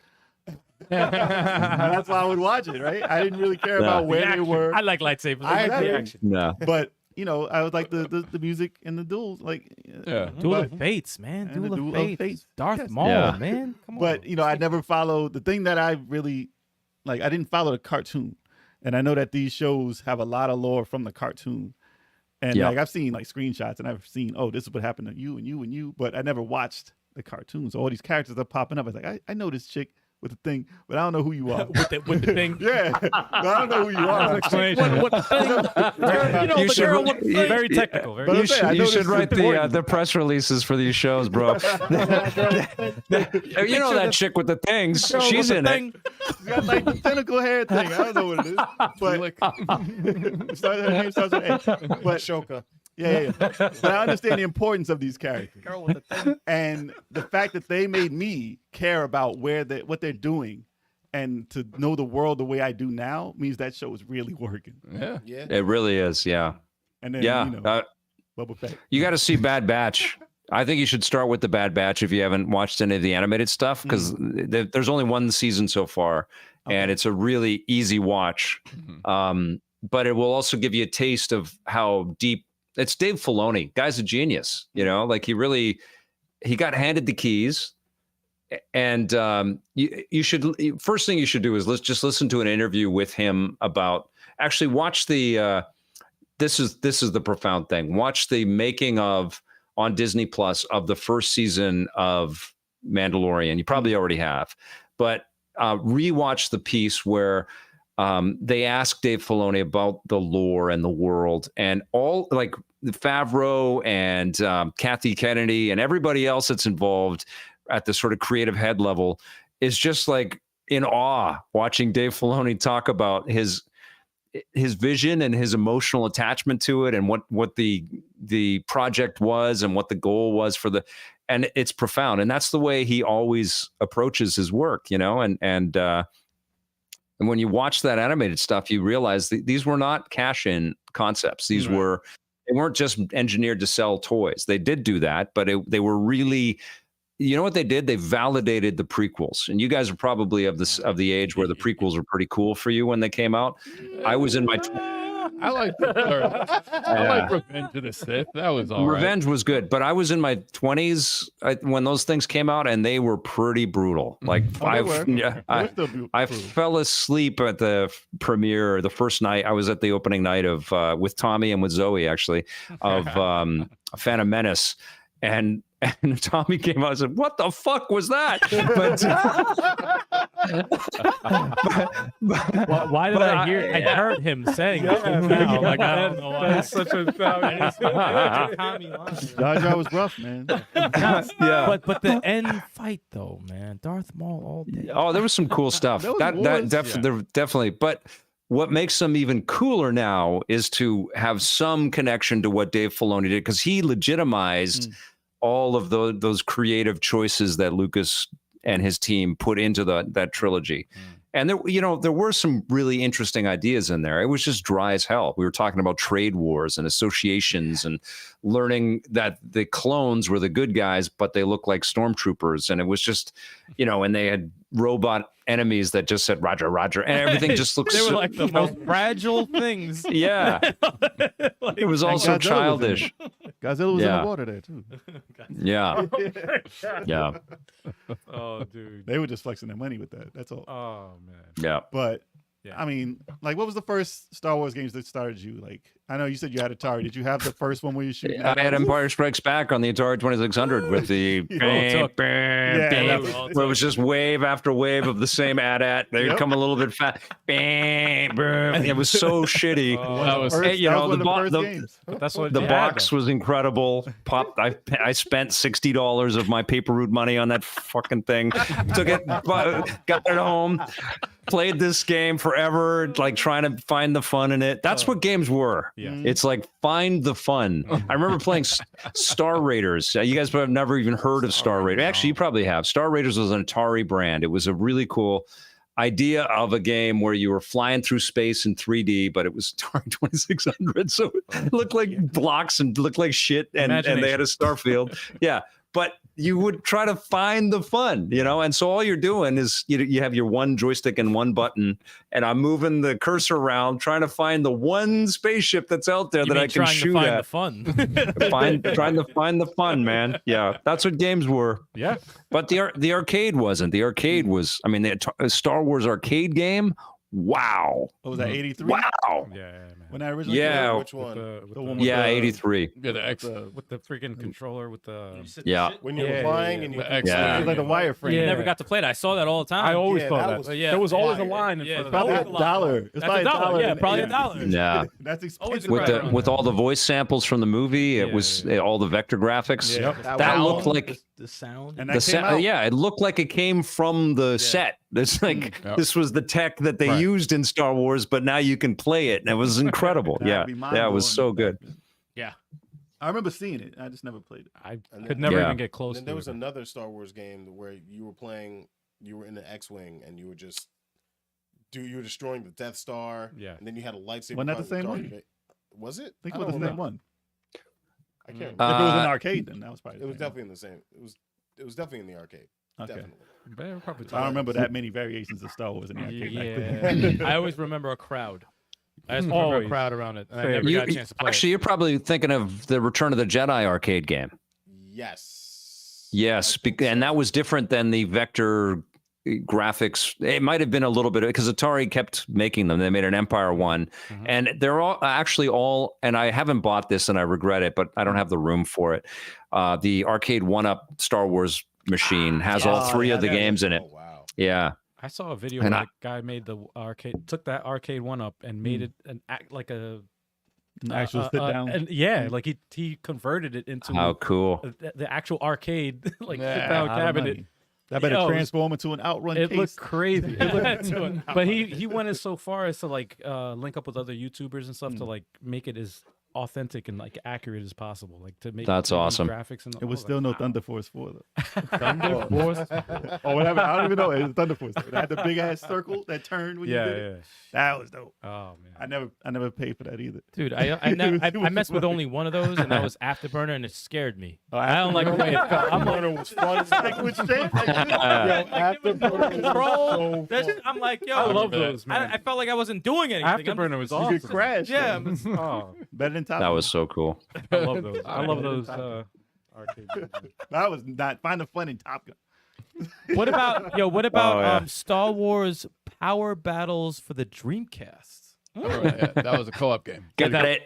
That's why I would watch it, right? I didn't really care about where they were. I like lightsabers. I agree. Action. No. But I was like the music and the duels, Duel of Fates, man. and the Duel of Duel of Fates. Fates. Darth Yes. Maul, Yeah. man. Come on. But I never followed the thing that I really like. I didn't follow the cartoon, and I know that these shows have a lot of lore from the cartoon. And Yeah. I've seen screenshots, and I've seen, this is what happened to you and you and you, but I never watched the cartoon. So all these characters are popping up. I was like, I know this chick with the thing, but I don't know who you are. with the thing. Yeah, but I don't know who you are. What the thing? You should- what the thing? Very technical. Very But I'm You saying, should, I know this is write important. the press releases for these shows, bro. You know that chick with the things. She's in it. She's got like the tentacle hair thing. I don't know what it is, but her name starts with A. But Shoka. yeah. But I understand the importance of these characters. Girl with the thing. And the fact that they made me care about what they're doing and to know the world the way I do now means that show is really working. Yeah. Yeah. It really is. Yeah. And then Yeah. Boba Fett. You got to see Bad Batch. I think you should start with the Bad Batch if you haven't watched any of the animated stuff, because there's only one season so far, and it's a really easy watch. But it will also give you a taste of how deep. It's Dave Filoni. Guy's a genius. Like he got handed the keys, and you should. First thing you should do is just listen to an interview with him about. Actually, watch the. This is the profound thing. Watch the making of on Disney Plus of the first season of Mandalorian. You probably already have, but rewatch the piece where they ask Dave Filoni about the lore and the world, and all like Favreau and Kathy Kennedy and everybody else that's involved at the sort of creative head level is just like in awe watching Dave Filoni talk about his vision and his emotional attachment to it, and what the project was and what the goal was and it's profound. And that's the way he always approaches his work, and when you watch that animated stuff, you realize these were not cash-in concepts. They weren't just engineered to sell toys. They did do that, but they were really, you know what they did? They validated the prequels. And you guys are probably of the age where the prequels were pretty cool for you when they came out. I was in my I like the third. I like Revenge of the Sith. That was all right. Revenge was good, but I was in my 20s when those things came out, and they were pretty brutal. Like I fell asleep at the premiere the first night. I was at the opening night of with Tommy and with Zoe actually of Phantom Menace, and Tommy came out and said, "What the fuck was that?" Why did I hear? I heard him saying it. Now. Like, I don't know why. That's such a Tommy line. Jar Jar was rough, man. Yeah. But the end fight though, man, Darth Maul all day. Oh, there was some cool stuff. Definitely. But what makes them even cooler now is to have some connection to what Dave Filoni did, because he legitimized all of those creative choices that Lucas and his team put into that trilogy. And there were some really interesting ideas in there. It was just dry as hell. We were talking about trade wars and associations and learning that the clones were the good guys, but they looked like stormtroopers. And it was just, and they had robot enemies that just said Roger, Roger, and everything just looks. They were like the most fragile things. Yeah, it was also childish. Godzilla was in the water there too. Yeah, yeah, Oh, dude. They were just flexing their money with that. That's all. Oh man. yeah. But Yeah. I mean, like, what was the first Star Wars games that started you? Like, I know you said you had Atari. Did you have the first one where you shooting? I had Empire Strikes Back on the Atari 2600 with the where it was just wave after wave of the same AT-AT. They'd come a little bit fast. It was so shitty. That was That's what the box was incredible. I spent $60 of my paper route money on that fucking thing. Took it, got it home, played this game forever, like trying to find the fun in it. That's what games were. Yeah. It's like find the fun. I remember playing Star Raiders. You guys have never even heard of Star Raiders. Actually, you probably have. Star Raiders was an Atari brand. It was a really cool idea of a game where you were flying through space in 3D, but it was Atari 2600, so it looked like blocks and looked like shit, and they had a star field. Yeah, but you would try to find the fun, you know, and so all you're doing is you have your one joystick and one button, and I'm moving the cursor around trying to find the one spaceship that's out there that I can shoot at. Trying to find the fun. Trying to find the fun, man. Yeah, that's what games were. Yeah. But the arcade wasn't. The arcade was, I mean, the Star Wars arcade game. Wow. What was that, 83? Wow. Yeah, man. When I originally Yeah. played? Which one? The one with Yeah, the- 83. Yeah, the X. With the freaking controller, with the Yeah. When you're Yeah, flying and you The X. Yeah. It was like the wireframe. You Yeah. never got to play it. I saw that all the time. I always Yeah, thought that that. was But yeah, There was always a fire. line in Yeah, front of Probably always a a lot. dollar. It's That's probably a dollar. Yeah, probably Yeah. a dollar. Yeah. That's Always expensive. a With Right. with all the voice samples from the movie, it was all the vector graphics. Yeah. That looked like the sound. And the that came out. yeah, it looked like it came from the set. It's like Yep. this was the tech that they Right. used in Star Wars, but now you can play it, and it was incredible. That'd Yeah, be yeah, it was so mind-blowing. good. Yeah. I remember seeing it. I just never played it. I And could then- never Yeah. even get close Then to there it. was another Star Wars game where you were in the X-wing and you were just you were destroying the Death Star. Yeah. And then you had a lightsaber. Wasn't that the fight with same Darth one? Vader. Was it? I think I it was don't the same remember. one. I can't remember. If it was an Uh, arcade, then that was probably. It was the same definitely in the same. It was definitely in the arcade. one. Okay. Definitely. But we're probably I don't remember that many variations of Star Wars in the arcade. back then. Yeah. I always remember a crowd. I just remember a Always. crowd around it. And I Same. never got a chance to play Actually, you're probably thinking of the Return of the Jedi arcade game. Yes. Yes, I think and so. that was different than the vector graphics. It might have been a little bit because Atari kept making them. They made an Empire one, and they're all actually all. And I haven't bought this, and I regret it, but I don't have the room for it. The arcade one-up Star Wars machine has all Oh, three yeah, of the that is- games in it. Oh wow. Yeah, I saw a video And where I- the guy made the arcade, took that arcade one up and made it an act like a An actual sit down. and yeah, like he converted it into how cool! the actual arcade like Yeah, sit down Lot of cabinet. money. That better Yo, it was- transform into an outrun It case. looked crazy. But he went as so far as to like link up with other YouTubers and stuff to like make it as authentic and like accurate as possible, like to make That's 3D awesome. graphics and It was all still that. no Wow. Thunder Force 4 though. Thunder Force. Or whatever. I don't even know. It was Thunder Force. It had the big ass circle that turned when Yeah, you did it. yeah. That was dope. Oh man. I never paid for that either. Dude, I messed with only one of those, and that was Afterburner, and it scared me. Oh, I don't like the way it felt. I'm like, Afterburner was fun. Liquid shape. control. I'm like, yo, I love those, man. I felt like I wasn't doing anything. Afterburner was You awesome. could crash. Yeah, Oh, Better than Top That Gun. was so cool. I love those. I love those arcade games. That was not find the fun in Top Gun. What about Oh, yeah. Star Wars Power Battles for the Dreamcast? Yeah, that was a co-op game. Got it.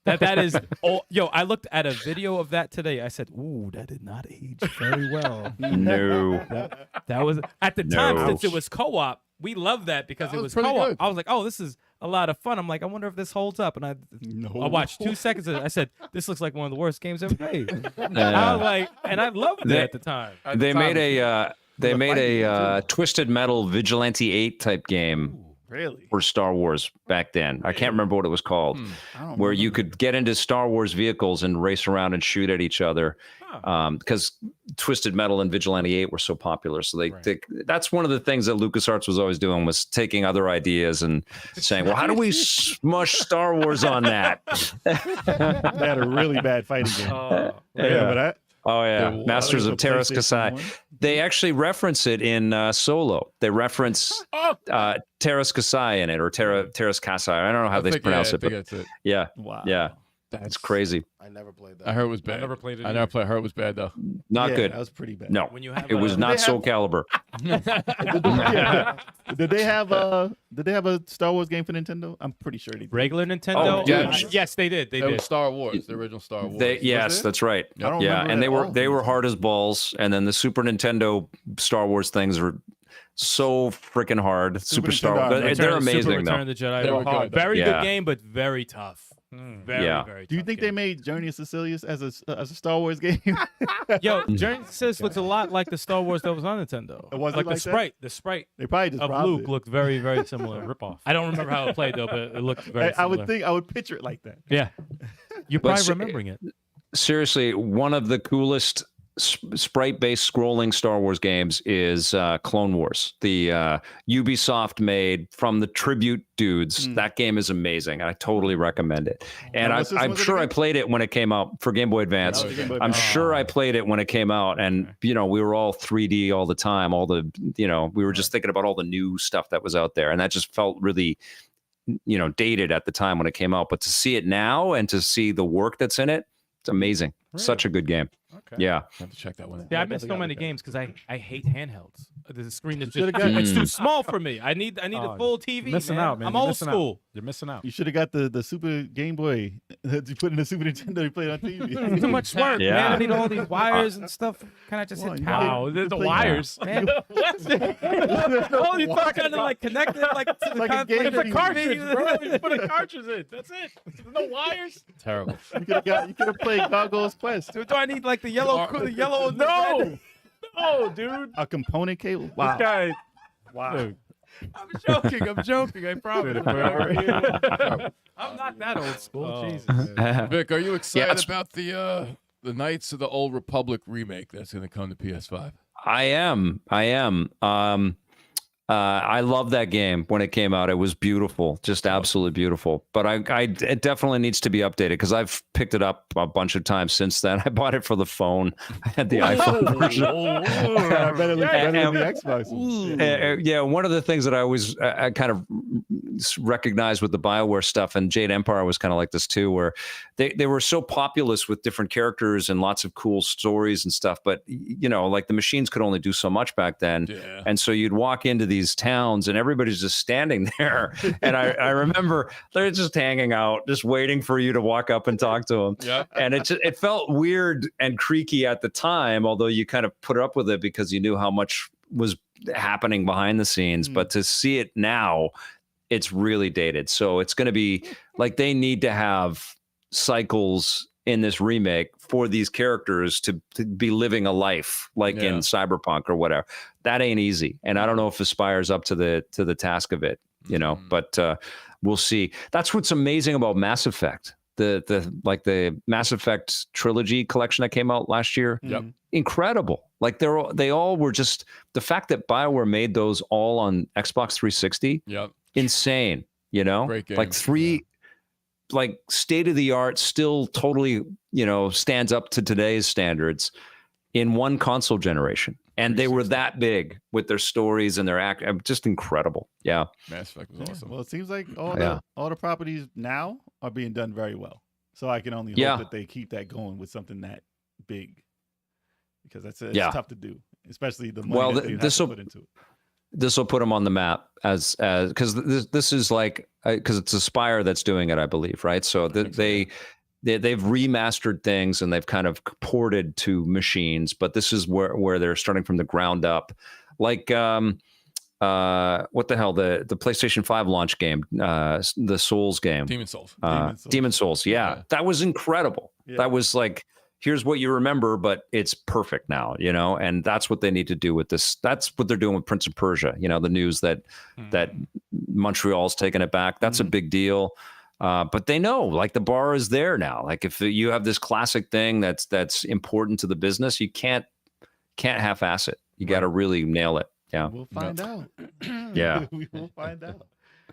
That is, I looked at a video of that today. I said, "Ooh, that did not age very well." No. That was at the time, No. since it was co-op. We loved that because That it was was pretty co-op. good. I was like, "Oh, this is a lot of fun." I'm like, "I wonder if this holds up." And I watched 2 seconds of it. I said, "This looks like one of the worst games ever made." I was like, and I loved it They- at the time. They made a Twisted Metal Vigilante 8 type game Really? for Star Wars back then. I can't remember what it was called. I don't Where remember. you could get into Star Wars vehicles and race around and shoot at each other, because Twisted Metal and Vigilante 8 were so popular. So that's one of the things that LucasArts was always doing, was taking other ideas and saying, well, how do we smush Star Wars on that? They had a really bad fighting game. Remember that? Oh, yeah. Yeah, Masters I of think it was Terras a Kasai. PlayStation 1. They actually reference it in Solo. They reference Terras Kasai in it, or Terras Kasai. I don't know how they pronounce it, but that's it. yeah, Wow. yeah, That's it's crazy. I never played that. I heard it was bad. never played it I never played. I heard it was bad though. Not Yeah, good. That was pretty bad. No, When you have it was a- not They Soul have- Calibur. Did they have a Star Wars game for Nintendo? I'm pretty sure they did. Regular Nintendo? Oh, yeah. Yes, they did. They It was did. Star Wars, the original Star Wars. Yes, that's right. I don't Yeah, remember and that they were all. they were hard as balls, and then the Super Nintendo Star Wars things were so freaking hard. Super Super Star Nintendo, Wars. Return They're Super amazing Return though. of the Jedi. They were good. Very Yeah. good game, but very tough. Very, Yeah. very. Do you tough think game. they made Journey of Sicilius as a Star Wars game? Yo, Journey to Sis looks a lot like the Star Wars that was on Nintendo. Was it like like the that? sprite. The sprite They probably just of robbed Luke it. looked very, very similar. Ripoff. I don't remember how it played though, but it looked very I would similar. think I would picture it like that. Yeah. You're But probably remembering it. Seriously, one of the coolest sprite-based scrolling Star Wars games is Clone Wars, the Ubisoft made from the Tribute dudes. That game is amazing. I totally recommend it. And what system I'm was it sure I again? played it when it came out for Game Boy Advance. Oh, Game Boy I'm Advance. sure I played it when it came out, and we were all 3D all the time. All the we were just thinking about all the new stuff that was out there, and that just felt really dated at the time when it came out. But to see it now and to see the work that's in it, it's amazing. Such a good game. Okay. Yeah. I have to check that one out. Yeah, I missed so many games because I hate handhelds. The screen is Should've just got- it's too small for me. I need a full TV. Missing man. out, man. I'm You're old missing school. Out. You're missing out. You should have got the Super Game Boy that you put in the Super Nintendo. You played on TV. Too much work, Yeah. man. I need all these wires and stuff. Can I just Well, hit you power? Wow, the play- wires. Man, oh, you thought kind of like connected, like to the Like a game it's a TV. cartridge, bro. You put a cartridge in. That's it. There's no wires. Terrible. You could have played Gargoyle's Quest. Do I need like the yellow? No. No, dude. A component cable. This Wow. guy. Wow. Dude. I'm joking. I promise. I'm not that old school. Oh, Jesus. Vic, are you excited it's- about the Knights of the Old Republic remake that's going to come to PS5? I am. I love that game when it came out. It was beautiful, just absolutely beautiful. But it definitely needs to be updated because I've picked it up a bunch of times since then. I bought it for the phone. I had the iPhone version. better than the Xbox. Yeah, one of the things that I always I kind of recognized with the BioWare stuff, and Jade Empire was kind of like this too, where they were so populous with different characters and lots of cool stories and stuff. But like the machines could only do so much back then, Yeah. and so you'd walk into these towns and everybody's just standing there, and I remember they're just hanging out, just waiting for you to walk up and talk to them. Yeah. And it felt weird and creaky at the time, although you kind of put up with it because you knew how much was happening behind the scenes. But to see it now, it's really dated. So it's going to be like they need to have cycles in this remake for these characters to be living a life like in Cyberpunk or whatever. That ain't easy. And I don't know if Aspire's up to the task of it, but we'll see. That's what's amazing about Mass Effect. The Mass Effect trilogy collection that came out last year. Yep. Incredible. Like they all were just the fact that BioWare made those all on Xbox 360. Yep. Insane. Great games. Like three like state of the art, still totally, stands up to today's standards in one console generation. And they were that big with their stories and their act. Just incredible. Yeah. Mass Effect was awesome. Well, it seems like all Yeah. the properties now are being done very well. So I can only Yeah. hope that they keep that going with something that big, because it's Yeah. tough to do, especially the money Well, that they have to put into it. This will put them on the map as because this is like because it's Aspire that's doing it, I believe, right? So they've remastered things and they've kind of ported to machines, but this is where they're starting from the ground up. Like what the hell, the PlayStation 5 launch game, the Souls game, Demon Souls. Demon Souls. Yeah, Yeah. that was incredible. Yeah. That was like, here's what you remember, but it's perfect now, and that's what they need to do with this. That's what they're doing with Prince of Persia. The news that Montreal's taking it back. That's a big deal. But they know, like, the bar is there now. Like, if you have this classic thing that's important to the business, you can't half-ass it. You got to really nail it. Yeah. We'll find out. Yeah. We will find out.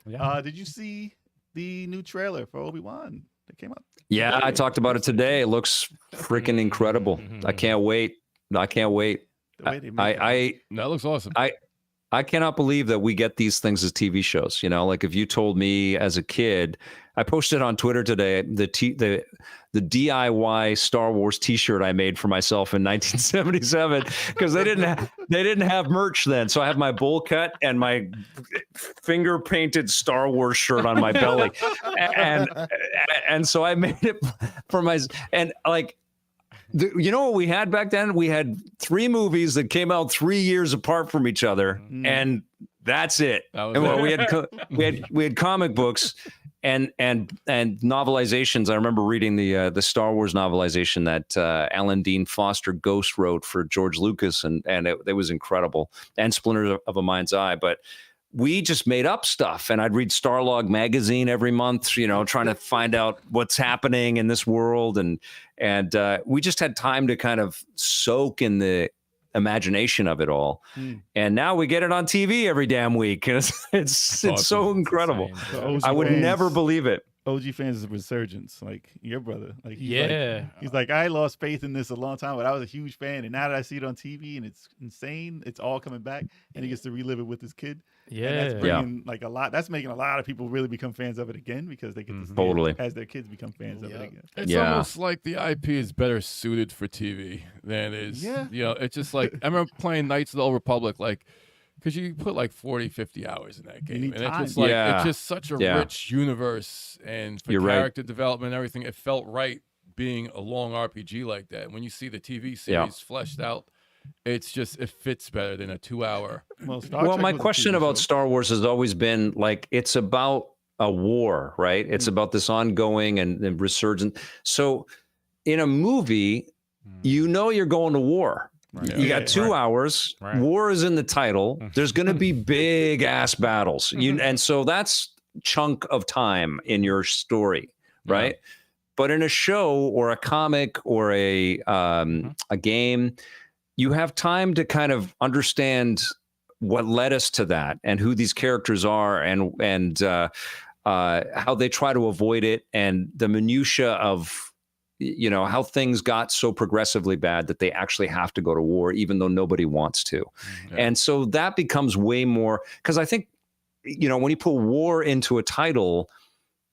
Yeah. Did you see the new trailer for Obi-Wan that came out? Yeah, I talked about it today. It looks freaking incredible. I can't wait. I can't wait. The way they make it. That looks awesome. I cannot believe that we get these things as TV shows. Like if you told me as a kid, I posted on Twitter today the DIY Star Wars T-shirt I made for myself in 1977 because they didn't have merch then. So I have my bowl cut and my finger painted Star Wars shirt on my belly, and so I made it for and like. You know what we had back then? We had 3 movies that came out 3 years apart from each other, and that's it. That was And it. we had comic books, and novelizations. I remember reading the Star Wars novelization that Alan Dean Foster Ghost wrote for George Lucas, and it was incredible. And Splinter of a Mind's Eye, but we just made up stuff, and I'd read Starlog magazine every month, you know, trying to find out what's happening in this world, and we just had time to kind of soak in the imagination of it all. And now we get it on TV every damn week, and it's so incredible. I would never believe it. OG fans is a resurgence, like your brother. Like Yeah. he's like, I lost faith in this a long time, but I was a huge fan, and now that I see it on TV and it's insane, it's all coming back, and he gets to relive it with his kid. Yeah. And that's bringing like a lot. That's making a lot of people really become fans of it again, because they get to see it as their kids become fans of it again. It's almost like the IP is better suited for TV than it is. Yeah. You know, it's just like, I remember playing Knights of the Old Republic, like, because you put like 40, 50 hours in that game. And it's just like, it's just such a rich universe. And for character development and everything, it felt right being a long RPG like that. When you see the TV series fleshed out, it's just, it fits better than a 2-hour. Well, my question about Star Wars has always been like, it's about a war, right? It's about this ongoing and resurgent. So in a movie, you know you're going to war. Right. You got 2 hours. Right. War is in the title. There's going to be big ass battles. And so that's chunk of time in your story, right? But in a show or a comic or a game, you have time to kind of understand what led us to that and who these characters are and how they try to avoid it, and the minutia of, you know, how things got so progressively bad that they actually have to go to war, even though nobody wants to. And so that becomes way more, because I think, you know, when you put war into a title,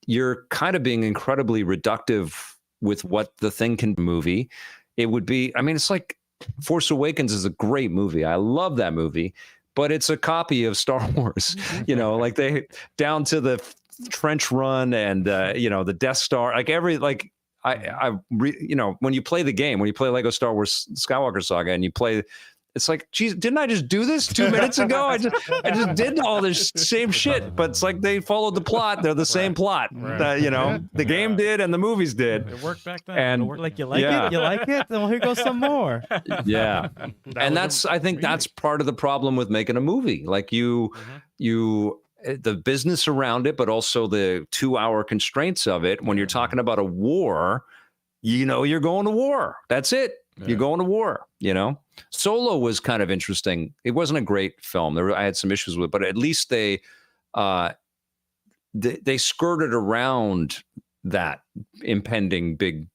you're kind of being incredibly reductive with what the thing can movie. It would be, I mean, it's like Force Awakens is a great movie. I love that movie, but it's a copy of Star Wars, you know, like they down to the trench run and, you know, the Death Star, like you know, when you play the game, when you play Lego Star Wars Skywalker Saga and you play, it's like, geez, didn't I just do this 2 minutes ago? I just did all this same shit, but it's like they followed the plot. They're the same plot. You know, the game did and the movies did. It worked back then. And like, you like it? You like it? Then here goes some more. Yeah. And that's, I think that's part of the problem with making a movie. Like the business around it, but also the 2-hour constraints of it. When you're talking about a war, you know, you're going to war. That's it. You're going to war, you know. Solo was kind of interesting. It wasn't a great film. I had some issues with it, but at least they skirted around that impending big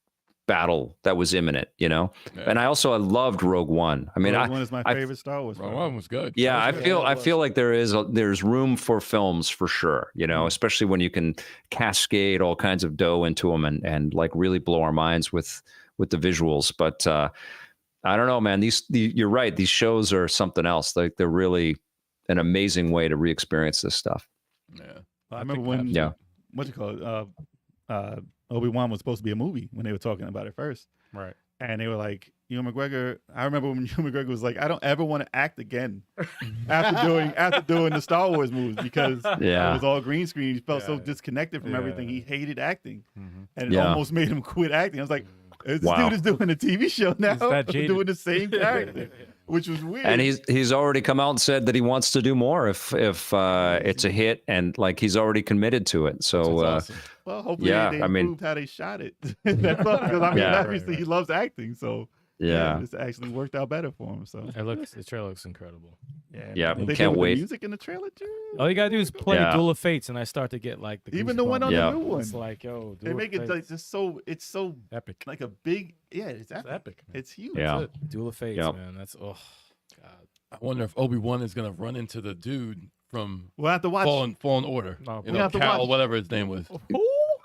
battle that was imminent, you know. And I loved Rogue One. I mean, Rogue One is my favorite Star Wars. Rogue One was good. Yeah, I feel like there's room for films for sure, you know, especially when you can cascade all kinds of dough into them and like really blow our minds with the visuals. But I don't know, man. You're right. These shows are something else. Like they're really an amazing way to re-experience this stuff. Yeah, I remember when what you call it, Obi-Wan was supposed to be a movie when they were talking about it first. Right. And they were like, Ewan McGregor, I remember when Ewan McGregor was like, I don't ever want to act again after doing the Star Wars movies, because it was all green screen. He felt so disconnected from everything. He hated acting. And it almost made him quit acting. I was like, this dude is doing a TV show now, doing the same character, which was weird. And he's already come out and said that he wants to do more if it's a hit, and like he's already committed to it. So awesome. Well, hopefully they improved how they shot it. That's all, because I mean, obviously he loves acting, so this actually worked out better for him. So the trailer looks incredible. We can't wait. The music in the trailer too. All you gotta do is play Duel of Fates, and I start to get like even the one on the new one. It's like, yo, they make it like just so epic, like a big it's epic. It's huge. Yeah, Duel of Fates, man. That's God. I wonder if Obi-Wan is gonna run into the dude from we'll have to watch Fallen Order. You know, Cal, whatever his name was.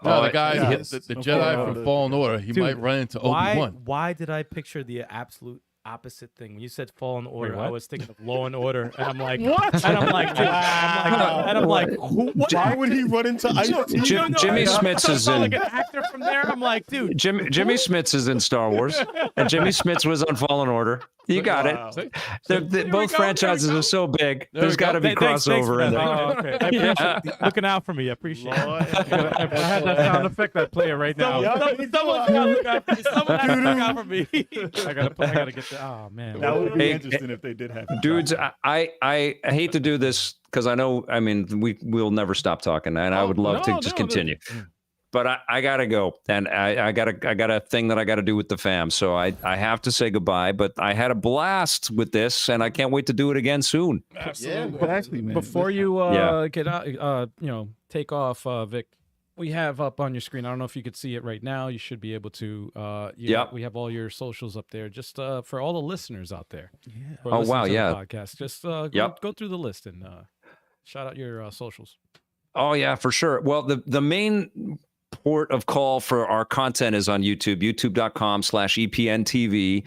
No, the guy, the Jedi from Fallen Order. He might run into Obi-Wan. Why did I picture the absolute opposite thing. When you said Fallen Order, I what? was thinking of Law and Order, and I'm like, What? And I'm like, what? Why would he run into Ice-T? Jimmy Smits is like in. an actor from there. I'm like, dude. Jimmy Smits is in Star Wars, and Jimmy Smits was on Fallen Order. You got Wow. it. Both franchises are so big. There's got to be Thanks for crossover in that. there. Oh, okay. I appreciate looking out for me. I appreciate it. If I had that sound effect, I'd play it right now. Someone's gotta look out for me. Someone has to look out for me. I gotta get the. Oh man. That would be Hey, interesting if they did have it. Dudes, I hate to do this because I know. I mean, we'll never stop talking, and I would love to just continue. But I gotta go, and I got a thing that I gotta do with the fam, so I have to say goodbye. But I had a blast with this, and I can't wait to do it again soon. Absolutely. But actually, man, Before you Yeah. get out, take off, Vic. We have up on your screen. I don't know if you could see it right now. You should be able to. Yep. We have all your socials up there, just for all the listeners out there. Yeah. Oh, wow, yeah. Podcast. Just Yep. go through the list and shout out your socials. Oh yeah, for sure. Well, the main port of call for our content is on YouTube, youtube.com/EPNTV.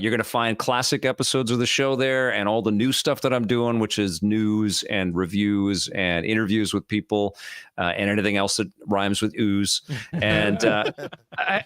You're going to find classic episodes of the show there and all the new stuff that I'm doing, which is news and reviews and interviews with people and anything else that rhymes with ooze. And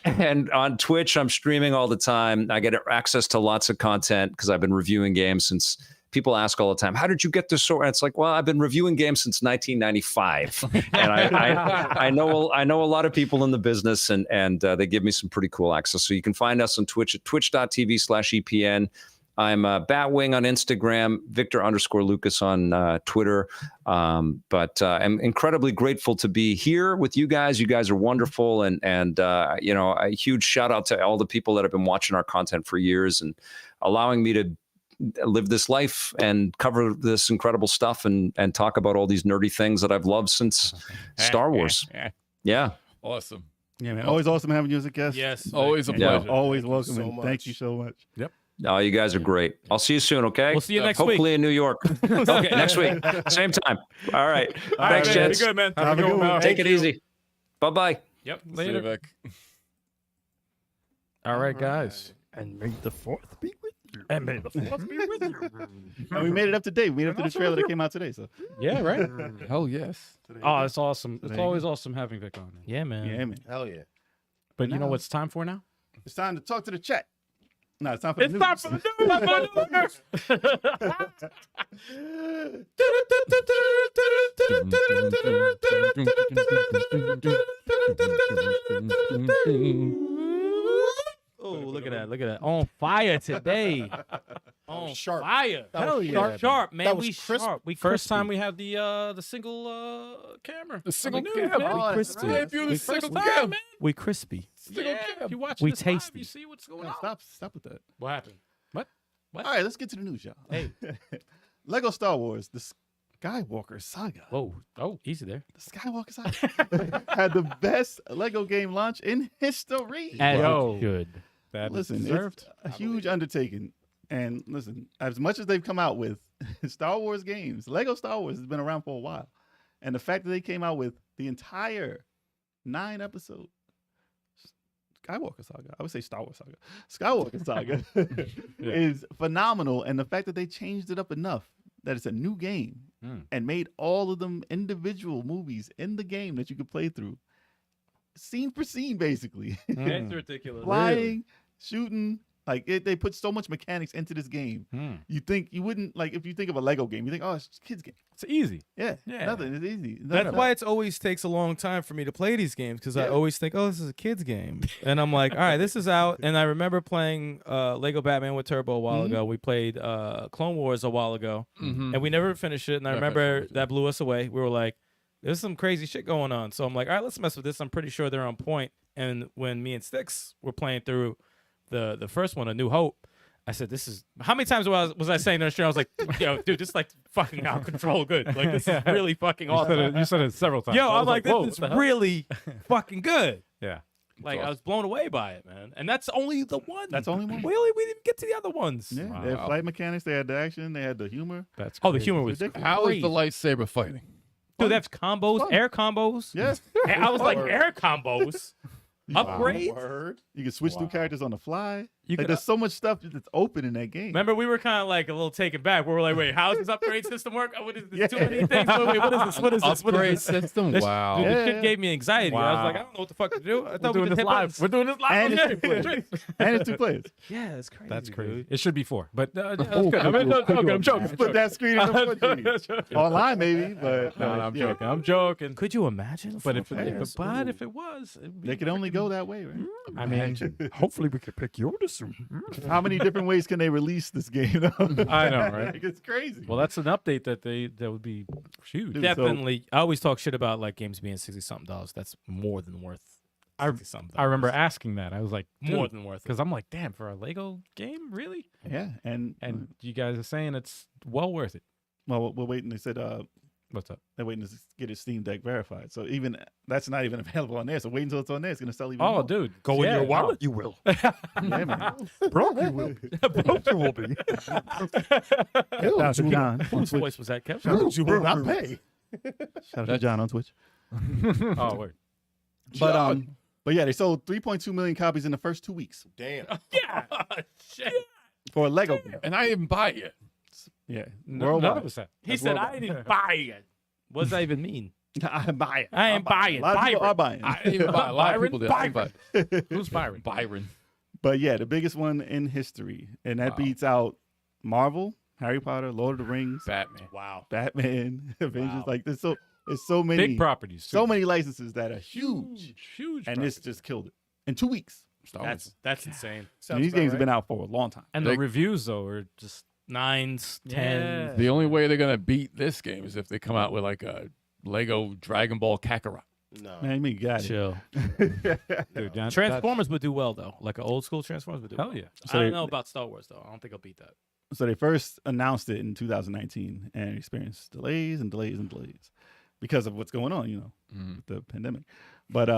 and on Twitch, I'm streaming all the time. I get access to lots of content because I've been reviewing games since. People ask all the time, how did you get this so? And it's like, well, I've been reviewing games since 1995. And I know a lot of people in the business and they give me some pretty cool access. So you can find us on Twitch at twitch.tv/EPN. I'm Batwing on Instagram, Victor_Lucas on Twitter. But I'm incredibly grateful to be here with you guys. You guys are wonderful. And a huge shout out to all the people that have been watching our content for years and allowing me to live this life and cover this incredible stuff and talk about all these nerdy things that I've loved since Star Wars. Yeah. Awesome. Yeah, man. Always awesome having you as a guest. Yes. Always a Yeah. pleasure. Always welcome. so and much. thank you so much. Oh, you guys are great. I'll see you soon, okay? We'll see you next week. Hopefully in New York. Okay, next week. Same time. All right. Thanks, man. gents. Be good, man. Have a good one. Take it easy. Bye-bye. Yep. See you, Vic. All right, guys. And may the fourth be with you. And may the fourth be with you. And we made it up to date. We made it up to the trailer that came out today. So Yeah, right. Hell yes. Oh, it's awesome. It's Today. always awesome having Vic on. Yeah, man. yeah, man. Hell yeah. But you know now- what's time for now? It's time to talk to the chat. No, it's time for the It's news. time for the news. Oh, look at that. Look at that. On fire today. On sharp. fire. That was Sharp, sharp. sharp, man. That was We crisp. sharp. We First time crispy. we have the single camera. The single news, cam. man. Oh, We crispy. Debut the We single crispy. cam. man. We crispy. Single Yeah, cam. if you watch We this live, tasty. you see what's going No, on. stop with that. What happened? All right, let's get to the news, y'all. Hey. Lego Star Wars, the Skywalker Saga. Whoa. Oh, easy there. The Skywalker Saga had the best Lego game launch in history. As Yo. it should. That Listen, deserved. it's a huge undertaking. And listen, as much as they've come out with Star Wars games, Lego Star Wars has been around for a while. And the fact that they came out with the entire 9-episode Skywalker Saga, I would say Star Wars Saga, Skywalker Saga is phenomenal. And the fact that they changed it up enough that it's a new game and made all of them individual movies in the game that you could play through, scene for scene, basically. It's ridiculous. Flying, shooting, like they put so much mechanics into this game. You wouldn't, like, if you think of a Lego game, you think, oh, it's a kid's game. It's easy. Yeah, Yeah. nothing. It's easy. That's why it always takes a long time for me to play these games because I always think, oh, this is a kid's game. And I'm like, all right, this is out. And I remember playing Lego Batman with Turbo a while ago. We played Clone Wars a while ago. And we never finished it. And I remember that blew us away. We were like, there's some crazy shit going on. So I'm like, all right, let's mess with this. I'm pretty sure they're on point. And when me and Sticks were playing through the first one, A New Hope, I said, this is, how many times was I saying that? I was like, yo, dude, this is like fucking out of control good. Like, this is really fucking awesome. You said it several times. Yo, I I'm was like, whoa, this is what the hell? really fucking good. Yeah. Like, I was blown away by it, man. And that's only the one. That's only one? We didn't get to the other ones. Yeah, they had flight mechanics, they had the action, they had the humor. That's Oh, the crazy. humor was Ridiculous. How is crazy. the lightsaber fighting? Dude, that's combos, Fun. air combos. Yes. I was like, Word. air combos. Upgrades. Word. You can switch through characters on the fly. You Like, could, there's so much stuff that's open in that game. remember, we were kind of like a little taken back. We were like, wait, how does this upgrade system work? Oh, what is this? Yeah. Too many things. Wait, what is this? What is this? What Upgrade is this? system. This- Wow. Dude, Yeah. this shit gave me anxiety. I was Wow. like, I don't know what the fuck to do. I We're thought we doing just this hit live. buttons. We're doing this live. And it's Okay. two players. And it's 2 players. Yeah, it's crazy. That's crazy. dude. It should be 4, but that's Oh, good. I'm joking. Put that screen in the front. Online, maybe, but No, I'm yeah. joking. I'm joking. Could you imagine? But if players? it was, it'd be They can only go that way, right? I mean, Hopefully we can pick your decision. How many different ways can they release this game? I know, right? Like, it's crazy. Well, that's an update that would be huge. Dude, Definitely. I always talk shit about like games being $60-something. That's more than worth. $60-something. I remember asking that. I was like, more than worth it. because I'm like, damn, for a Lego game, really? Yeah, and You guys are saying it's well worth it. well, we're waiting. They said What's up? they're waiting to get his Steam Deck verified. So even that's not even available on there. So wait until it's on there. It's gonna sell even Oh, more. dude, Go in yeah, your no. wallet. You will. Yeah, man. Broke you will. Broke you will be. Shout out to John on Whose Twitch. voice was that, Kev? You will not pay. Shout out to John on Twitch. Oh, wait. But yeah, they sold 3.2 million copies in the first 2 weeks Damn. Yeah. Shit. for a Lego game. And I didn't buy it. Yeah, None worldwide. of us have. He said, I didn't buy it. What does that even mean? I buy it. I ain't buying. A lot of people Byron. are buying. I didn't even buy it. A lot of people did. I didn't buy it. Who's Byron? Byron. But yeah, the biggest one in history, and that Wow. beats out Marvel, Harry Potter, Lord of the Rings, Batman. Wow. Batman, Avengers. Wow. Like there's so many Big properties. so too. many licenses that are huge, huge. and this just killed it in 2 weeks. Star Wars. That's insane. And these games have been out for a long time. and the Big- reviews though are just 9s, 10s. The only way they're gonna beat this game is if they come out with like a Lego Dragon Ball Kakarot. No. Man, you got it. Chill. dude. John, Transformers would do well though. Like an old school Transformers would do Hell well. yeah. So I they- don't know about Star Wars though. I don't think I'll beat that. So they first announced it in 2019 and experienced delays and delays and delays because of what's going on, with the pandemic. But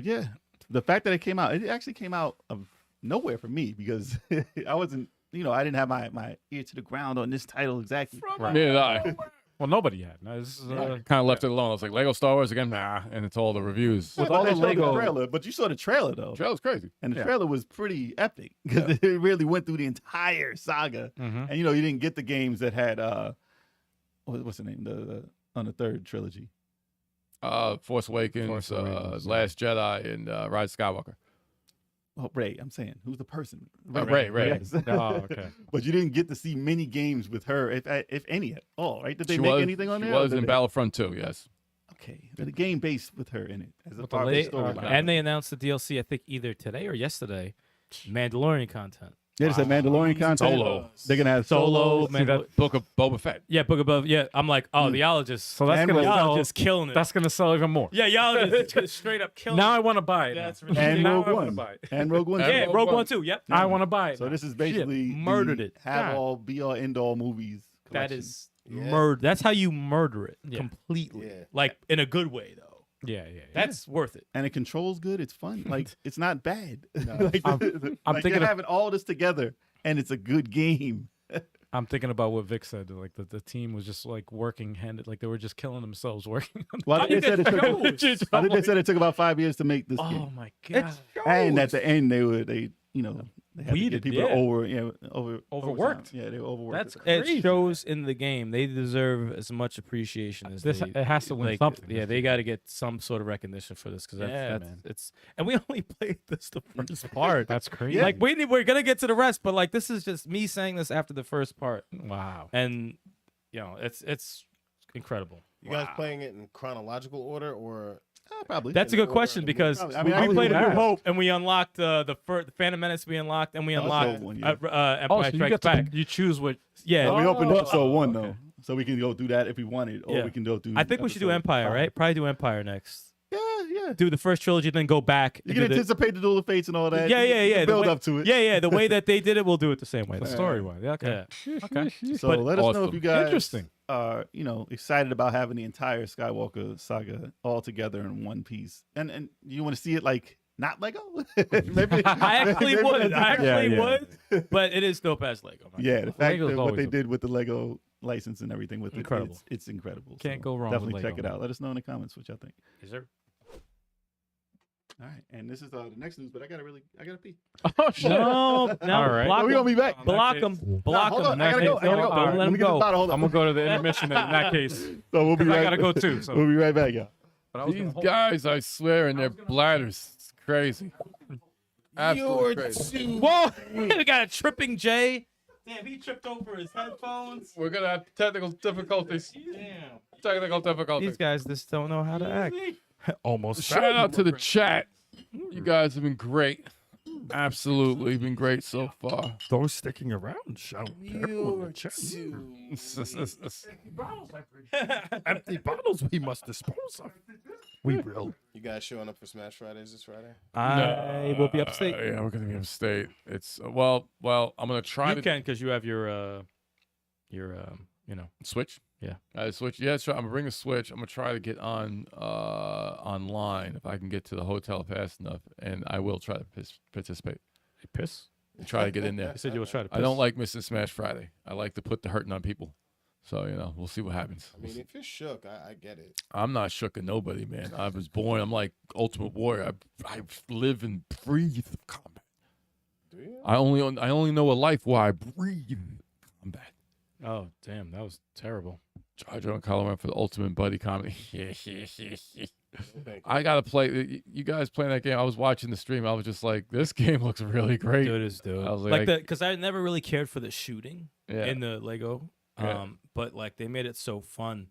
yeah, the fact that it actually came out of nowhere for me because I wasn't, I didn't have my ear to the ground on this title exactly. Neither did I. Well, nobody had. No, this is, Kind of left it alone. I was like, Lego Star Wars again? Nah. And it's all the reviews. With all all the the Lego- trailer, but you saw the trailer though, Trailer's crazy. and the Yeah. trailer was pretty epic because it really went through the entire saga. Mhm. And you didn't get the games that had what's the name on the third trilogy. Force Awakens, Force Awakens, Last Jedi, and Rise of Skywalker. Oh, Ray, I'm saying, who's the person? Ray. Yes. Oh, okay. But you didn't get to see many games with her, if any at all, right? Did they She make was- anything on she there? or was did in they? Battlefront 2, yes. Okay, but a game based with her in it as a With the part of the late- storyline. And they announced the DLC, I think either today or yesterday. Mandalorian content. Yeah, it's a Mandalorian content. Solo. They're gonna have Solo, solo. Mandal- Book of Boba Fett. Yeah, Book Above. Yeah, I'm like, oh, the y'all are just, So that's And gonna Rogue sell. y'all are just killing it. That's gonna sell even more. Yeah, y'all are just straight up killing Now it. I want to buy it. That's now. ridiculous. And Now Rogue I want to One. buy it. And Rogue One. And Yeah, Rogue Rogue One. One too. Yep. I want to buy it. So now. this is basically the murdered it. Have God. all be all end all movies. That collection. is Yeah. murder. That's how you murder it Yeah. completely. Yeah. Like in a good way though. Yeah. That's worth it. and it controls good. It's fun. Like it's not bad. like, I'm like thinking you're of- having all this together, and it's a good game. I'm thinking about what Vic said. Like the team was just like working handed, like they were just killing themselves working. On Well, I think they said it took. I think they said it took about 5 years to make this oh game, my god! and at the end they had to Weeded, get people yeah. overworked. Overworked. Yeah, they were overworked. That's It crazy. shows in the game. They deserve as much appreciation as This they. it has to win like, something. Yeah, they got to get some sort of recognition for this because Yeah, that's man. it's. And we only played this the first part. That's crazy. Yeah. Like we're gonna get to the rest, but like this is just me saying this after the first part, Wow. and it's incredible. You guys playing it in chronological order or? Probably. That's a good order question of the because movie. I mean, I we really played would New ask. Hope and we unlocked the Phantom Menace. We unlocked and we That's unlocked the old one, yeah. Empire Oh, so you Strikes get Back. to you choose what. Yeah, Well, we opened up so one okay. though, so we can go through that if we wanted, or Yeah. we can go through. I think we should do episode Empire, 5. right? Probably do Empire next. Yeah. Do the first trilogy, then go back. You and can do the- anticipate the Duel of Fates and all that. Yeah, You can the Build way- up to it. Yeah, the way that they did it, we'll do it the same way. The though. story wise. Yeah. Okay. Yeah. Okay. So But- let us know if Awesome. you guys Interesting. are, excited about having the entire Skywalker saga all together in one piece, and you want to see it like not Lego. Maybe, I actually maybe would. that's- I actually Yeah. would. But it is dope as Lego. man. Yeah, the fact Lego's that what always they a- did with the Lego license and everything with Incredible. it's incredible. Can't So go wrong with Definitely check Lego, it out. Let us know in the comments what y'all think. Is there? All right, and this is the next news, but I gotta pee. Oh shit! No, All right. block We're gonna be back. Block him. Block hold him. on, I gotta go. Don't Let let me him get this go. bottle. Hold on. I'm gonna go to the intermission in that case. So we'll be 'Cause right. I gotta go too. So. We'll be right back, y'all. But I was These gonna hold- guys, I swear, and their bladders, it's crazy. Absolutely crazy. Whoa! We got a tripping Jay. Damn, he tripped over his headphones. We're gonna have technical difficulties. Damn. Technical difficulties. These guys just don't know how to act. Almost. Shout out to the chat. You guys have been great. Absolutely been great so far. Those sticking around, shout. Empty bottles we must dispose of. We will. You guys showing up for Smash Fridays this Friday? I will be upstate. Yeah, we're gonna be upstate. It's well. I'm gonna try You to can because you have your switch. Yeah. Switch. Yeah, sure. I'm gonna bring a switch. I'm gonna try to get on online if I can get to the hotel fast enough, and I will try to participate. piss. Try to get in there. You said you will try to piss. I don't like missing Smash Friday. I like to put the hurting on people. So we'll see what happens. I mean, if you're shook, I get it. I'm not shook at nobody, man. I was born. I'm like Ultimate Warrior. I live and breathe combat. Do you? I only know a life where I breathe combat. Oh, damn. That was terrible. Jojo and Colorado for the ultimate buddy comedy. Thank I gotta play. You guys playing that game? I was watching the stream. I was just like, this game looks really great. Dude is dude. I was Like like, because I never really cared for the shooting Yeah. in the Lego. Yeah. But like they made it so fun.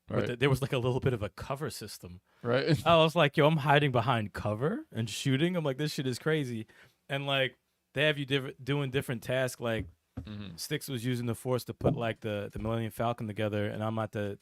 Right. There was like a little bit of a cover system. Right. I was like, yo, I'm hiding behind cover and shooting. I'm like, this shit is crazy. And like they have you doing different tasks. Like Styx was using the Force to put like the Millennium Falcon together, and I'm at the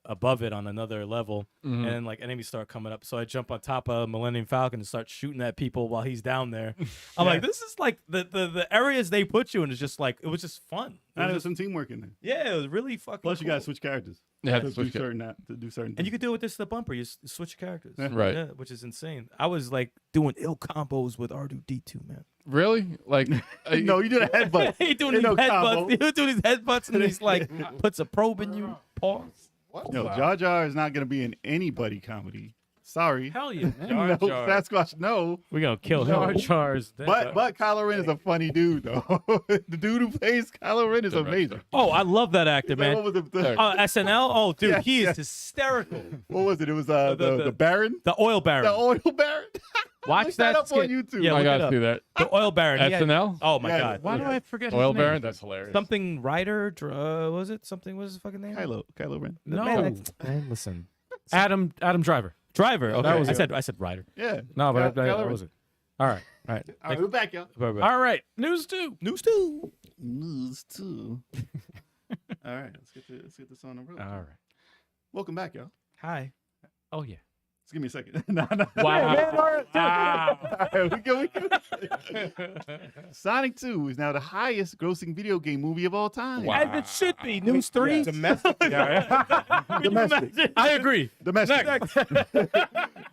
above it on another level, and then like enemies start coming up. So I jump on top of Millennium Falcon and start shooting at people while he's down there. I'm like, this is like the areas they put you in is just like it was just fun. It was There's just- some teamwork in there. yeah, it was really fucking. Plus, you cool. gotta switch characters. Yeah, to to switch do certain. And you could do it with this the bumper. You switch characters, Right. Yeah, which is insane. I was like doing ill combos with R2D2, man. Really? Like, No, you did a headbutt. he doing Ain't these no headbutts. combo. He was doing these headbutts, and he's like puts a probe in you. Pause. What? No, Jar Jar is not gonna be in anybody comedy. Sorry. Hell yeah, man. No, Sasquatch, no. We're gonna kill Jar him. Jar's dead. But Kylo Ren is a funny dude, though. The dude who plays Kylo Ren is amazing. Oh, I love that actor, Like, man. what was it? SNL. Oh, dude, Yes, he is yes. hysterical. What was it? It was the Baron, The oil baron. the oil Baron. Watch Look that up on skit. YouTube. Yeah, I look it gotta up. see that. The oil baron. He had- SNL? Oh my Yeah. god. Why do I forget Oil his name? Baron? That's hilarious. Something Ryder. Was it something? What was his fucking name? Kylo Ren. No. Man, listen. Adam Driver. Driver. Okay. That was I said Ryder. Yeah. No, but Kylo that Ren. was it. All right. All right, we're back, y'all. All right. News 2. News too. News too. All right, let's get this on the road. All right. Welcome back, y'all. Hi. Oh yeah. Just give me a second. No. Wow. All right, we go. Sonic 2 is now the highest grossing video game movie of all time. As it should be. News 3. Domestic. Domestic. I agree.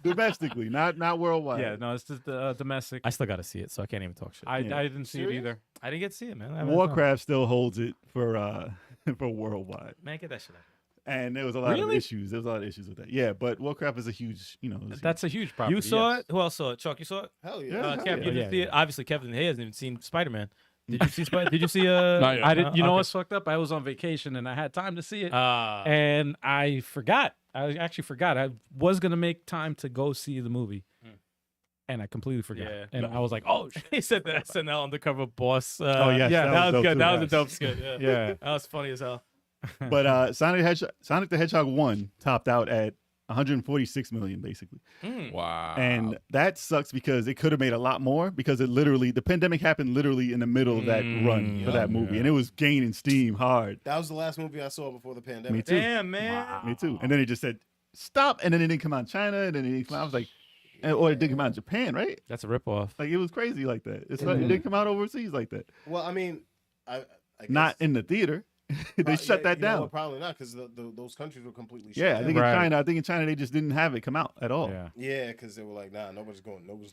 Domestically, not worldwide. Yeah, no, it's just domestic. I still got to see it, so I can't even talk shit. I Yeah. didn't see it either. I didn't get to see it, man. I haven't Warcraft still holds it for for worldwide. done. Man, get that shit out. And there was a lot of Really? issues. There was a lot of issues with that. Yeah, but Warcraft is a huge, That's a huge property. You saw yes. it? Who else saw it? Chuck, you saw it? Hell yeah. Yeah. Kev, yeah. you didn't Yeah, see it? Obviously, Kevin he hasn't even seen Spider-Man. Did you see Spider? Did you see Not yet. I didn't. You know okay. what's fucked up? I was on vacation and I had time to see it, Ah. and I forgot. I actually forgot. I was gonna make time to go see the movie, and I completely forgot. Yeah. And I was like, "Oh, shit." He said the SNL undercover boss. Oh, yes, yeah, that that was was dope good. too, That was a yes. dope skit. Yeah, Yeah. that was funny as hell. But Sonic the Hedgehog 1 topped out at 146 million, basically. Wow. And that sucks because it could have made a lot more because the pandemic happened literally in the middle of that run for that movie. And it was gaining steam hard. That was the last movie I saw before the pandemic. Me too. Damn, man. Me too. And then it just said, stop. And then it didn't come out in China. And then it didn't come out. I was like, or it didn't come out in Japan, right? That's a ripoff. Like it was crazy like that. It didn't come out overseas like that. Well, I mean, I guess, Not in the theater. They shut that you know down. what, probably not because those countries were completely shut Yeah, down. I think Right. in China they just didn't have it come out at all. Yeah. Yeah, because they were like, nah, nobody's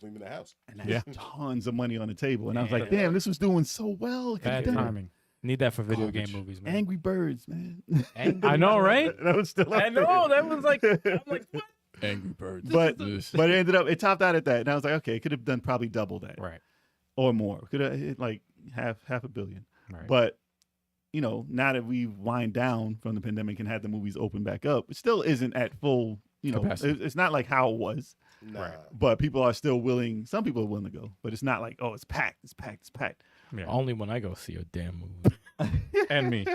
leaving the house. And that's tons of money on the table. And I was like, damn, this was doing so well. It could've Bad done it. timing. Need that for video Garbage. game movies, man. Angry Birds, man. I know, right? That was still up I know. there. That was like, I'm like, what? Angry Birds. but it topped out at that, and I was like, okay, it could have done probably double that, Right. or more. Could have hit like half a billion. Right. But now that we've wind down from the pandemic and had the movies open back up, it still isn't at full. Capacity. It's not like how it was. Nah. But people are still willing. Some people are willing to go, but it's not like, oh, it's packed. It's packed. It's packed. Yeah. Only when I go see a damn movie. And me.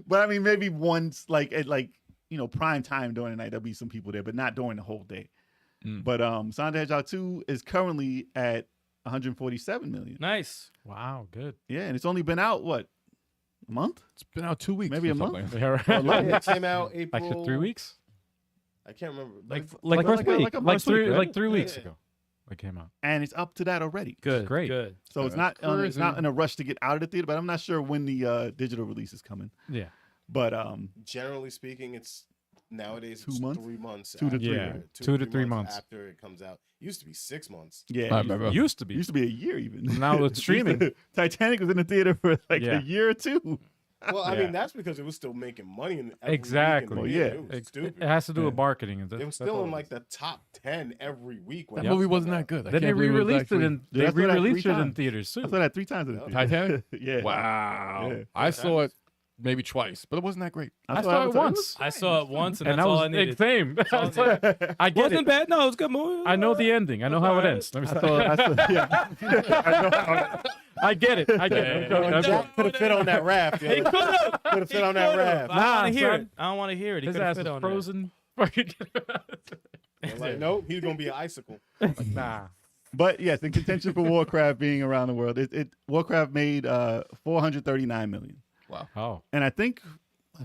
But I mean, maybe once, like at prime time during the night, there'll be some people there, but not during the whole day. But Sonic the Hedgehog 2 is currently at 147 million. Nice. Wow, good. Yeah, and it's only been out what, a month? It's been out 2 weeks. Maybe or a something month? like that. Yeah, it came out April. Like 3 weeks? I can't remember. Like first week. Like three right? 3 weeks Yeah. ago. It came out. And it's up to that already. Good. Great. Good. So it's That's not crazy. in a rush to get out of the theater, but I'm not sure when the digital release is coming. Yeah. But Generally speaking, it's nowadays 2 it's months? 3 months. 2 to after- 3, Yeah. right? 2 to 3 months after it comes out. It used to be 6 months. yeah, I it remember. Used to be. used to be a year even. Now it's streaming. Titanic was in the theater for like Yeah. a year or two. Well, I Yeah. mean, that's because it was still making money. Every Exactly. Week in the Yeah. theater. It was stupid. It has to do with Yeah. marketing. And It was that's still all in it like is. the top 10 every week. When That it movie was wasn't coming that good. I Then they can't believe it was re-released it actually- in. Yeah, They that's what I had re-released three it in times. theaters too. I saw that 3 times in the theater. Titanic? Yeah. Wow. Yeah. I saw it maybe twice, but it wasn't that great. I saw it once, I saw it once, and and that's that all was I needed. same. all I I get Wasn't it. bad. No, it was a good movie. I know the ending. I know how it ends. Let me stop. yeah. I get it. I get it. I'm sure. Jack could have fit on that raft. He could have. Could have fit on that raft. I don't want to hear son. it. I don't want to hear it. He His could have ass fit was on frozen. Like, nope, he's gonna be an icicle. Nah. But yes, in contention for Warcraft being around the world, Warcraft made 439 million, Oh, and I think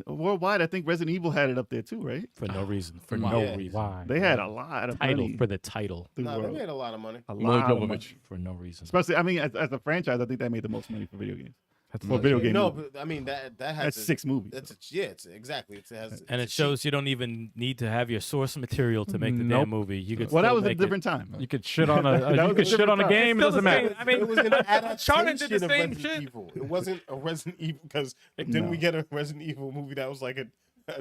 worldwide, I think Resident Evil had it up there too, right? For no reason. For Wow. no Yeah. reason. why? They had a lot of Title money for the title. through No, the they world. made a lot of money. A Mila lot of Jovovich. money. For no reason. Especially, I mean, as a franchise, I think they made the most money for video games. That's For video game, No, movies. but I mean that has That's 6 movies. It's exactly. It has, And it shows you don't even need to have your source material to make the Nope. damn movie. You could Well, that still was a make different time. You could shit on That you was could a shit on a different game. It time. doesn't matter. I mean, it was an Uncharted did the adaptation same of Resident shit. Evil. It wasn't a Resident Evil because didn't we get a Resident Evil movie that was like a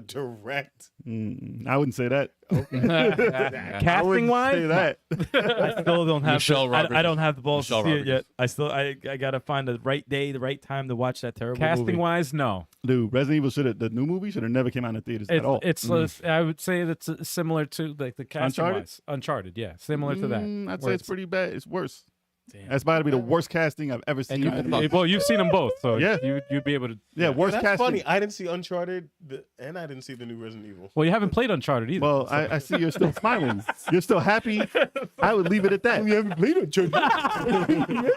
direct? I wouldn't say that. I Casting wouldn't wise, say that. I still don't have. Michelle I Rodriguez. don't have the balls Michelle to see it Rodriguez. yet. I gotta find the right day, the right time to watch that terrible casting movie. wise, no. Dude, Resident Evil the new movie should have never came out in the theaters at all. It's I would say that's similar to like the casting Uncharted? wise. Uncharted, yeah, similar to that. I'd where say it's pretty bad. It's worse. Damn. That's about to be the worst casting I've ever seen. Well, you've seen them both, so Yeah. you'd be able to. Yeah, worst That's casting. funny. I didn't see Uncharted, and I didn't see the new Resident Evil. Well, you haven't played Uncharted either. Well, I see you're still smiling. You're still happy. I would leave it at that. You haven't played Uncharted.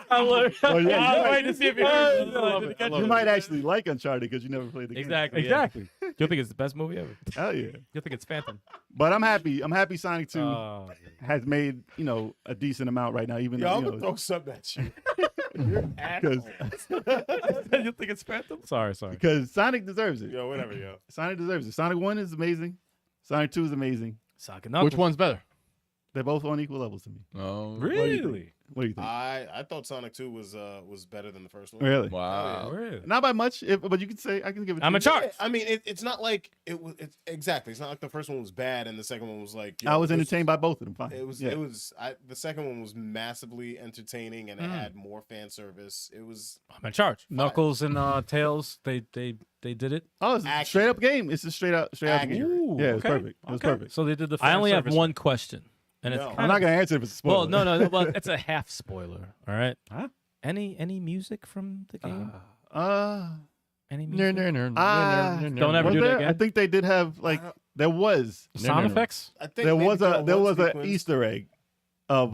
Oh, yeah, I'll wait to see if you might actually like Uncharted because you never played the game. Exactly. exactly. You think it's the best movie ever? Hell yeah. You think it's Phantom? But I'm happy. I'm happy Sonic 2 Oh, has made, a decent amount right now, even Yo, I'm though, gonna throw something at you. because You think it's Phantom? sorry. Sonic deserves it. Yo, whatever, yo. Sonic deserves it. Sonic 1 is amazing. Sonic 2 is amazing. Saga Knuckles. Which one's better? They're both on equal levels to me. Oh, Really? What do you think? I thought Sonic 2 was better than the first one. Really? wow. Really? Not by much, but you can say I can give it. I'm to a you. charge. Yeah, I mean, it's not like it was. It's exactly. It's not like the first one was bad and the second one was like. I was this- entertained by both of them. Fine. It was. Yeah. It was. The second one was massively entertaining and it had more fan service. It was. I'm in charge. Knuckles and Tails, they did it. Oh, it's a Action. straight up game. It's a straight up Action. game. Ooh, Yeah, it was okay. perfect. It was Okay. perfect. So they did the. I fan only have service. one question, and it's No. kind I'm not gonna answer if it's a spoiler. well, no. Well, it's a half spoiler. All right. Huh? Any music from the game? Any No, music? no, no, Ah, no, no, don't no. ever was do that there? again? I think they did have like there was Sound effects. I think there maybe was throw there one was an sequence. Easter egg of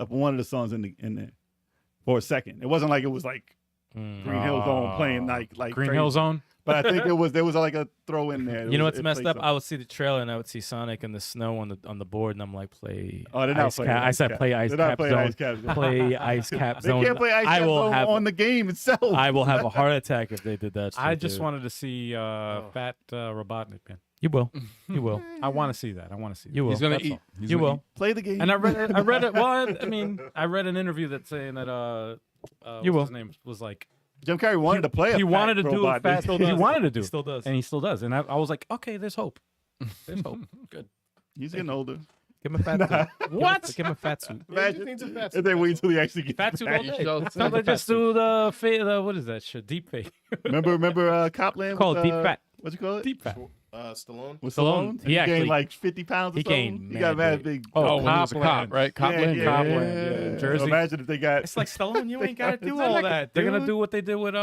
one of the songs in there for a second. It wasn't like it was like Green Hill Zone playing like Green crazy. Hill Zone. But I think there was like a throw in there. You know what's It messed played up? something. I would see the trailer and I would see Sonic in the snow on the board, and I'm like, play. Oh, they're not Ice playing Cap. I Ice said Cap. play Ice They're not Cap playing Zone. Ice Cap Zone. Play Ice Cap They Zone. can't play Ice I Cap will Zone have. on the game itself. I will have a heart attack if they did that. I shit, just dude. wanted to see Fat Robotnik, man. You will. You will. I want to see that. I want to see that. You will. He's gonna That's eat. all. He's You gonna will. Play the game. And I read it. Well, I mean, I read an interview that's saying that You will. what's his name was like Jim Carrey wanted to play. he wanted to do a fat. Still He does. wanted to do He it, still does. and he still does. And I was like, okay, there's hope. There's hope. Good. He's getting older. Give him a fat suit. What? Give him a fat suit. Imagine needs a fat if they wait until he actually gets Fat suit back. all day. Shall No, they just do the what is that shit? Deep fake. Remember Copland? Called with, deep fat. What you call it? Deep fat. Stallone. With Stallone, Stallone? he actually- gained like 50 pounds or he something. gained He got mad mad big. Oh, when he was a cop, right? Copland. yeah, Copland, Jersey. So imagine if they got. It's like Stallone. You ain't got to do They're all like- that. They're gonna dude. do what they did with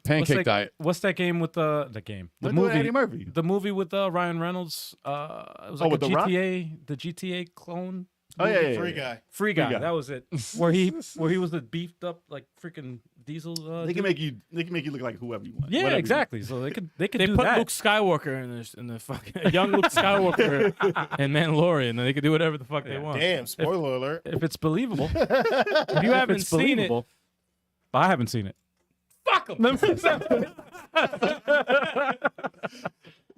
Pancake diet. What's that game with the game? The Look at movie. Eddie Murphy. The movie with Ryan Reynolds. It was Oh, like with a The Rock? GTA, the GTA clone. Oh yeah, yeah, Free yeah. guy. Free guy. Guy. That was it. Where he was the beefed up like freaking diesel. They can make you look like whoever you want. Yeah, whatever you exactly. So they could They do put that. Luke Skywalker in the fucking young Luke Skywalker and Mandalorian, and they could do whatever the fuck they want. Damn, spoiler alert. If it's believable. If you haven't it's seen it, believable. I haven't seen it. fuck them.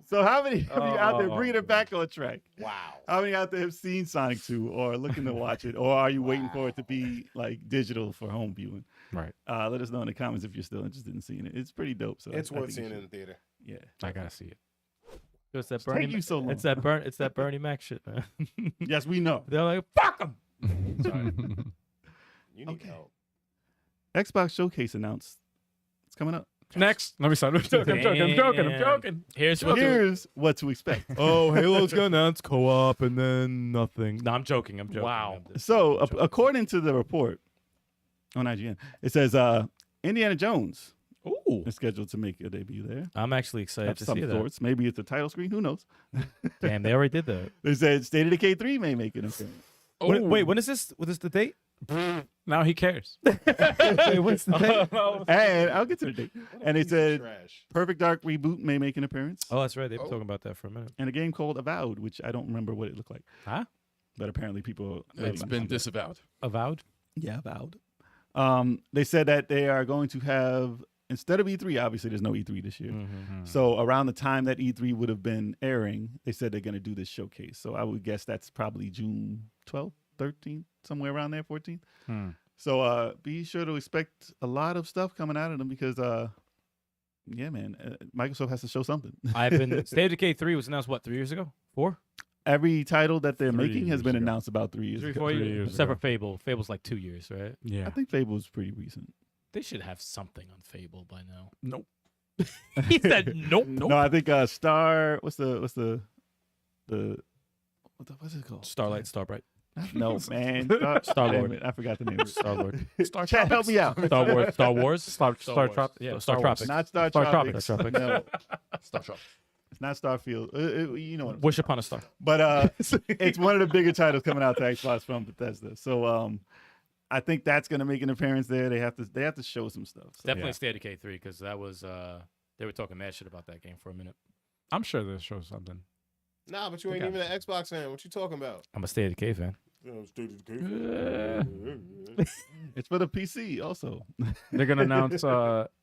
So how many of you out there Oh. bringing it back on track? Wow. How many out there have seen Sonic 2 or looking to watch it, or are you waiting for it to be like digital for home viewing? Right. Let us know in the comments if you're still interested in seeing it. It's pretty dope. So It's I worth think you seeing in should. the theater. Yeah. I gotta see it. It's that It's Bernie. taking you so long. It's that Bernie Mac shit, man. Yes, we know. They're like, fuck them. You need help. Xbox Showcase announced. It's coming up. Next. Let me start. I'm joking. Here's what. Here's what to expect. Oh, Halo's gonna announce co-op and then nothing. No, I'm joking. Wow. So, according to the report on IGN, it says Indiana Jones Ooh. is scheduled to make a debut there. I'm actually excited Of to some see that. sorts. Maybe it's a title screen. Who knows? Damn, they already did that. They said State of Decay 3 may make an appearance. Wait, when is this? What is the date? Now he cares. Wait, what's the date? And I'll get to the date. And they Piece of said trash. Perfect Dark Reboot may make an appearance. Oh, that's right. They've been talking about that for a minute. And a game called Avowed, which I don't remember what it looked like. Huh? But apparently people. It's been disavowed. Avowed. Yeah, Avowed. They said that they are going to have, instead of E3, obviously there's no E3 this year. So around the time that E3 would have been airing, they said they're going to do this showcase. So I would guess that's probably June 12th, 13th, somewhere around there, 14th. So be sure to expect a lot of stuff coming out of them because, yeah, man, Microsoft has to show something. State of Decay 3 was announced, what, 3 years ago? 4? Every title that they're 3 making has years been ago. announced about 3 years 3, ago. 4 3 years. years Except ago. for Fable. Fable's like 2 years, right? Yeah. I think Fable was pretty recent. They should have something on Fable by now. Nope. He said nope. No, I think Star. What's it called? Starlight, Starbright. No, man. Star-Lord. Damn it, I forgot the name. Star-Lord. Chat, help me out. Star Wars. Star Trop. Yeah, Star Wars. Tropics. Not Star Star Tropics. Tropics. No, Stop shop. it's not Starfield. You know what? Wish Upon a Star. But it's one of the bigger titles coming out to Xbox from Bethesda. So I think that's gonna make an appearance there. They have to show some stuff. So. Definitely State of Decay 3 because that was they were talking mad shit about that game for a minute. I'm sure they'll show something. Nah, but you ain't even an Xbox fan. What you talking about? I'm a State of Decay fan. It's for the PC also. They're gonna announce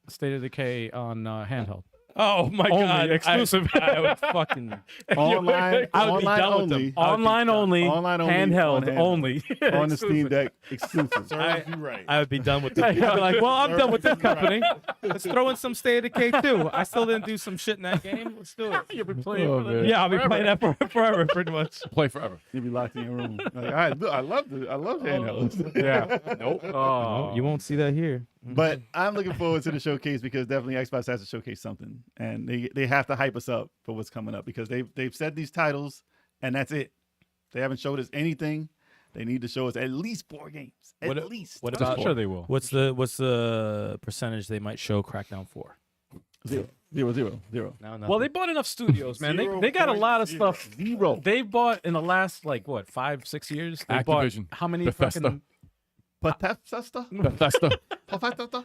State of Decay on handheld. Oh my Only god, exclusive. I would fucking Online, I would be online done with them. only. Online only. Online only, Handheld on handheld. only. On the Steam Deck exclusive. Sir, you right. I would be done with them. I'd be like, well, I'm done with this company. Let's throw in some State of Decay 2. I still didn't do some shit in that game. Let's do it. You'll be playing Oh, for the man. Yeah, I'll be playing that forever, pretty much. Play forever. You'll be locked in your room. Like, all right, look, I love handhelds. Yeah. Nope. No, Oh. you won't see that here. But I'm looking forward to the showcase because definitely Xbox has to showcase something, and they have to hype us up for what's coming up because they've said these titles, and that's it. They haven't showed us anything. They need to show us at least 4 games. At least. What I'm about sure they will. what's the percentage they might show Crackdown 4? 0. No, Well, they bought enough studios, man. They got a lot of stuff. 0. They bought in the last 5-6 years. They bought Activision. how many Bethesda. fucking? Bethesda? Bethesda.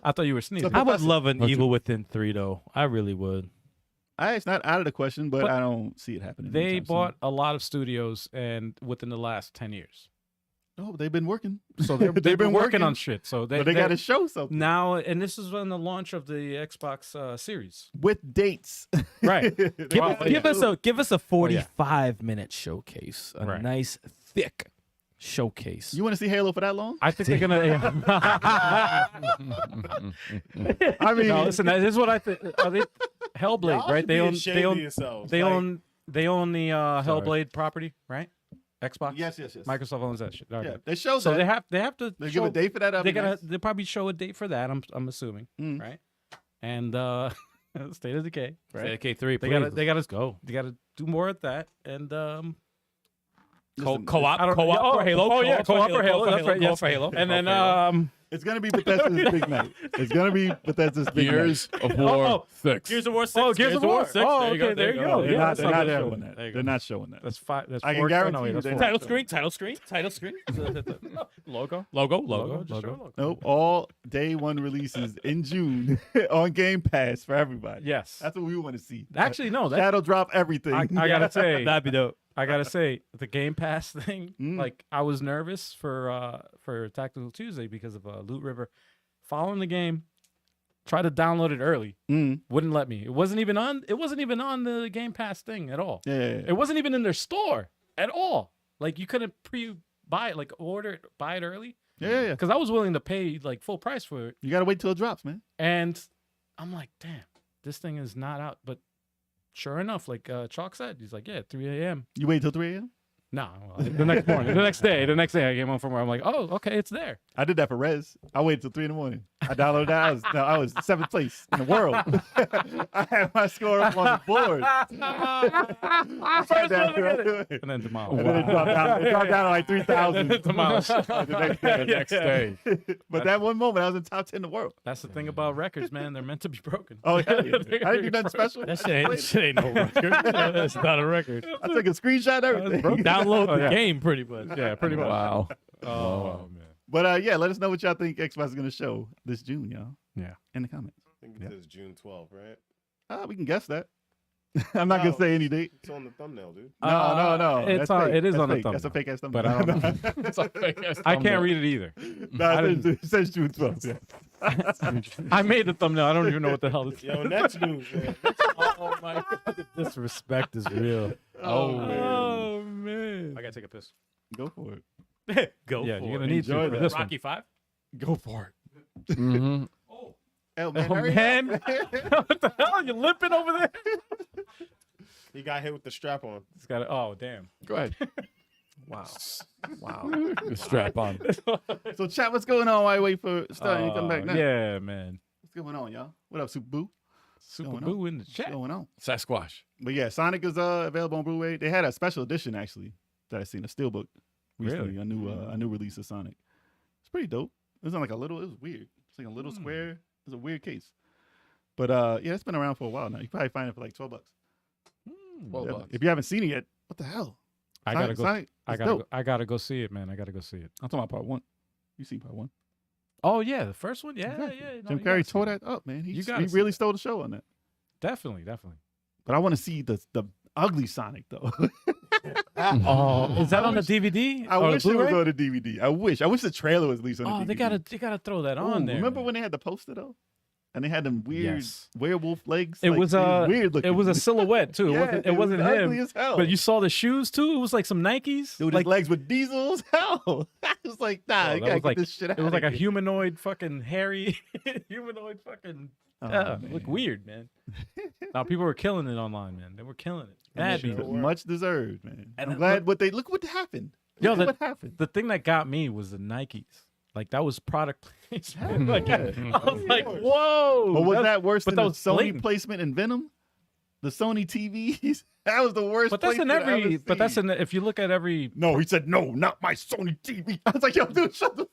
I thought you were sneezing. I would love an Don't you- Evil Within 3 though. I really would. It's not out of the question, but But I don't see it happening. They anytime soon. bought a lot of studios, and within the last 10 years. No, they've been working. So they've been working on shit. So But they got to show something now, and this is on the launch of the Xbox Series. with dates. Right. Give us a 45-minute showcase. A Right. nice thick showcase. You want to see Halo for that long? I think they're gonna. I mean, No, listen. This is what I think. Hellblade, Y'all right? should They be own. ashamed They of own. yourselves. They Like, own. They own the Hellblade property, right? Xbox. Yes. Microsoft owns that shit. Okay. Yeah, they show So that. they have to They show, give a date for that. They'll probably show a date for that. I'm assuming, Mm. right? And State of Decay, right? Say K3, They gotta go. They gotta do more at that. And Co-op I don't- for Halo. Oh yeah, co-op for Halo. That's right. Co-op Yes. for Halo. And then it's gonna be Bethesda's big night. It's gonna be Bethesda's big Gears of War 6. Gears of War 6. Oh, Gears of War 6. Oh, There you go. There you go. They're Yeah, not, that's they're not not bad. showing There you that. go. They're not showing that. That's five. That's I can four. guarantee no, wait, you that's they're four. not. Title screen. Logo. Logo. Just show logo. Nope. All day one releases in June on Game Pass for everybody. Yes. That's what we want to see. Actually, no. That Shadow drop everything. I gotta say, That'd be dope. I gotta say, the Game Pass thing. Mm. Like, I was nervous for Tactical Tuesday because of Loot River. Following the game, tried to download it early, Mm. wouldn't let me. It wasn't even on the Game Pass thing at all. Yeah. It wasn't even in their store at all. Like, you couldn't buy it, like buy it early. Yeah. Because I was willing to pay like full price for it, You gotta wait till it drops, man. and I'm like, damn, this thing is not out. But sure enough, like Chalk said, he's like, yeah, 3 a.m. You wait till 3 a.m. No, the next morning, the next day I came home from where I'm like, oh, okay, it's there. I did that for Rez. I waited till 3 in the morning. I downloaded that. I was seventh place in the world. I had my score up on the board. And then tomorrow. And then it dropped down to like 3,000 Tomorrow. the next day. But that one moment, I was in top 10 in the world. That's the thing about records, man. They're meant to be broken. Oh, yeah. I didn't do nothing special. That shit ain't no record. That's not a record. I took a screenshot and everything. Download the game pretty much. Yeah, pretty much. Wow. Oh, man. But yeah, let us know what y'all think Xbox is going to show this June, y'all. Yeah. In the comments. I think it says June 12th, right? We can guess that. I'm not going to say any date. It's on the thumbnail, dude. No. It's That's on- fake. it is That's on the fake. That's a thumbnail. fake ass thumbnail. But I don't know. It's a fake-ass I thumbnail. can't read it either. No, it says June 12th. Yeah. I made the thumbnail. I don't even know what the hell it is. Yo, next news, man. Oh my god, disrespect is real. Oh, man. I gotta take a piss. Go for it. Go Yeah, for you're it. going to need Enjoy to for that. this one. Rocky 5. Go for it. Mhm. Oh, man. Oh, hurry up. man. What the hell? You're limping over there? He got hit with the strap on. It's got oh, damn. Go ahead. Wow. The strap on. So, chat, what's going on while I wait for Stunning to come back now? Yeah, man. What's going on, y'all? What up, Super Boo? Super going Boo in the What's chat. going on? Sasquatch. But yeah, Sonic is available on Blu-ray. They had a special edition, actually, that I seen, a steelbook recently. Really? A new release of Sonic. It's pretty dope. It was on like a little, it was weird. It's like a little square. It was a weird case. But yeah, it's been around for a while now. You can probably find it for like $12. $12. If you haven't seen it yet, what the hell? I gotta go. Sonic, I it's gotta. dope. I gotta go see it, man. I gotta go see it. I'm talking about part one. You seen part one? Oh yeah, the first one. Yeah, Exactly. yeah. No, Jim you gotta Carrey see tore it. that up, man. You He gotta see really it. stole the show on that. Definitely. But I want to see the ugly Sonic though. Oh, is that on the DVD? I or wish the it was Blu-ray? on the DVD. I wish the trailer was at least on the DVD. Oh, they gotta throw that on Ooh, there. Remember man. when they had the poster though, and they had them weird Yes. werewolf legs? It Like, was weird looking. It was a silhouette too. Yeah, It wasn't ugly him. as hell. But you saw the shoes too. It was like some Nikes. Dude, like his legs with diesels. Hell, I was like, nah, Oh, you that gotta was get like- this shit out. it was like a here. humanoid fucking hairy humanoid fucking. Oh, Look man. weird, man. Now people were killing it online, man. They were killing it. Mad Much- people. much deserved, man. And I'm it glad what happened. Yo, Look the- what happened. The thing that got me was the Nikes. Like that was product placement. Yeah. Like, I was like, whoa. But was that worse but than that the was Sony blatant. placement in Venom? The Sony TVs? That was the worst. But that's in placement I've every. ever But that's seen. in. If you look at every. No, he said no, not my Sony TV. I was like, yo, dude, shut the.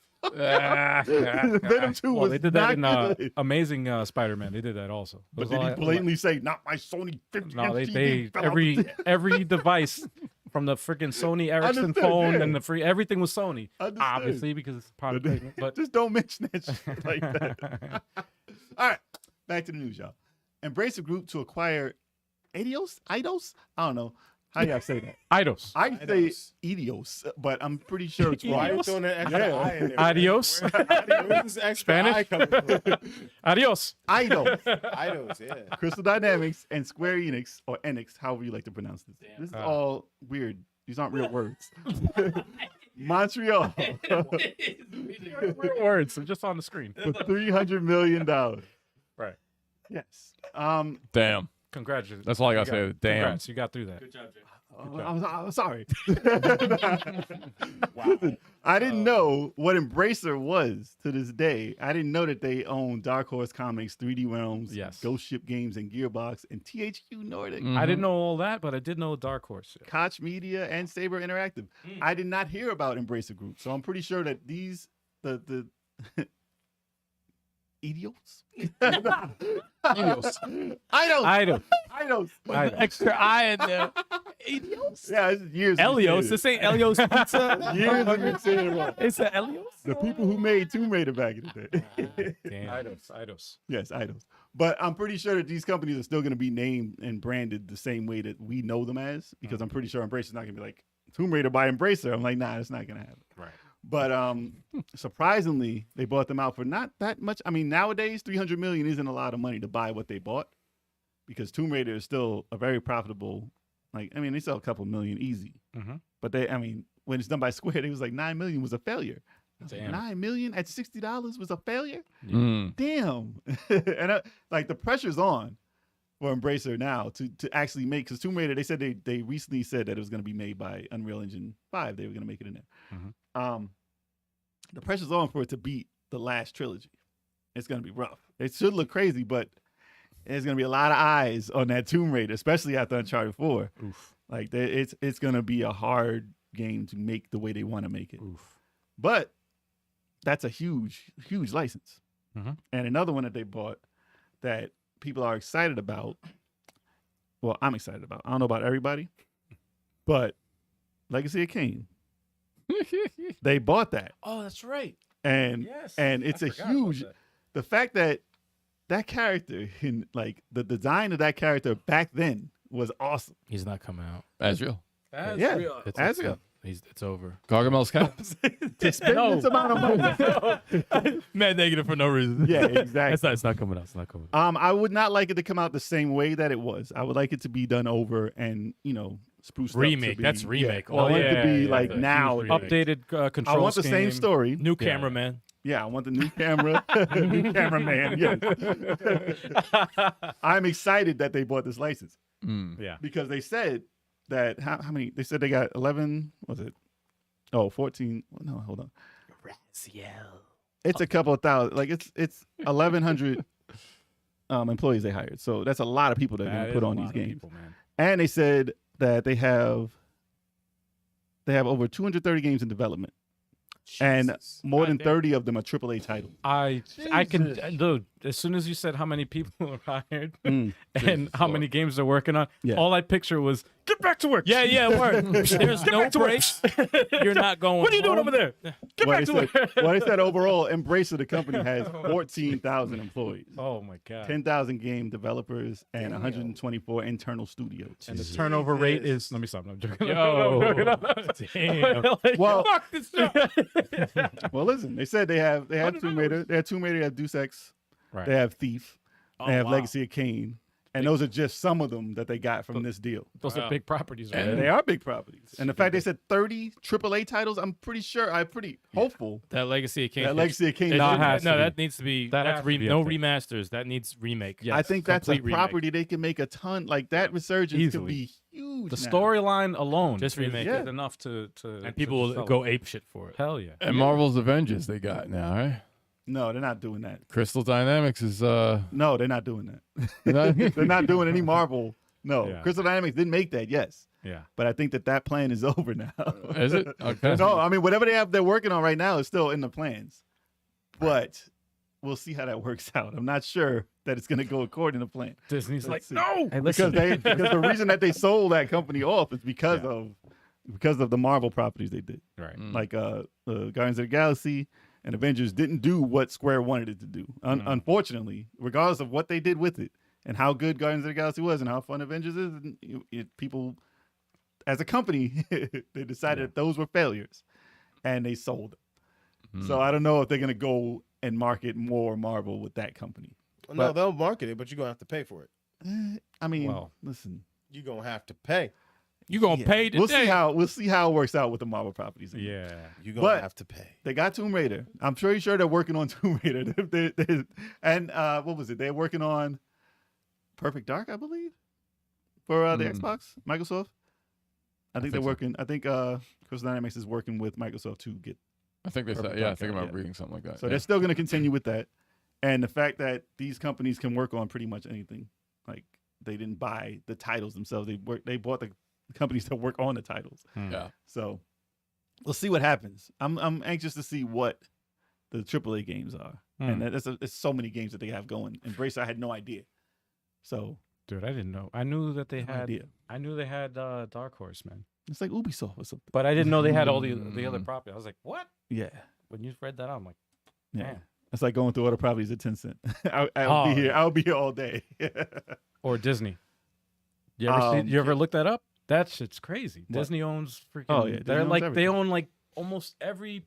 Venom 2 Well, was they did that not in good. Amazing Spider-Man. They did that also. It But was did all- he blatantly say, not my Sony 50 No, inch they TV? fell off the every device from the freaking Sony Ericsson Understood, phone yeah. and the free everything was Sony. Understood. Obviously because it's product But- placement. But Just don't mention that shit like that. All right, back to the news, y'all. Embrace a group to acquire Eidos? I don't know. How y'all say that? Eidos. I say Eidos, but I'm pretty sure it's Why are wrong. you throwing that extra Yeah. I in there? Adios. Where's this extra Spanish? I coming from? Adios. Eidos. Eidos, yeah. Crystal Dynamics and Square Enix, or Enix, however you like to pronounce this. This is all weird. These aren't real words. Montreal Words. They're just on the screen. for $300 million. Right. Yes. Damn. Congratulations. That's all I gotta You got- say. Damn. Congrats. You got through that. I'm sorry. Listen, I didn't know what Embracer was to this day. I didn't know that they own Dark Horse Comics, 3D Realms, Yes. Ghost Ship Games, and Gearbox, and THQ Nordic, I didn't know all that, but I did know Dark Horse. Koch Media, and Saber Interactive. I did not hear about Embracer Group, so I'm pretty sure that the Eidos? Eidos. Extra I in there. Yeah, it's years. Elios. This ain't Elios Pizza. Years of me saying it wrong. It's a Elios. The people who made Tomb Raider back in the day. Damn. Eidos. Yes, Eidos. But I'm pretty sure that these companies are still going to be named and branded the same way that we know them as, because I'm pretty sure Embracer's not going to be like Tomb Raider by Embracer. I'm like, nah, it's not going to happen. Right. But surprisingly, they bought them out for not that much. I mean, nowadays, $300 million isn't a lot of money to buy what they bought, because Tomb Raider is still a very profitable. Like, I mean, they sell a couple million easy. But when it's done by Square, it was like $9 million was a failure. I was like, $9 million at $60 was a failure. Damn. And like the pressure's on for Embracer now to actually make, because Tomb Raider, they said they recently said that it was going to be made by Unreal Engine 5. They were going to make it in there. The pressure's on for it to beat the last trilogy. It's going to be rough. It should look crazy, but there's going to be a lot of eyes on that Tomb Raider, especially after Uncharted 4. Oof. Like, it's going to be a hard game to make the way they want to make it. Oof. But that's a huge, huge license. Mhm. And another one that they bought that people are excited about, well, I'm excited about. I don't know about everybody, but Legacy of Kain. They bought that. Oh, that's right. And Yes. and it's I a forgot about huge, that. the fact that character, in like the design of that character back then was awesome. He's not coming out. Azrael. Yeah. It's Azrael. It's over. Gargamel's cat. Spend this amount of money. Mad negative for no reason. Yeah, exactly. It's not coming out. It's not coming out. I would not like it to come out the same way that it was. I would like it to be done over and, spruced Remake. up. To be, That's remake. Yeah. I want it to be like that's a now. huge remake. Updated control I want the same scheme. story. New cameraman. Yeah, I want the new camera, new cameraman. Yes. I'm excited that they bought this license Yeah. because they said that how many? They said they got 11. Was it? Oh, 14. No, hold on. It's a couple of thousand. Like it's 1,100 employees they hired. So that's a lot of people that are going to put on these games. People, man. And they said that they have over 230 games in development. And more than 30 of them are AAA titles. I can, dude, as soon as you said how many people are hired and how many games they're working on, Yeah. all I picture was get back to work. Yeah, word. There's no breaks. You're not going. What are you doing home. over there? Get back to work. Well, they said overall, Embracer, the company, has 14,000 employees, Oh my god. 10,000 game developers, and 124 internal studios. And the turnover rate is. Let me stop. No, I'm joking. Yo. Damn. Well, fuck this job. well, listen, they said they have Tomb Raider, they have Tomb Raider, they have Deus Ex, Right. they have Thief, they have wow. Legacy of Kain, and those are just some of them that they got from this deal. Those are big properties, right? And they are big properties. And the fact they said 30 AAA titles, I'm pretty hopeful That Legacy of Kain. that Legacy of Kain. That is- has to be. that needs to be. That has That's to be no up there. remasters. That needs remake. Yeah. I think that's a complete remake. property they can make a ton. Like that resurgence Easily. could be huge. The now. storyline alone Just remake is it. enough to And people will sell go it. ape shit for it. Hell yeah. And Marvel's Avengers they got now, right? No, they're not doing that. Crystal Dynamics is No, they're not doing that. not- They're not doing any Marvel. No, Yeah. Crystal Dynamics didn't make that. Yes, Yeah. but I think that plan is over now. Is it? Okay. No, I mean whatever they're working on right now is still in the plans, but we'll see how that works out. I'm not sure that it's going to go according to plan. Disney's like, Let's see. no. Hey, because the reason that they sold that company off is because of the Marvel properties they did. Right. Like Guardians of the Galaxy and Avengers didn't do what Square wanted it to do. Unfortunately, regardless of what they did with it and how good Guardians of the Galaxy was and how fun Avengers is, people as a company they decided that those were failures and they sold them. So I don't know if they're going to go and market more Marvel with that company. No, they'll market it, but you're gonna have to pay for it. I mean, Well. listen, You're gonna have to pay. You gonna pay today? we'll see how it works out with the Marvel properties. Yeah. You're gonna But- have to pay. They got Tomb Raider. I'm pretty sure they're working on Tomb Raider. And what was it? They're working on Perfect Dark, I believe, for the Xbox, Microsoft. I think they're working. I think Crystal Dynamics is working with Microsoft to get. I think they said, Perfect yeah, I think Dark, about reading something like that. So they're still going to continue with that, and the fact that these companies can work on pretty much anything, like they didn't buy the titles themselves. They bought the companies that work on the titles. Yeah. So we'll see what happens. I'm anxious to see what the AAA games are, and there's so many games that they have going. Embracer, I had no idea. So, Dude, I didn't know. I knew that they no had. idea. I knew they had Dark Horse, man. It's like Ubisoft or something. But I didn't know they had all the other property. I was like, what? Yeah, When you read that, I'm like, yeah. man. It's like going through all the properties at Tencent. I'll Oh, be here. yeah. I'll be here all day. Or Disney. You ever you ever look that up? That shit's crazy. What? Disney owns freaking. Oh, yeah, Disney they're owns like everything. they own like almost every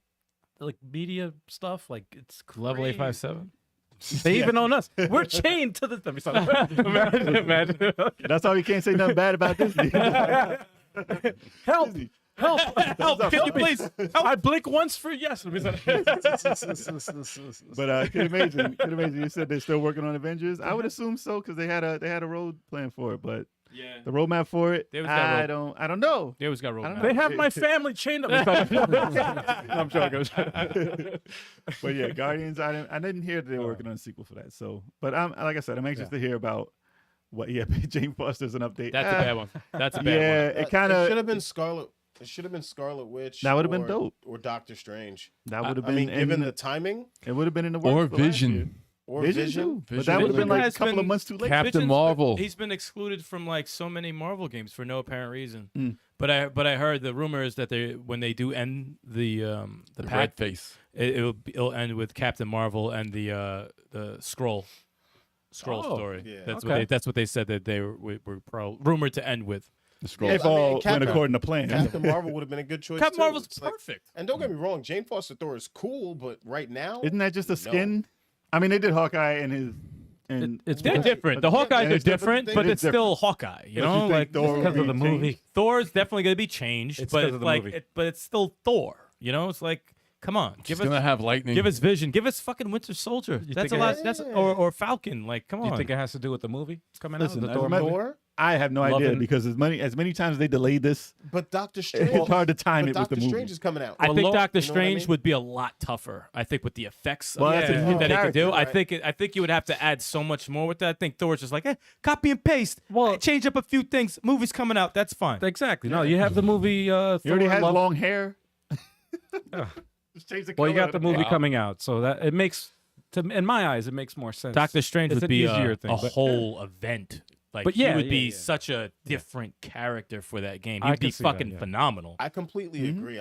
like media stuff. Like it's Level crazy. 857. They even own us. We're chained to this. Imagine. That's why we can't say nothing bad about Disney. Help! Disney. Help! Help! Can you please? I blink once for yes. But Kid Amazing, you said they're still working on Avengers. I would assume so because they had a road plan for it, but Yeah. the roadmap for it, They always got I don't know. They always got I don't rolled. know. They have my family chained up. I'm joking. But yeah, Guardians. I didn't hear that they were working on a sequel for that. So, but I'm like I said, I'm anxious to hear about what. Yeah, Jane Foster's an update. That's a bad one. That's a bad Yeah, one. it kind It should of have been Scarlet. It should have been Scarlet Witch. That would've been or- dope. Or Doctor Strange. that would have I been. mean, given in the timing it would have been in the works Or for last year. Vision. or Vision, Vision. too. But Vision that would have been like a has couple of been months too late. Captain Vision's- Marvel. He's been excluded from like so many Marvel games for no apparent reason. Mm. But I heard the rumor is that when they do end the The pack, red face. it'll end with Captain Marvel and the scroll story. Yeah. That's what they said that they were rumored to end with. The scroll. If I mean, all went Captain- according to plan. Captain Marvel would have been a good choice. Captain too. Marvel's It's like- perfect. and don't get me wrong, Jane Foster Thor is cool, but right now, Isn't that just a skin? I mean, they did Hawkeye and his. And It's They're because- different. The but- Hawkeyes and are it's different. different, but It it's is still Hawkeye. You But know, you think like Thor because would of the be movie. changed? Thor's definitely gonna be changed, It's but 'cause it's of the like, movie. but it's still Thor. You know, it's like, come on, She's gonna have lightning. give us Vision, give us fucking Winter Soldier. That's think a lot. it- That's or Falcon. Like, come on. You think it has to do with the movie coming Listen, out? The as a Thor matter- movie? Thor, I have no idea Loving- because as many times they delayed this, but Doctor Strange. it's hard to time but it with Doctor the movie. Strange is coming out. I think Well, Doctor you know what I Strange mean? would be a lot tougher. I think with the effects Well, that's a new that he could do. character, I think you would have to add so much more with that. I think Thor's just like, copy and paste. Well- Change up a few things. Movie's coming out. That's fine. Exactly. No, you have the movie. He already Thor: has Love- long hair. Just change the Well, you color got the of movie Wow. coming out, so that it makes, in my eyes, it makes more sense. Doctor Strange It's would an be easier thing, a but- whole event. Like, But he yeah, would yeah, be yeah. such a different character for that game. I He'd can be see that, fucking yeah. phenomenal. I completely Mhm. agree.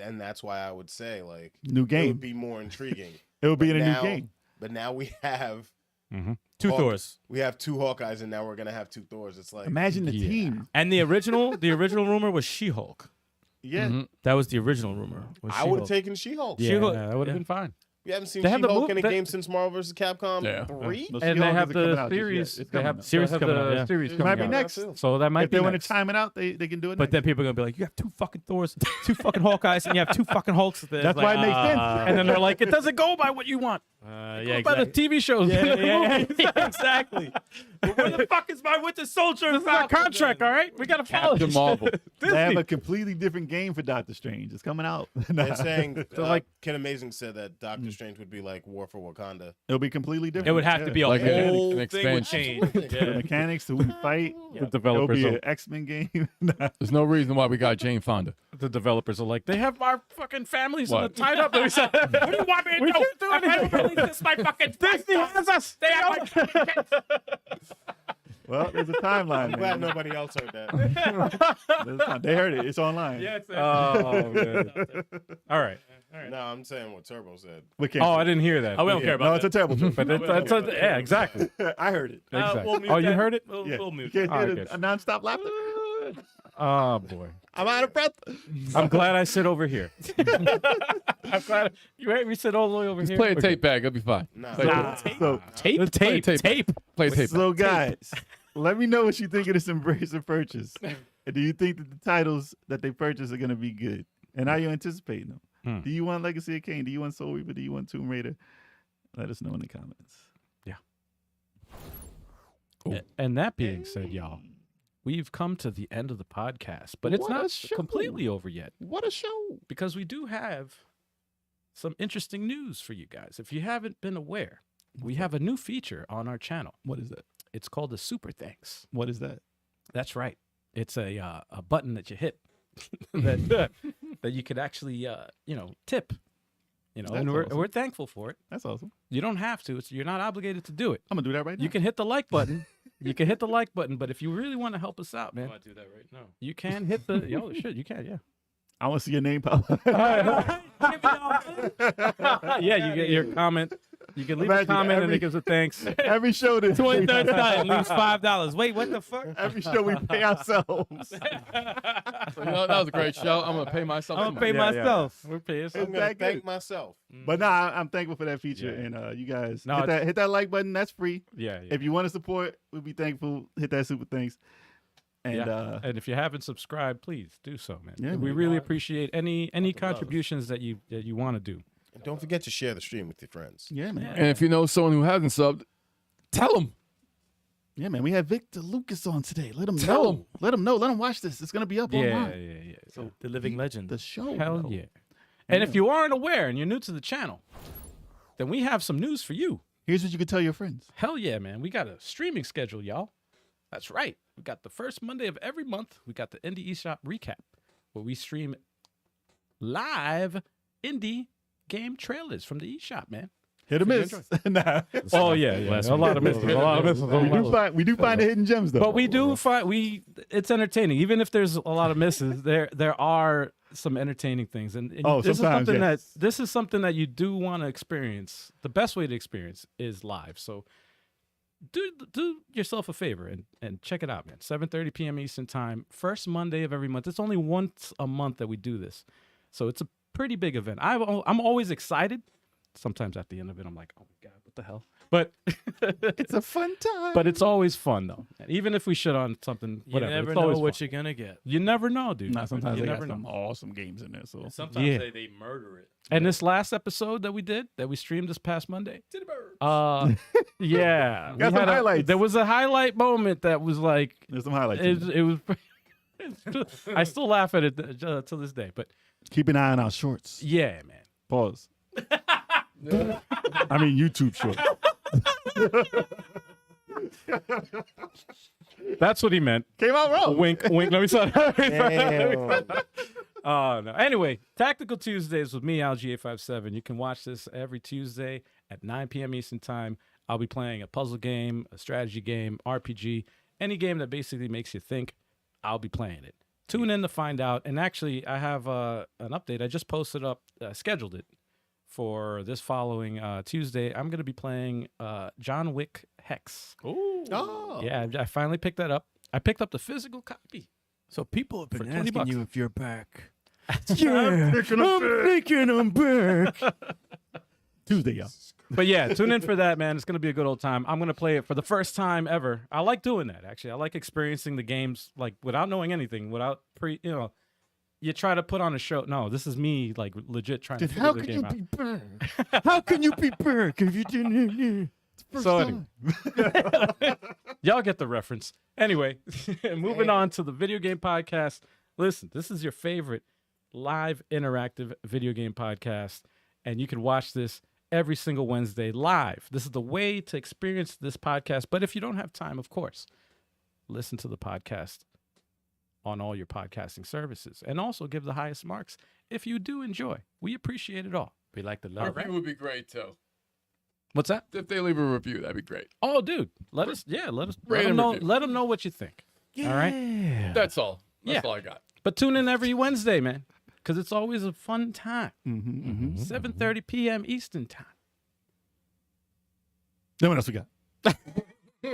And that's why I would say like New it game. would be more intriguing. It would be But in a now- new game. But now we have Two Hawk- Thors. we have two Hawkeyes, and now we're gonna have two Thors. It's like Imagine the Yeah. team. And the original rumor was She-Hulk. Yeah. Mhm. That was the original rumor. was I would have She-Hulk. taken She-Hulk. Yeah, She-Hulk- that would have yeah. been fine. We haven't seen They have the She-Hulk mov- in a that- game since Marvel vs. Capcom Yeah. 3. No, And they She-Hulk have isn't coming the out just yet. series. It's They coming have out. Series they have coming the out, yeah. series It coming might be out. next. So that might If be they want next. to time it out, they can do it. But next. then people are gonna be like, you have two fucking Thors, two fucking Hawkeyes, and you have two fucking Hulks. That's why it makes sense. And then they're like, it doesn't go by what you want. yeah, By the exactly. TV shows. Yeah, the movies. yeah, exactly. But where the fuck is my Winter Soldier? This is our contract, all right? We got to follow Captain this. Marvel. They have a completely different game for Doctor Strange. It's coming out. They're saying like- Ken Amazing said that Doctor Strange would be like War for Wakanda. It'll be completely different. It would have to be a Like whole an thing would expansion. change. The Yeah. mechanics, who we fight. The It'll developers, be are, an X-Men game. There's no reason why we got Jane Fonda. the developers are like, they have our fucking families What? tied up. What do you want me to do? I'm gonna release this my fucking Disney has us. They have my Well, there's a timeline. I'm glad man. nobody else heard that. There's a time. They heard it. It's online. Yeah, it's Oh, man. All right. No, I'm saying what Turbo said. We can't Oh, say I didn't hear that. Oh, we don't care about No, that. it's a terrible joke. But it's yeah, exactly. I heard it. Exactly. We'll mute Oh, you that. heard it? We'll, Yeah. we'll You mute can't that. hear Okay. a nonstop laughter. Oh, boy. I'm out of breath. I'm glad I sit over here. I'm glad you made me sit all the way over Just here. play a Okay. tape back. It'll be fine. Nah, Play nah. tape. So, Tape, tape, tape. tape. Play a tape. so guys, let me know what you think of this Embracer purchase. And do you think that the titles that they purchase are going to be good? And are you anticipating them? Hmm. Do you want Legacy of Kain? Do you want Soul Reaper? Do you want Tomb Raider? Let us know in the comments. And that being said, y'all, we've come to the end of the podcast, but it's What a not show. completely over yet What a show. because we do have some interesting news for you guys. If you haven't been aware, we have a new feature on our channel. What is that? It's called the Super Thanks. What is that? That's right. It's a button that you hit that that you could actually tip. That's And awesome. we're thankful for it. That's awesome. You don't have to. You're not obligated to do it. I'm gonna do that right now. You can hit the like button. You can hit the like button, but if you really want to help us out, I'm man, gonna do that right now. you can hit the you can, yeah. I want to see your name pop. Yeah, you get your comment. You can leave a Imagine comment and every- it gives a thanks. Every show this 23rd time leaves $5. Wait, what the fuck? every show we pay ourselves. So, that was a great show. I'm gonna pay myself. I'm some gonna pay money. myself. We're paying I'm some. gonna that thank good? myself. But nah, I'm thankful for that feature, Yeah. and you guys No, hit that like button. That's free. Yeah, If you want to support, we'll be thankful. Hit that super thanks. And yeah. And if you haven't subscribed, please do so, man. Yeah, we man. really appreciate any contributions that you want to do. And don't forget to share the stream with your friends. yeah, man. And if you know someone who hasn't subbed, tell them. Yeah, man. We have Victor Lucas on today. Let him Tell know. him. Let him know. Let him watch this. It's gonna be up Yeah, online. yeah. So the living legend. The show. Hell bro. yeah. And if you aren't aware and you're new to the channel, then we have some news for you. Here's what you can tell your friends. Hell yeah, man. We got a streaming schedule, y'all. That's right. We got the first Monday of every month. We got the Indie eShop recap, where we stream live indie game trailers from the eShop, man. Hit or miss. Nah. Oh yeah. A lot of misses. A lot of misses. We do find the hidden gems though. But we do find it's entertaining. Even if there's a lot of misses, there are some entertaining things. And sometimes, yes. this is something that you do want to experience. The best way to experience is live. So do yourself a favor and check it out, man. 7:30 p.m. Eastern time, first Monday of every month. It's only once a month that we do this, so it's a pretty big event. I'm always excited. Sometimes at the end of it, I'm like, oh my god, what the hell? But it's a fun time. but it's always fun though. And even if we shit on something, You whatever, never it's know always what fun. you're gonna get. You never know, dude. Nah, sometimes you they never got some know. awesome games in there. So And sometimes Yeah. they murder it. And this last episode that we streamed this past Monday, yeah, we Got some had highlights. There was a highlight moment that was like, there's some highlights. in there. it was. I still laugh at it to this day, but Keep an eye on our shorts. yeah, man. Pause. I mean YouTube shorts. That's what he meant. Came out wrong. Wink, wink. Let me start. Damn. Oh no. Anyway, Tactical Tuesdays with me, LG857. You can watch this every Tuesday at 9 p.m. Eastern time. I'll be playing a puzzle game, a strategy game, RPG, any game that basically makes you think. I'll be playing it. Tune in to find out. And actually, I have an update. I just posted up, scheduled it for this following Tuesday. I'm going to be playing John Wick Hex. Oh. Yeah, I finally picked that up. I picked up the physical copy. So people have For been 20 asking bucks. you if you're back. Yeah, I'm thinking I'm back. Tuesday, y'all. But yeah, tune in for that, man. It's going to be a good old time. I'm going to play it for the first time ever. I like doing that, actually. I like experiencing the games like without knowing anything, without you try to put on a show. No, this is me like legit trying to How figure the can game you out. be burned? How can you be back if you didn't? So anyway, y'all get the reference. Anyway, moving on to the video game podcast. Listen, this is your favorite live interactive video game podcast, and you can watch this every single Wednesday live. This is the way to experience this podcast. But if you don't have time, of course, listen to the podcast on all your podcasting services, and also give the highest marks if you do enjoy. We appreciate it all. We like the A love. review would be great too. What's that? If they leave a review, that'd be great. Oh, dude, let us let Rate them and know. review. Let them know what you think. All right. That's all. That's Yeah. all I got. But tune in every Wednesday, man, because it's always a fun time. Mm-hmm. 7:30 p.m. Eastern time. Then what else we got?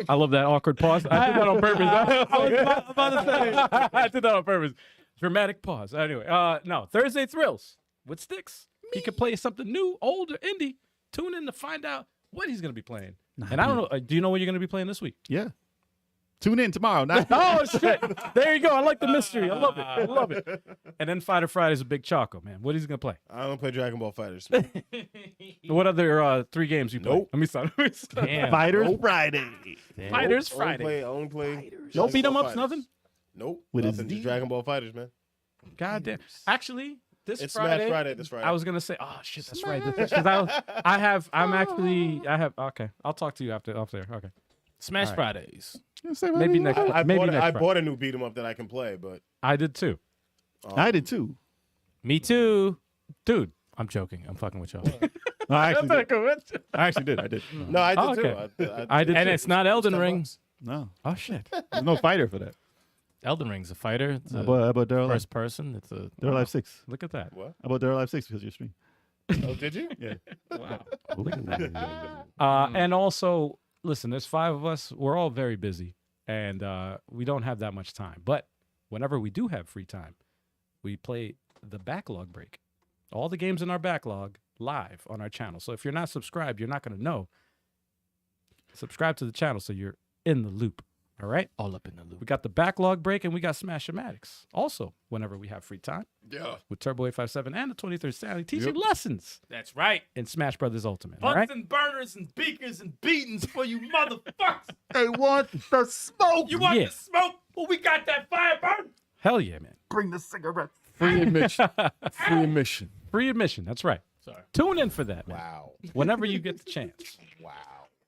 I love that awkward pause. I did that on purpose. I was about to say. I did that on purpose. Dramatic pause. Anyway, no, Thursday Thrills with Sticks. He could play something new, old, or indie. Tune in to find out what he's going to be playing. And I don't know. Do you know what you're going to be playing this week? Yeah. Tune in tomorrow. Oh, shit. There you go. I like the mystery. I love it. I love it. And then Fighter Friday's a big Choco, man. What is he going to play? I don't play Dragon Ball Fighters. What other 3 games you play? Nope. Let me start. Damn. Fighters Friday. Fighters Friday. I only play No Dragon beat 'em Ball ups, Fighters. nothing? Nope. With his Nothing. Z? Just Dragon Ball Fighters, man. God damn. Actually, this It's Friday. Smash Friday this Friday. I was gonna say, oh shit, that's right. Because okay. I'll talk to you after there. Okay. Smash All Fridays. Maybe next. Maybe next I Friday. bought a new beat 'em up that I can play, but I did too. I did too. Me too. Dude. I'm joking. I'm fucking with y'all. No, I actually did. I did. no, I did Oh, okay. too. I did And too. it's not Elden $10. Ring. No, Oh shit. there's no fighter for that. Elden Ring's a fighter. It's I a bought Dead or Alive. first person. It's a Dead or Alive 6. Look at that. What? I bought Dead or Alive 6 because of your stream. Oh, did you? Yeah. wow. Look at that. And also, listen, there's 5 of us. We're all very busy, and we don't have that much time. But whenever we do have free time, we play the backlog break. All the games in our backlog live on our channel. So if you're not subscribed, you're not going to know. Subscribe to the channel so you're in the loop. All right? All up in the loop. We got the backlog break, and we got Smash-O-Matics. Also, whenever we have free time, Yeah. with Turbo 857 and the 23rd Stanley teaching lessons That's right. in Smash Brothers Ultimate. All Bunts right? and burners and beakers and beatings for you motherfuckers. They want the smoke. You want Yeah. the smoke? Well, we got that fire burn. Hell yeah, man. Bring the cigarettes. Free admission. Free admission. Free admission. That's right. Sorry. Tune in for that, man. Wow. Whenever you get the chance. Wow.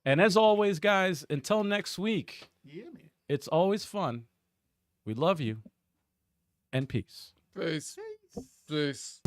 And as always, guys, until next week, Yeah, man. it's always fun. We love you. And peace. Peace. Peace.